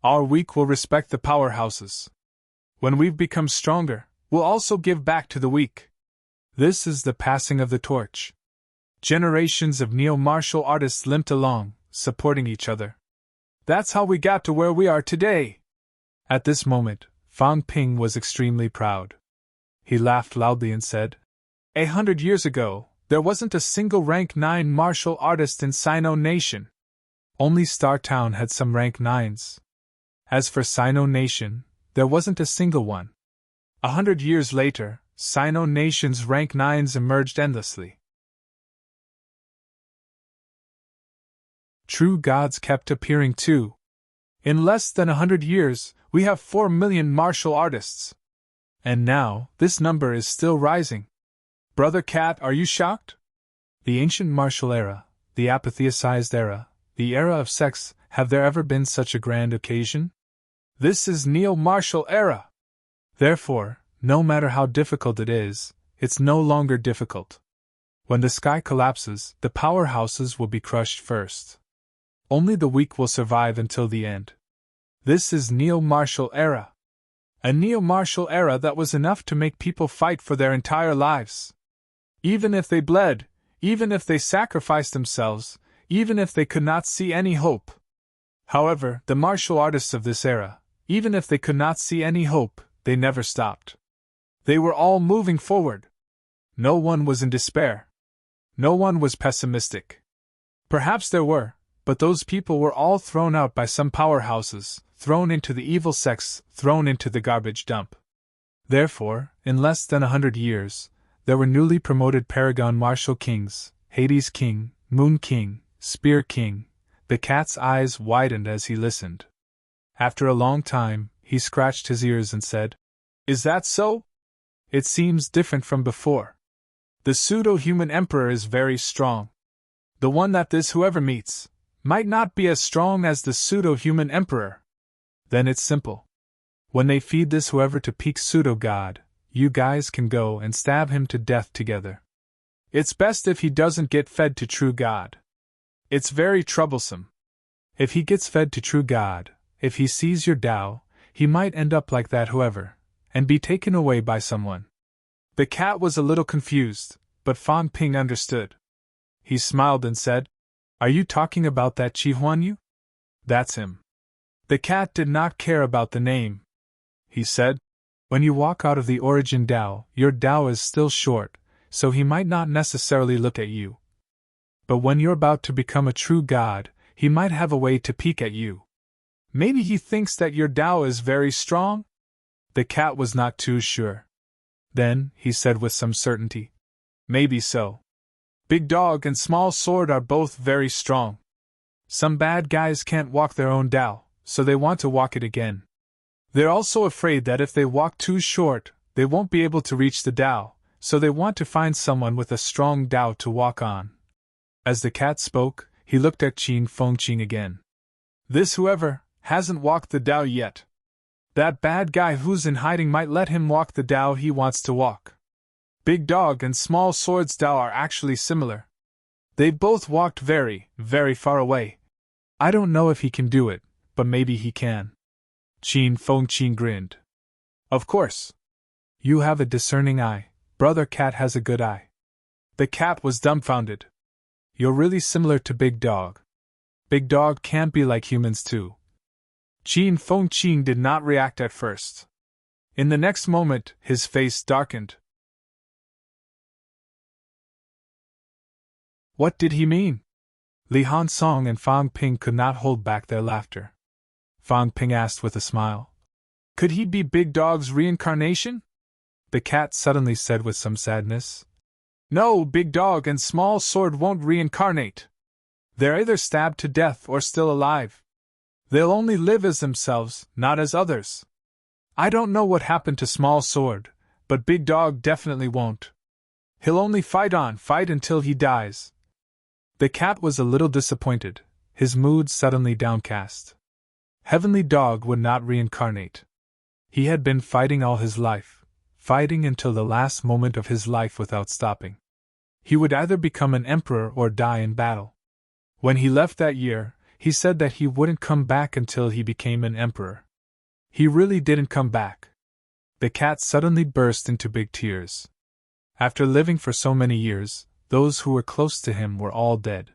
Our weak will respect the powerhouses. When we've become stronger, we'll also give back to the weak. This is the passing of the torch. Generations of neo-martial artists limped along, supporting each other. That's how we got to where we are today. At this moment, Fan Ping was extremely proud. He laughed loudly and said, 100 years ago, there wasn't a single rank 9 martial artist in Sino Nation. Only Star Town had some rank 9s. As for Sino Nation, there wasn't a single one. 100 years later, Sino Nation's rank 9s emerged endlessly. True gods kept appearing too. In less than 100 years, we have 4 million martial artists. And now, this number is still rising. Brother Cat, are you shocked? The ancient martial era, the apatheicized era, the era of sex, have there ever been such a grand occasion? This is neo-martial era. Therefore, no matter how difficult it is, it's no longer difficult. When the sky collapses, the powerhouses will be crushed first. Only the weak will survive until the end. This is neo-martial era. A neo-martial era that was enough to make people fight for their entire lives. Even if they bled, even if they sacrificed themselves, even if they could not see any hope. However, the martial artists of this era, even if they could not see any hope, they never stopped. They were all moving forward. No one was in despair. No one was pessimistic. Perhaps there were, but those people were all thrown out by some powerhouses, thrown into the evil sects, thrown into the garbage dump. Therefore, in less than 100 years, there were newly promoted Paragon Martial Kings, Hades King, Moon King, Spear King. The cat's eyes widened as he listened. After a long time, he scratched his ears and said, Is that so? It seems different from before. The pseudo-human emperor is very strong. The one that this whoever meets might not be as strong as the pseudo-human emperor. Then it's simple. When they feed this whoever to peak pseudo-god, you guys can go and stab him to death together. It's best if he doesn't get fed to true god. It's very troublesome. If he gets fed to true god, if he sees your Tao, he might end up like that whoever, and be taken away by someone. The cat was a little confused, but Fan Ping understood. He smiled and said, Are you talking about that Chi Huanyu? That's him. The cat did not care about the name. He said, When you walk out of the origin Tao, your Tao is still short, so he might not necessarily look at you. But when you're about to become a true god, he might have a way to peek at you. Maybe he thinks that your Tao is very strong? The cat was not too sure. Then, he said with some certainty, Maybe so. Big Dog and Small Sword are both very strong. Some bad guys can't walk their own Tao, so they want to walk it again. They're also afraid that if they walk too short, they won't be able to reach the Tao, so they want to find someone with a strong Tao to walk on. As the cat spoke, he looked at Qin Fengqing again. This whoever hasn't walked the Tao yet. That bad guy who's in hiding might let him walk the Tao he wants to walk. Big Dog and Small Sword's Tao are actually similar. They both walked very, very far away. I don't know if he can do it, but maybe he can. Qin Feng Qin grinned. Of course. You have a discerning eye. Brother Cat has a good eye. The cat was dumbfounded. You're really similar to Big Dog. Big Dog can't be like humans too. Qin Feng Qin did not react at first. In the next moment, his face darkened. What did he mean? Li Hansong and Fang Ping could not hold back their laughter. Fang Ping asked with a smile. Could he be Big Dog's reincarnation? The cat suddenly said with some sadness. No, Big Dog and Small Sword won't reincarnate. They're either stabbed to death or still alive. They'll only live as themselves, not as others. I don't know what happened to Small Sword, but Big Dog definitely won't. He'll only fight until he dies. The cat was a little disappointed, his mood suddenly downcast. Heavenly Dog would not reincarnate. He had been fighting all his life, fighting until the last moment of his life without stopping. He would either become an emperor or die in battle. When he left that year, he said that he wouldn't come back until he became an emperor. He really didn't come back. The cat suddenly burst into big tears. After living for so many years, those who were close to him were all dead.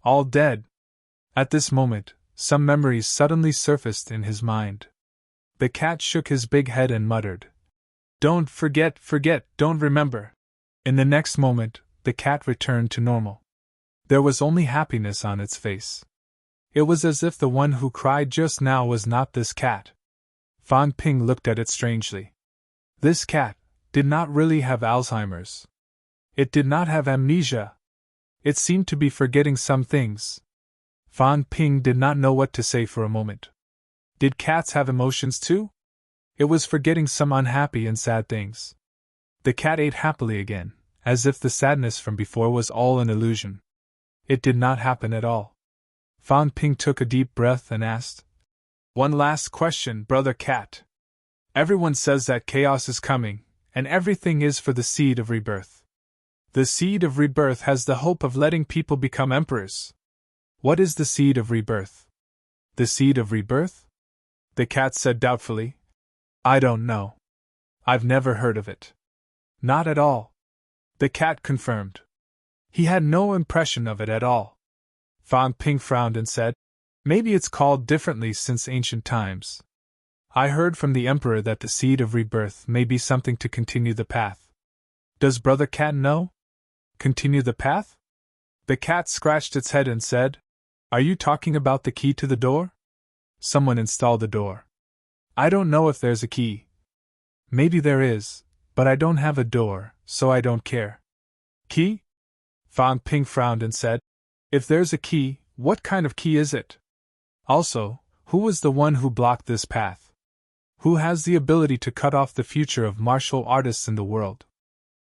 All dead! At this moment, some memories suddenly surfaced in his mind. The cat shook his big head and muttered, Don't forget, don't remember. In the next moment, the cat returned to normal. There was only happiness on its face. It was as if the one who cried just now was not this cat. Fang Ping looked at it strangely. This cat did not really have Alzheimer's. It did not have amnesia. It seemed to be forgetting some things. Fang Ping did not know what to say for a moment. Did cats have emotions too? It was forgetting some unhappy and sad things. The cat ate happily again, as if the sadness from before was all an illusion. It did not happen at all. Fang Ping took a deep breath and asked, One last question, Brother Cat. Everyone says that chaos is coming, and everything is for the seed of rebirth. The seed of rebirth has the hope of letting people become emperors. What is the seed of rebirth? The seed of rebirth? The cat said doubtfully. I don't know. I've never heard of it. Not at all. The cat confirmed. He had no impression of it at all. Fang Ping frowned and said, Maybe it's called differently since ancient times. I heard from the emperor that the seed of rebirth may be something to continue the path. Does Brother Cat know? Continue the path? The cat scratched its head and said, Are you talking about the key to the door? Someone installed the door. I don't know if there's a key. Maybe there is, but I don't have a door, so I don't care. Key? Fang Ping frowned and said, If there's a key, what kind of key is it? Also, who was the one who blocked this path? Who has the ability to cut off the future of martial artists in the world?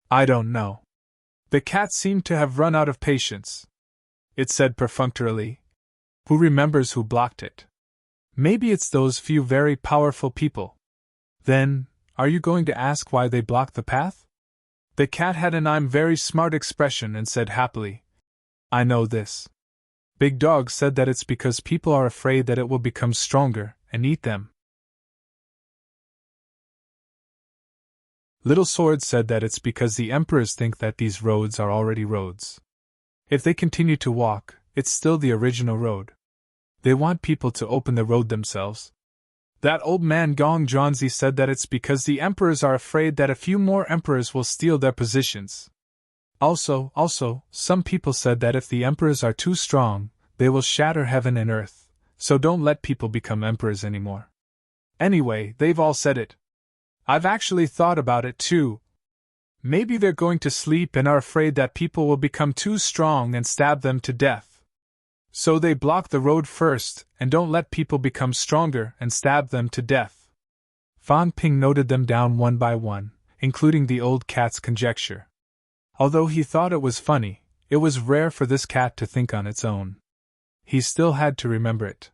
I don't know. The cat seemed to have run out of patience. It said perfunctorily, Who remembers who blocked it? Maybe it's those few very powerful people. Then, are you going to ask why they blocked the path? The cat had an I'm very smart expression and said happily, I know this. Big Dog said that it's because people are afraid that it will become stronger and eat them. Little Sword said that it's because the emperors think that these roads are already roads. If they continue to walk, it's still the original road. They want people to open the road themselves. That old man Gong Zhuanzi said that it's because the emperors are afraid that a few more emperors will steal their positions. Also, some people said that if the emperors are too strong, they will shatter heaven and earth, so don't let people become emperors anymore. Anyway, they've all said it. I've actually thought about it too. Maybe they're going to sleep and are afraid that people will become too strong and stab them to death. So they block the road first and don't let people become stronger and stab them to death. Fang Ping noted them down one by one, including the old cat's conjecture. Although he thought it was funny, it was rare for this cat to think on its own. He still had to remember it.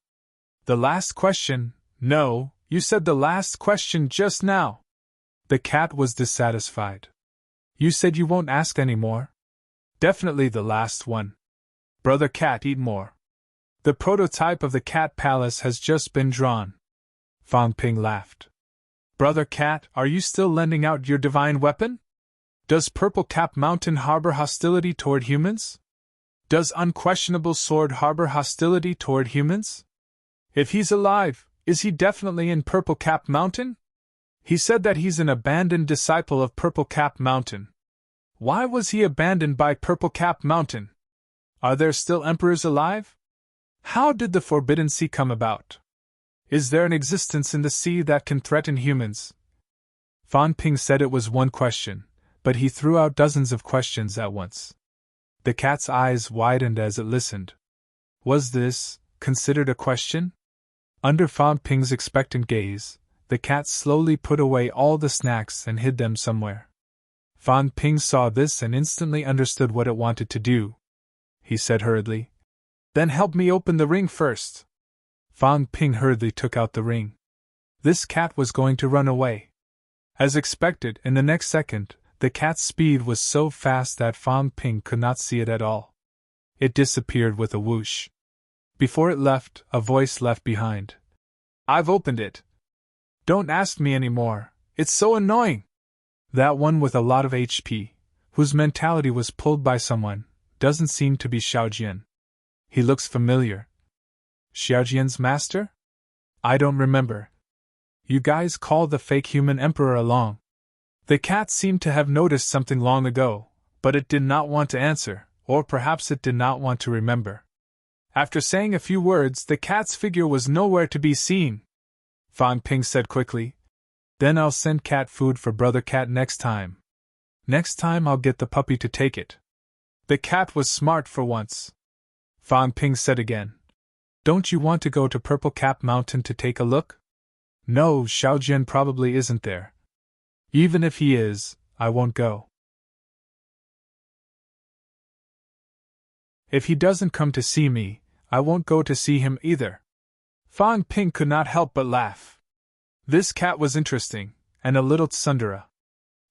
The last question? No, you said the last question just now. The cat was dissatisfied. You said you won't ask any more? Definitely the last one. Brother Cat, eat more. The prototype of the Cat Palace has just been drawn. Fan Ping laughed. Brother Cat, are you still lending out your divine weapon? Does Purple Cap Mountain harbor hostility toward humans? Does Unquestionable Sword harbor hostility toward humans? If he's alive, is he definitely in Purple Cap Mountain? He said that he's an abandoned disciple of Purple Cap Mountain. Why was he abandoned by Purple Cap Mountain? Are there still emperors alive? How did the Forbidden Sea come about? Is there an existence in the sea that can threaten humans? Fan Ping said it was one question, but he threw out dozens of questions at once. The cat's eyes widened as it listened. Was this considered a question? Under Fan Ping's expectant gaze, the cat slowly put away all the snacks and hid them somewhere. Fan Ping saw this and instantly understood what it wanted to do. He said hurriedly, "Then help me open the ring first." Fan Ping hurriedly took out the ring. This cat was going to run away. As expected, in the next second, the cat's speed was so fast that Fan Ping could not see it at all. It disappeared with a whoosh. Before it left, a voice left behind. "I've opened it. Don't ask me anymore, it's so annoying." That one with a lot of HP, whose mentality was pulled by someone, doesn't seem to be Xiaojian. He looks familiar. Xiaojian's master? I don't remember. You guys called the fake human emperor along. The cat seemed to have noticed something long ago, but it did not want to answer, or perhaps it did not want to remember. After saying a few words, the cat's figure was nowhere to be seen. Fan Ping said quickly, "Then I'll send cat food for Brother Cat next time. Next time I'll get the puppy to take it." The cat was smart for once. Fan Ping said again, "Don't you want to go to Purple Cap Mountain to take a look?" "No, Xiaojian probably isn't there. Even if he is, I won't go. If he doesn't come to see me, I won't go to see him either." Fan Ping could not help but laugh. This cat was interesting, and a little tsundere.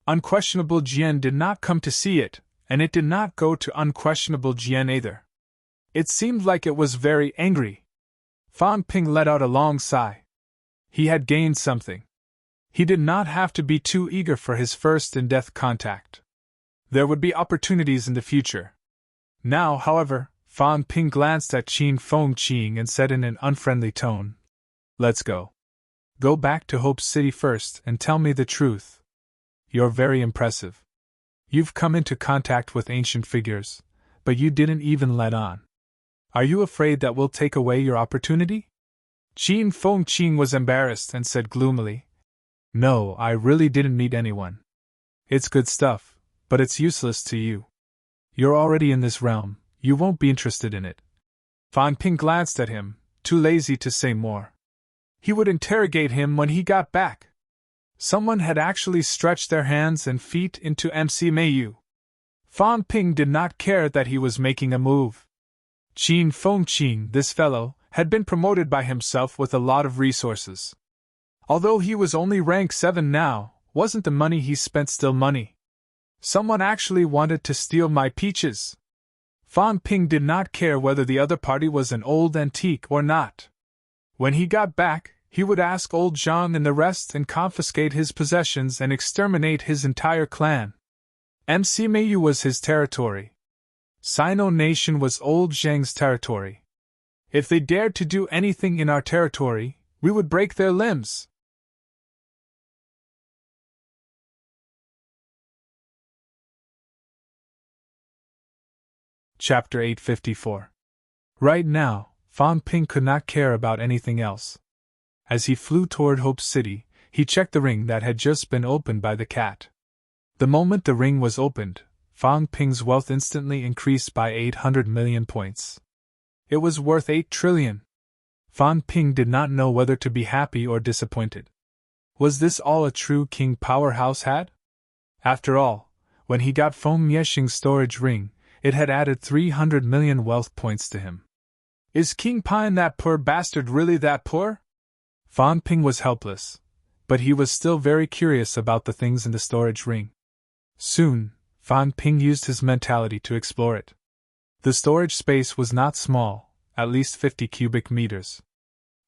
Unquestionable Jian did not come to see it, and it did not go to Unquestionable Jian either. It seemed like it was very angry. Fan Ping let out a long sigh. He had gained something. He did not have to be too eager for his first in-depth contact. There would be opportunities in the future. Now, however, Fan Ping glanced at Qin Feng Qing and said in an unfriendly tone, "Let's go. Go back to Hope City first and tell me the truth. You're very impressive. You've come into contact with ancient figures, but you didn't even let on. Are you afraid that we'll take away your opportunity?" Qin Feng Qing was embarrassed and said gloomily, "No, I really didn't meet anyone. It's good stuff, but it's useless to you. You're already in this realm, you won't be interested in it." Fan Ping glanced at him, too lazy to say more. He would interrogate him when he got back. Someone had actually stretched their hands and feet into MC Mayu. Fan Ping did not care that he was making a move. Qin Feng Qing, this fellow, had been promoted by himself with a lot of resources. Although he was only rank 7 now, wasn't the money he spent still money? Someone actually wanted to steal my peaches. Fan Ping did not care whether the other party was an old antique or not. When he got back, he would ask old Zhang and the rest and confiscate his possessions and exterminate his entire clan. MC Mayu was his territory. Sino Nation was old Zhang's territory. If they dared to do anything in our territory, we would break their limbs. Chapter 854. Right now, Fan Ping could not care about anything else. As he flew toward Hope City, he checked the ring that had just been opened by the cat. The moment the ring was opened, Fan Ping's wealth instantly increased by 800 million points. It was worth 8 trillion. Fan Ping did not know whether to be happy or disappointed. Was this all a true king powerhouse had? After all, when he got Feng Miexing's storage ring, it had added 300 million wealth points to him. Is King Pine that poor bastard really that poor? Fan Ping was helpless, but he was still very curious about the things in the storage ring. Soon, Fan Ping used his mentality to explore it. The storage space was not small, at least 50 cubic meters.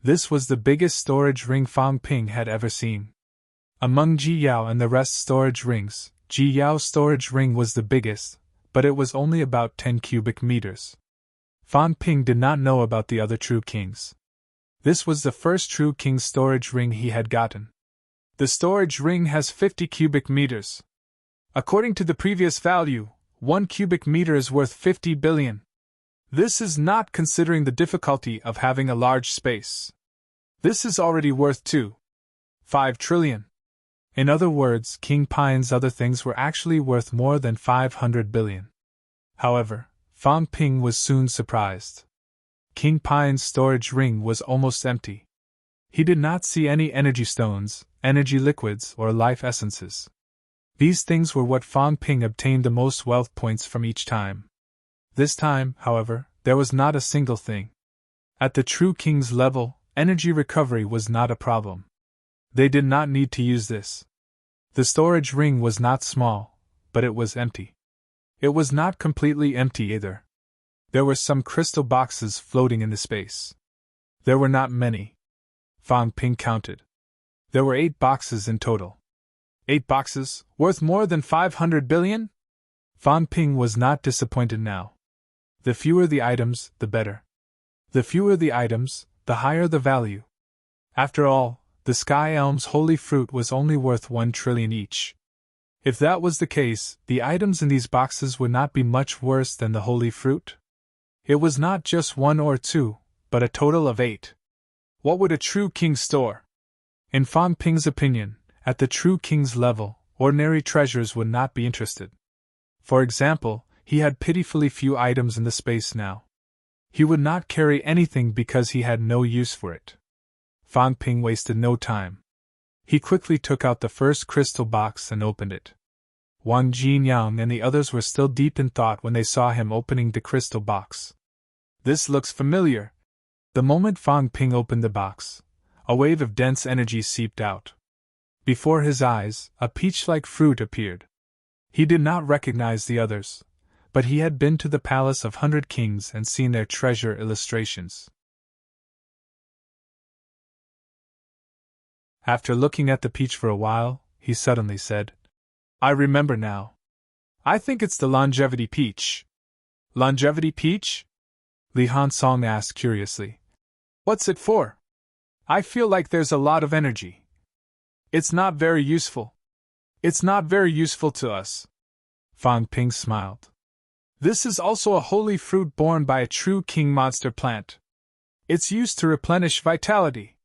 This was the biggest storage ring Fang Ping had ever seen. Among Ji Yao and the rest storage rings, Ji Yao's storage ring was the biggest, but it was only about 10 cubic meters. Fang Ping did not know about the other true kings. This was the first true king's storage ring he had gotten. The storage ring has 50 cubic meters. According to the previous value, 1 cubic meter is worth 50 billion. This is not considering the difficulty of having a large space. This is already worth 2.5 trillion. In other words, King Pine's other things were actually worth more than 500 billion. However, Fang Ping was soon surprised. King Pine's storage ring was almost empty. He did not see any energy stones, energy liquids, or life essences. These things were what Fang Ping obtained the most wealth points from each time. This time, however, there was not a single thing. At the true king's level, energy recovery was not a problem. They did not need to use this. The storage ring was not small, but it was empty. It was not completely empty either. There were some crystal boxes floating in the space. There were not many. Fang Ping counted. There were 8 boxes in total. 8 boxes, worth more than 500 billion? Fang Ping was not disappointed now. The fewer the items, the better. The fewer the items, the higher the value. After all, the Sky Elm's holy fruit was only worth 1 trillion each. If that was the case, the items in these boxes would not be much worse than the holy fruit. It was not just 1 or 2, but a total of 8. What would a true king store? In Fang Ping's opinion, at the true king's level, ordinary treasures would not be interested. For example, he had pitifully few items in the space now. He would not carry anything because he had no use for it. Fang Ping wasted no time. He quickly took out the first crystal box and opened it. Wang Jinyang and the others were still deep in thought when they saw him opening the crystal box. This looks familiar. The moment Fang Ping opened the box, a wave of dense energy seeped out. Before his eyes, a peach-like fruit appeared. He did not recognize the others, but he had been to the palace of 100 Kings and seen their treasure illustrations. After looking at the peach for a while, he suddenly said, "I remember now. I think it's the longevity peach." "Longevity peach?" Li Hansong asked curiously. "What's it for? I feel like there's a lot of energy." "It's not very useful. It's not very useful to us." Fang Ping smiled. "This is also a holy fruit born by a true king monster plant. It's used to replenish vitality.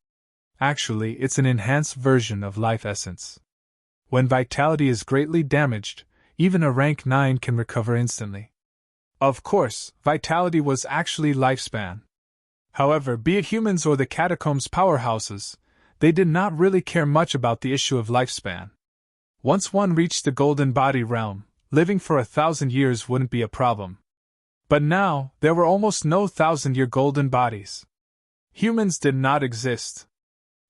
Actually, it's an enhanced version of life essence. When vitality is greatly damaged, even a rank 9 can recover instantly. Of course, vitality was actually lifespan. However, be it humans or the catacombs powerhouses, they did not really care much about the issue of lifespan. Once one reached the golden body realm, living for 1,000 years wouldn't be a problem. But now, there were almost no 1,000-year golden bodies. Humans did not exist.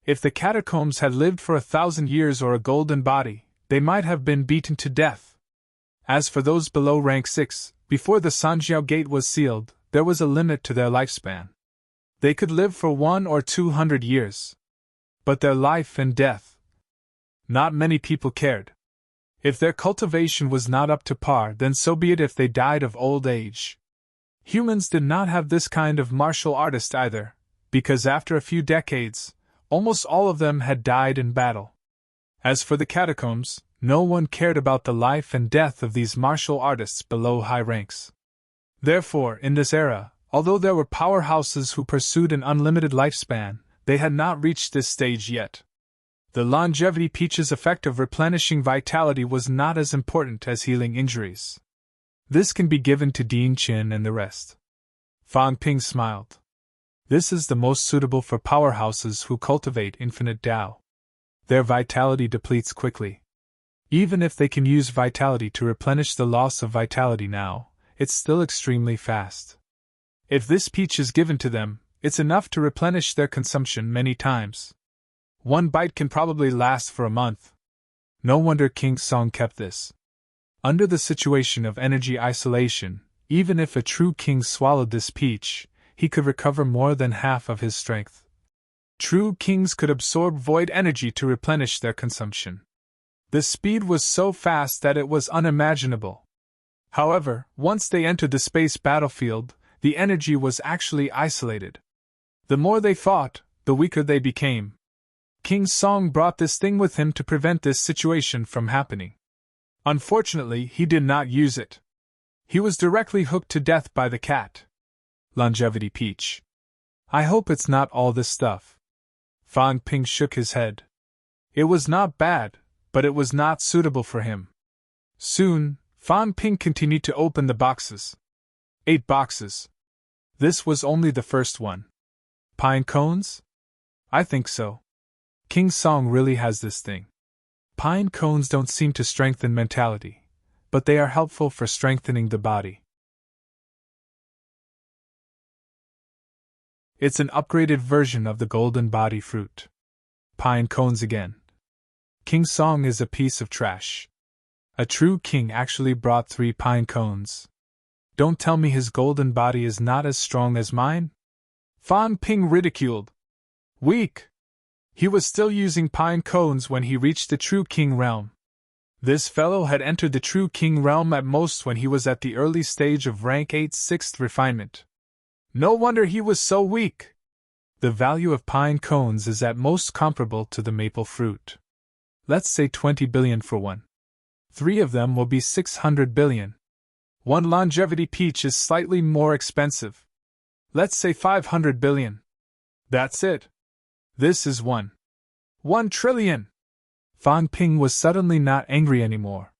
If the catacombs had lived for 1,000 years or a golden body, they might have been beaten to death. As for those below rank 6, before the Sanjiao Gate was sealed, there was a limit to their lifespan. They could live for 100 or 200 years. But their life and death, not many people cared. If their cultivation was not up to par, then so be it if they died of old age. Humans did not have this kind of martial artist either, because after a few decades, almost all of them had died in battle. As for the catacombs, no one cared about the life and death of these martial artists below high ranks. Therefore, in this era, although there were powerhouses who pursued an unlimited lifespan, they had not reached this stage yet. The longevity peach's effect of replenishing vitality was not as important as healing injuries. This can be given to Dean Qin and the rest. Fang Ping smiled. This is the most suitable for powerhouses who cultivate infinite Tao. Their vitality depletes quickly. Even if they can use vitality to replenish the loss of vitality now, it's still extremely fast. If this peach is given to them, it's enough to replenish their consumption many times. 1 bite can probably last for a month. No wonder King Song kept this. Under the situation of energy isolation, even if a true king swallowed this peach, he could recover more than half of his strength. True kings could absorb void energy to replenish their consumption. The speed was so fast that it was unimaginable. However, once they entered the space battlefield, the energy was actually isolated. The more they fought, the weaker they became. King Song brought this thing with him to prevent this situation from happening. Unfortunately, he did not use it. He was directly hooked to death by the cat. Longevity peach. I hope it's not all this stuff. Fang Ping shook his head. It was not bad, but it was not suitable for him. Soon, Fang Ping continued to open the boxes. 8 boxes. This was only the first one. Pine cones? I think so. King Song really has this thing. Pine cones don't seem to strengthen mentality, but they are helpful for strengthening the body. It's an upgraded version of the golden body fruit. Pine cones again. King Song is a piece of trash. A true king actually brought 3 pine cones. Don't tell me his golden body is not as strong as mine? Fan Ping ridiculed. Weak! He was still using pine cones when he reached the true king realm. This fellow had entered the true king realm at most when he was at the early stage of rank 8 6th refinement. No wonder he was so weak! The value of pine cones is at most comparable to the maple fruit. Let's say 20 billion for one. 3 of them will be 600 billion. One longevity peach is slightly more expensive. Let's say 500 billion. That's it. This is 1 trillion. Fang Ping was suddenly not angry anymore.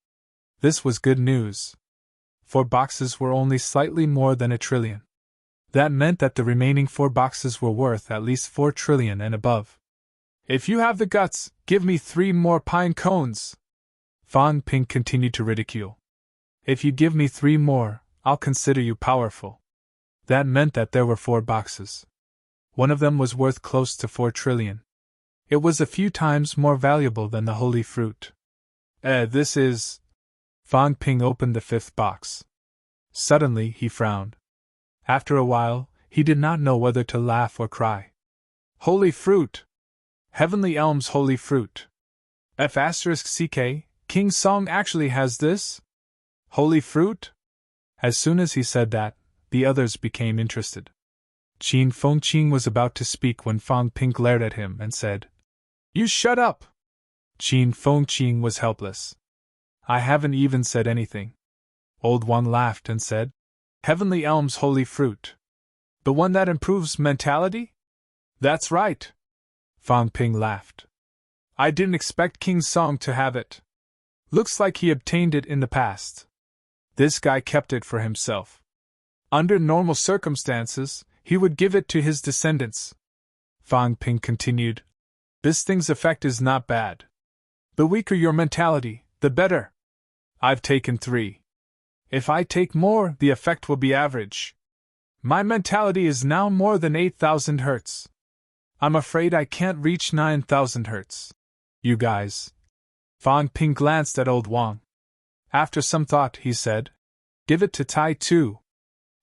This was good news. 4 boxes were only slightly more than a trillion. That meant that the remaining 4 boxes were worth at least 4 trillion and above. If you have the guts, give me 3 more pine cones. Fang Ping continued to ridicule. If you give me 3 more, I'll consider you powerful. That meant that there were 4 boxes. One of them was worth close to 4 trillion. It was a few times more valuable than the holy fruit. This is... Fang Ping opened the 5th box. Suddenly, he frowned. After a while, he did not know whether to laugh or cry. Holy fruit! Heavenly Elm's holy fruit. F***ck, King Song actually has this? Holy fruit? As soon as he said that, the others became interested. Qin Fengqing was about to speak when Fang Ping glared at him and said, You shut up! Qin Fengqing was helpless. I haven't even said anything. Old Wang laughed and said, Heavenly Elm's holy fruit. The one that improves mentality? That's right. Fang Ping laughed. I didn't expect King Song to have it. Looks like he obtained it in the past. This guy kept it for himself. Under normal circumstances, he would give it to his descendants. Fang Ping continued. This thing's effect is not bad. The weaker your mentality, the better. I've taken 3. If I take more, the effect will be average. My mentality is now more than 8,000 Hz. I'm afraid I can't reach 9,000 Hz. You guys. Fang Ping glanced at old Wang. After some thought, he said, Give it to Tai Tu.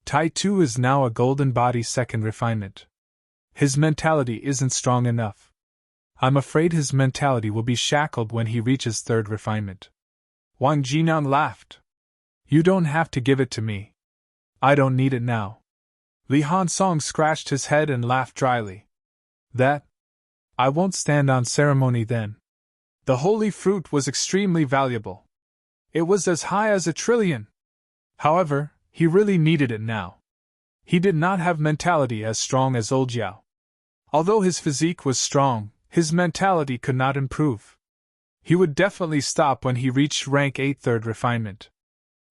Tai Tu is now a golden body 2nd refinement. His mentality isn't strong enough. I'm afraid his mentality will be shackled when he reaches 3rd refinement. Wang Jinang laughed. You don't have to give it to me. I don't need it now. Li Hansong scratched his head and laughed dryly. That? I won't stand on ceremony then. The holy fruit was extremely valuable. It was as high as 1 trillion. However, he really needed it now. He did not have mentality as strong as Old Yao. Although his physique was strong, his mentality could not improve. He would definitely stop when he reached rank 8 3rd refinement.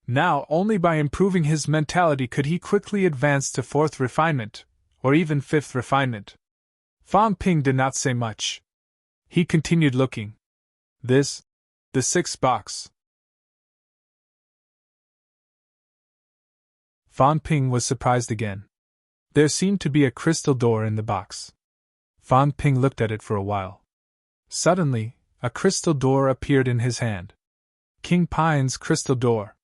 Now, only by improving his mentality could he quickly advance to 4th refinement, or even 5th refinement. Fang Ping did not say much. He continued looking. The 6th box. Fang Ping was surprised again. There seemed to be a crystal door in the box. Fang Ping looked at it for a while. Suddenly, a crystal door appeared in his hand. King Pine's crystal door.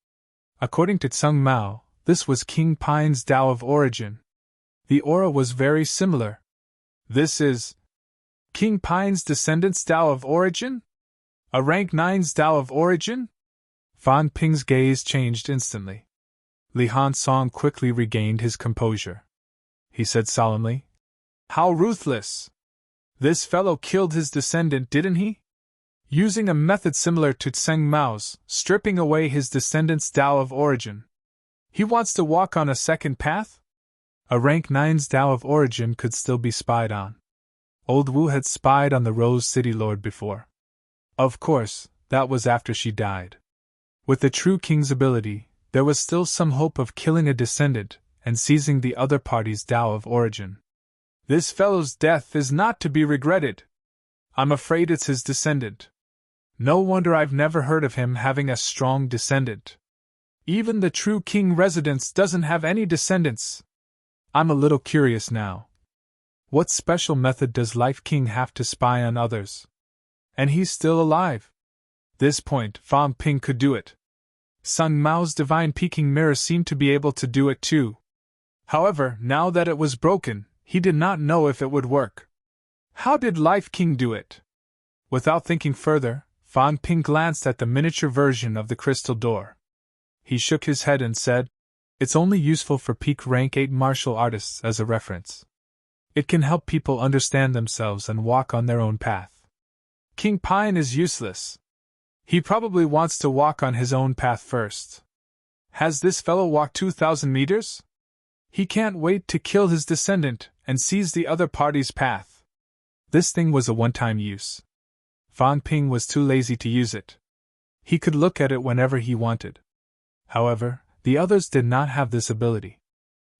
According to Tsung Mao, This was King Pine's Tao of origin. The aura was very similar. This is King Pine's descendant's Tao of origin? A rank 9's Tao of origin? Fan Ping's gaze changed instantly. Li Han Song quickly regained his composure. He said solemnly, "How ruthless! This fellow killed his descendant, didn't he? Using a method similar to Tseng Mao's, stripping away his descendant's Tao of origin. He wants to walk on a second path?" A rank 9's Tao of origin could still be spied on. Old Wu had spied on the Rose City Lord before. Of course, that was after she died. With the true king's ability, there was still some hope of killing a descendant and seizing the other party's Tao of origin. This fellow's death is not to be regretted. I'm afraid it's his descendant. No wonder I've never heard of him having a strong descendant. Even the true king residence doesn't have any descendants. I'm a little curious now. What special method does Life King have to spy on others? And he's still alive. This point, Fan Ping could do it. Sun Mao's divine peeking mirror seemed to be able to do it too. However, now that it was broken, he did not know if it would work. How did Life King do it? Without thinking further, Fan Ping glanced at the miniature version of the crystal door. He shook his head and said, "It's only useful for peak rank 8 martial artists as a reference. It can help people understand themselves and walk on their own path. King Pine is useless. He probably wants to walk on his own path first. Has this fellow walked 2,000 meters? He can't wait to kill his descendant and seize the other party's path." This thing was a one-time use. Fan Ping was too lazy to use it. He could look at it whenever he wanted. However, the others did not have this ability.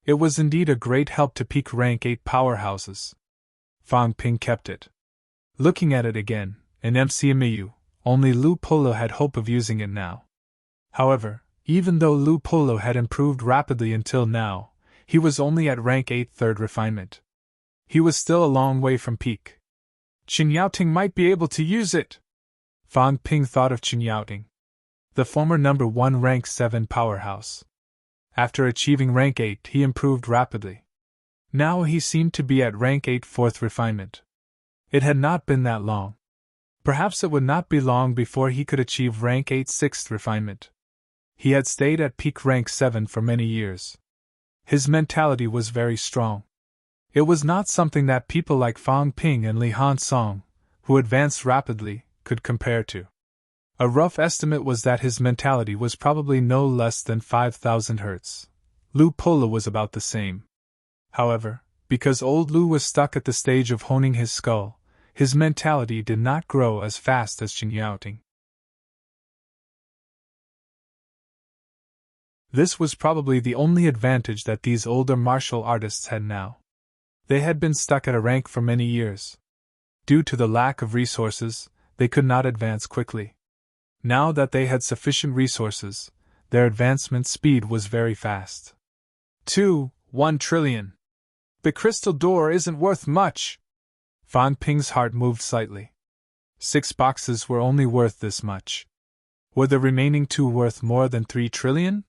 It was indeed a great help to peak rank 8 powerhouses. Fan Ping kept it. Looking at it again, in MCMU, only Lu Polo had hope of using it now. However, even though Lu Polo had improved rapidly until now, he was only at rank 8 third refinement. He was still a long way from peak. Qin Yaoting might be able to use it. Fan Ping thought of Qin Yaoting, the former number 1 rank 7 powerhouse. After achieving rank 8, he improved rapidly. Now he seemed to be at rank 8 fourth refinement. It had not been that long. Perhaps it would not be long before he could achieve rank 8 sixth refinement. He had stayed at peak rank 7 for many years. His mentality was very strong. It was not something that people like Fan Ping and Li Han Song, who advanced rapidly, could compare to. A rough estimate was that his mentality was probably no less than 5,000 Hz. Lu Polo was about the same. However, because old Lu was stuck at the stage of honing his skull, his mentality did not grow as fast as Qin Yaoting. This was probably the only advantage that these older martial artists had now. They had been stuck at a rank for many years. Due to the lack of resources, they could not advance quickly. Now that they had sufficient resources, their advancement speed was very fast. 1 trillion. The crystal door isn't worth much. Fan Ping's heart moved slightly. 6 boxes were only worth this much. Were the remaining 2 worth more than 3 trillion?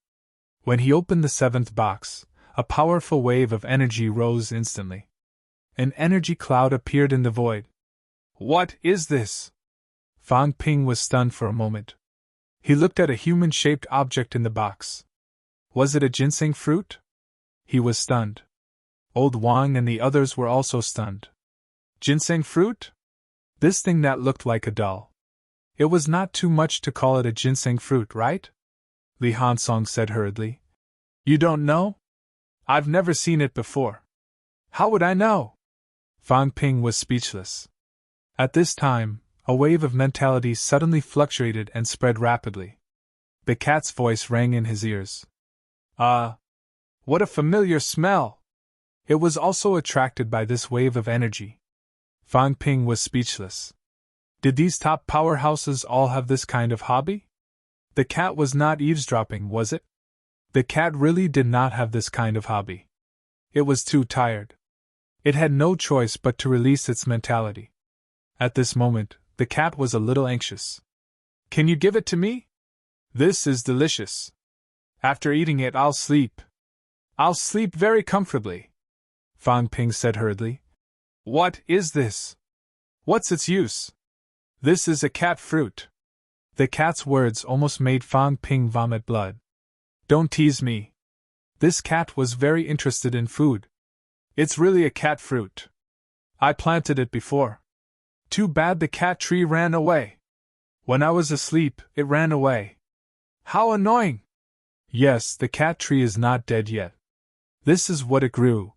When he opened the 7th box, a powerful wave of energy rose instantly. An energy cloud appeared in the void. What is this? Fan Ping was stunned for a moment. He looked at a human-shaped object in the box. Was it a ginseng fruit? He was stunned. Old Wang and the others were also stunned. Ginseng fruit? This thing that looked like a doll. It was not too much to call it a ginseng fruit, right? Li Han Song said hurriedly. You don't know? I've never seen it before. How would I know? Fan Ping was speechless. At this time, a wave of mentality suddenly fluctuated and spread rapidly. The cat's voice rang in his ears. What a familiar smell! It was also attracted by this wave of energy. Fan Ping was speechless. Did these top powerhouses all have this kind of hobby? The cat was not eavesdropping, was it? The cat really did not have this kind of hobby. It was too tired. It had no choice but to release its mentality. At this moment, the cat was a little anxious. Can you give it to me? This is delicious. After eating it, I'll sleep. I'll sleep very comfortably, Fang Ping said hurriedly. What is this? What's its use? This is a cat fruit. The cat's words almost made Fang Ping vomit blood. Don't tease me. This cat was very interested in food. It's really a cat fruit. I planted it before. Too bad the cat tree ran away. When I was asleep, it ran away. How annoying! Yes, the cat tree is not dead yet. This is what it grew.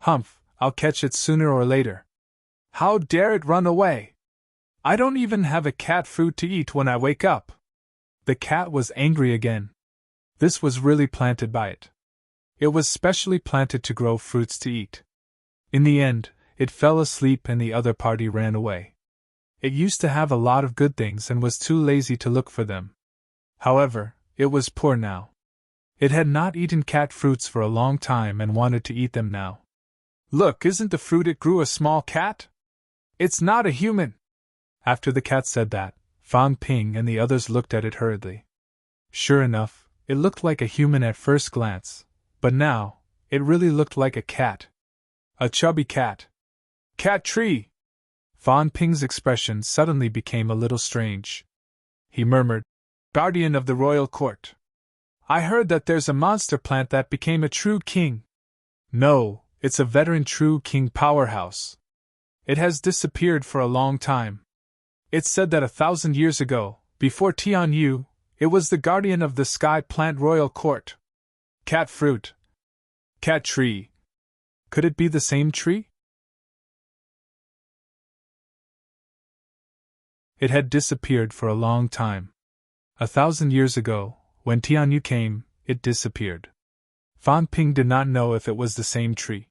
Humph, I'll catch it sooner or later. How dare it run away? I don't even have a cat fruit to eat when I wake up. The cat was angry again. This was really planted by it. It was specially planted to grow fruits to eat. In the end, it fell asleep and the other party ran away. It used to have a lot of good things and was too lazy to look for them. However, it was poor now. It had not eaten cat fruits for a long time and wanted to eat them now. Look, isn't the fruit it grew a small cat? It's not a human. After the cat said that, Fang Ping and the others looked at it hurriedly. Sure enough, it looked like a human at first glance, but now, it really looked like a cat. A chubby cat. Cat tree! Fang Ping's expression suddenly became a little strange. He murmured, Guardian of the royal court. I heard that there's a monster plant that became a true king. No, it's a veteran true king powerhouse. It has disappeared for a long time. It's said that 1,000 years ago, before Tianyu, it was the guardian of the sky plant royal court. Cat fruit. Cat tree. Could it be the same tree? It had disappeared for a long time. 1,000 years ago, when Tianyu came, it disappeared. Fang Ping did not know if it was the same tree.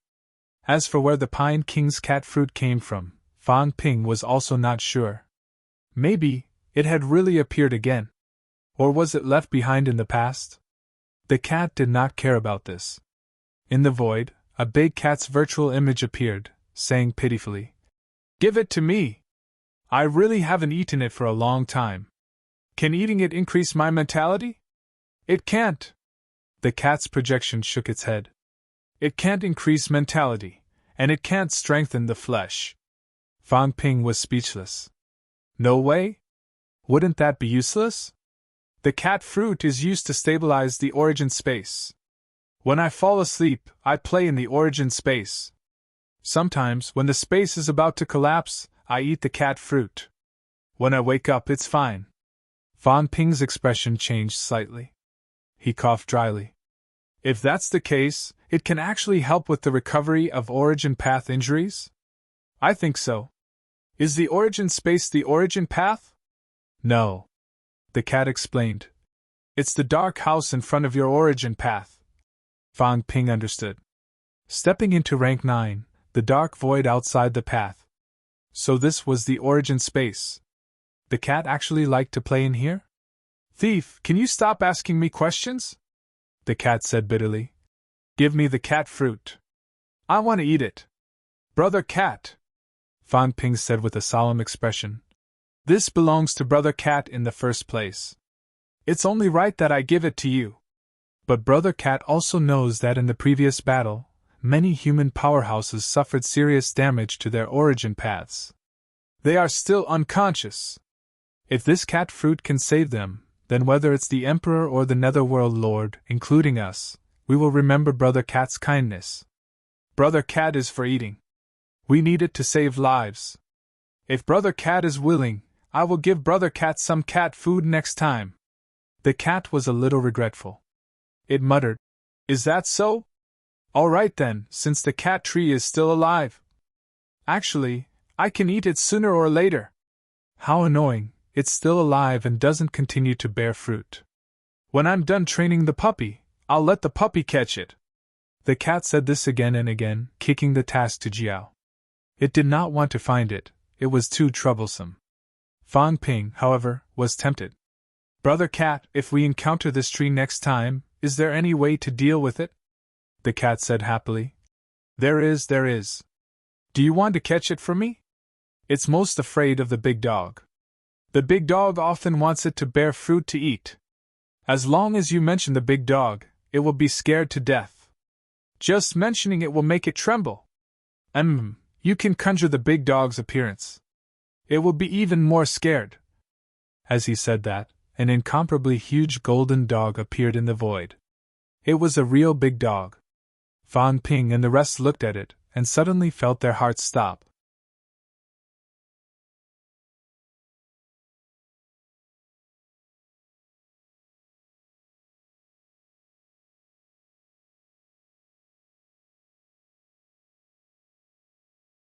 As for where the Pine King's cat fruit came from, Fang Ping was also not sure. Maybe it had really appeared again. Or was it left behind in the past? The cat did not care about this. In the void, a big cat's virtual image appeared, saying pitifully, Give it to me! I really haven't eaten it for a long time. Can eating it increase my mentality? It can't. The cat's projection shook its head. It can't increase mentality, and it can't strengthen the flesh. Fang Ping was speechless. No way? Wouldn't that be useless? The cat fruit is used to stabilize the origin space. When I fall asleep, I play in the origin space. Sometimes, when the space is about to collapse, I eat the cat fruit. When I wake up, it's fine. Fang Ping's expression changed slightly. He coughed dryly. If that's the case, it can actually help with the recovery of origin path injuries? I think so. Is the origin space the origin path? No. The cat explained. It's the dark house in front of your origin path. Fang Ping understood. Stepping into rank 9, the dark void outside the path. So this was the origin space. The cat actually liked to play in here? Thief, can you stop asking me questions? The cat said bitterly. Give me the cat fruit. I want to eat it. Brother Cat, Fang Ping said with a solemn expression. This belongs to Brother Cat in the first place. It's only right that I give it to you. But Brother Cat also knows that in the previous battle, many human powerhouses suffered serious damage to their origin paths. They are still unconscious. If this cat fruit can save them, then whether it's the Emperor or the Netherworld Lord, including us, we will remember Brother Cat's kindness. Brother Cat is for eating. We need it to save lives. If Brother Cat is willing, I will give Brother Cat some cat food next time. The cat was a little regretful. It muttered, Is that so? All right then, since the cat tree is still alive. Actually, I can eat it sooner or later. How annoying, it's still alive and doesn't continue to bear fruit. When I'm done training the puppy, I'll let the puppy catch it. The cat said this again and again, kicking the task to Jiao. It did not want to find it, it was too troublesome. Fang Ping, however, was tempted. Brother Cat, if we encounter this tree next time, is there any way to deal with it? The cat said happily. There is. Do you want to catch it for me? It's most afraid of the big dog. The big dog often wants it to bear fruit to eat. As long as you mention the big dog, it will be scared to death. Just mentioning it will make it tremble. You can conjure the big dog's appearance. It will be even more scared. As he said that, an incomparably huge golden dog appeared in the void. It was a real big dog. Fan Ping and the rest looked at it, and suddenly felt their hearts stop.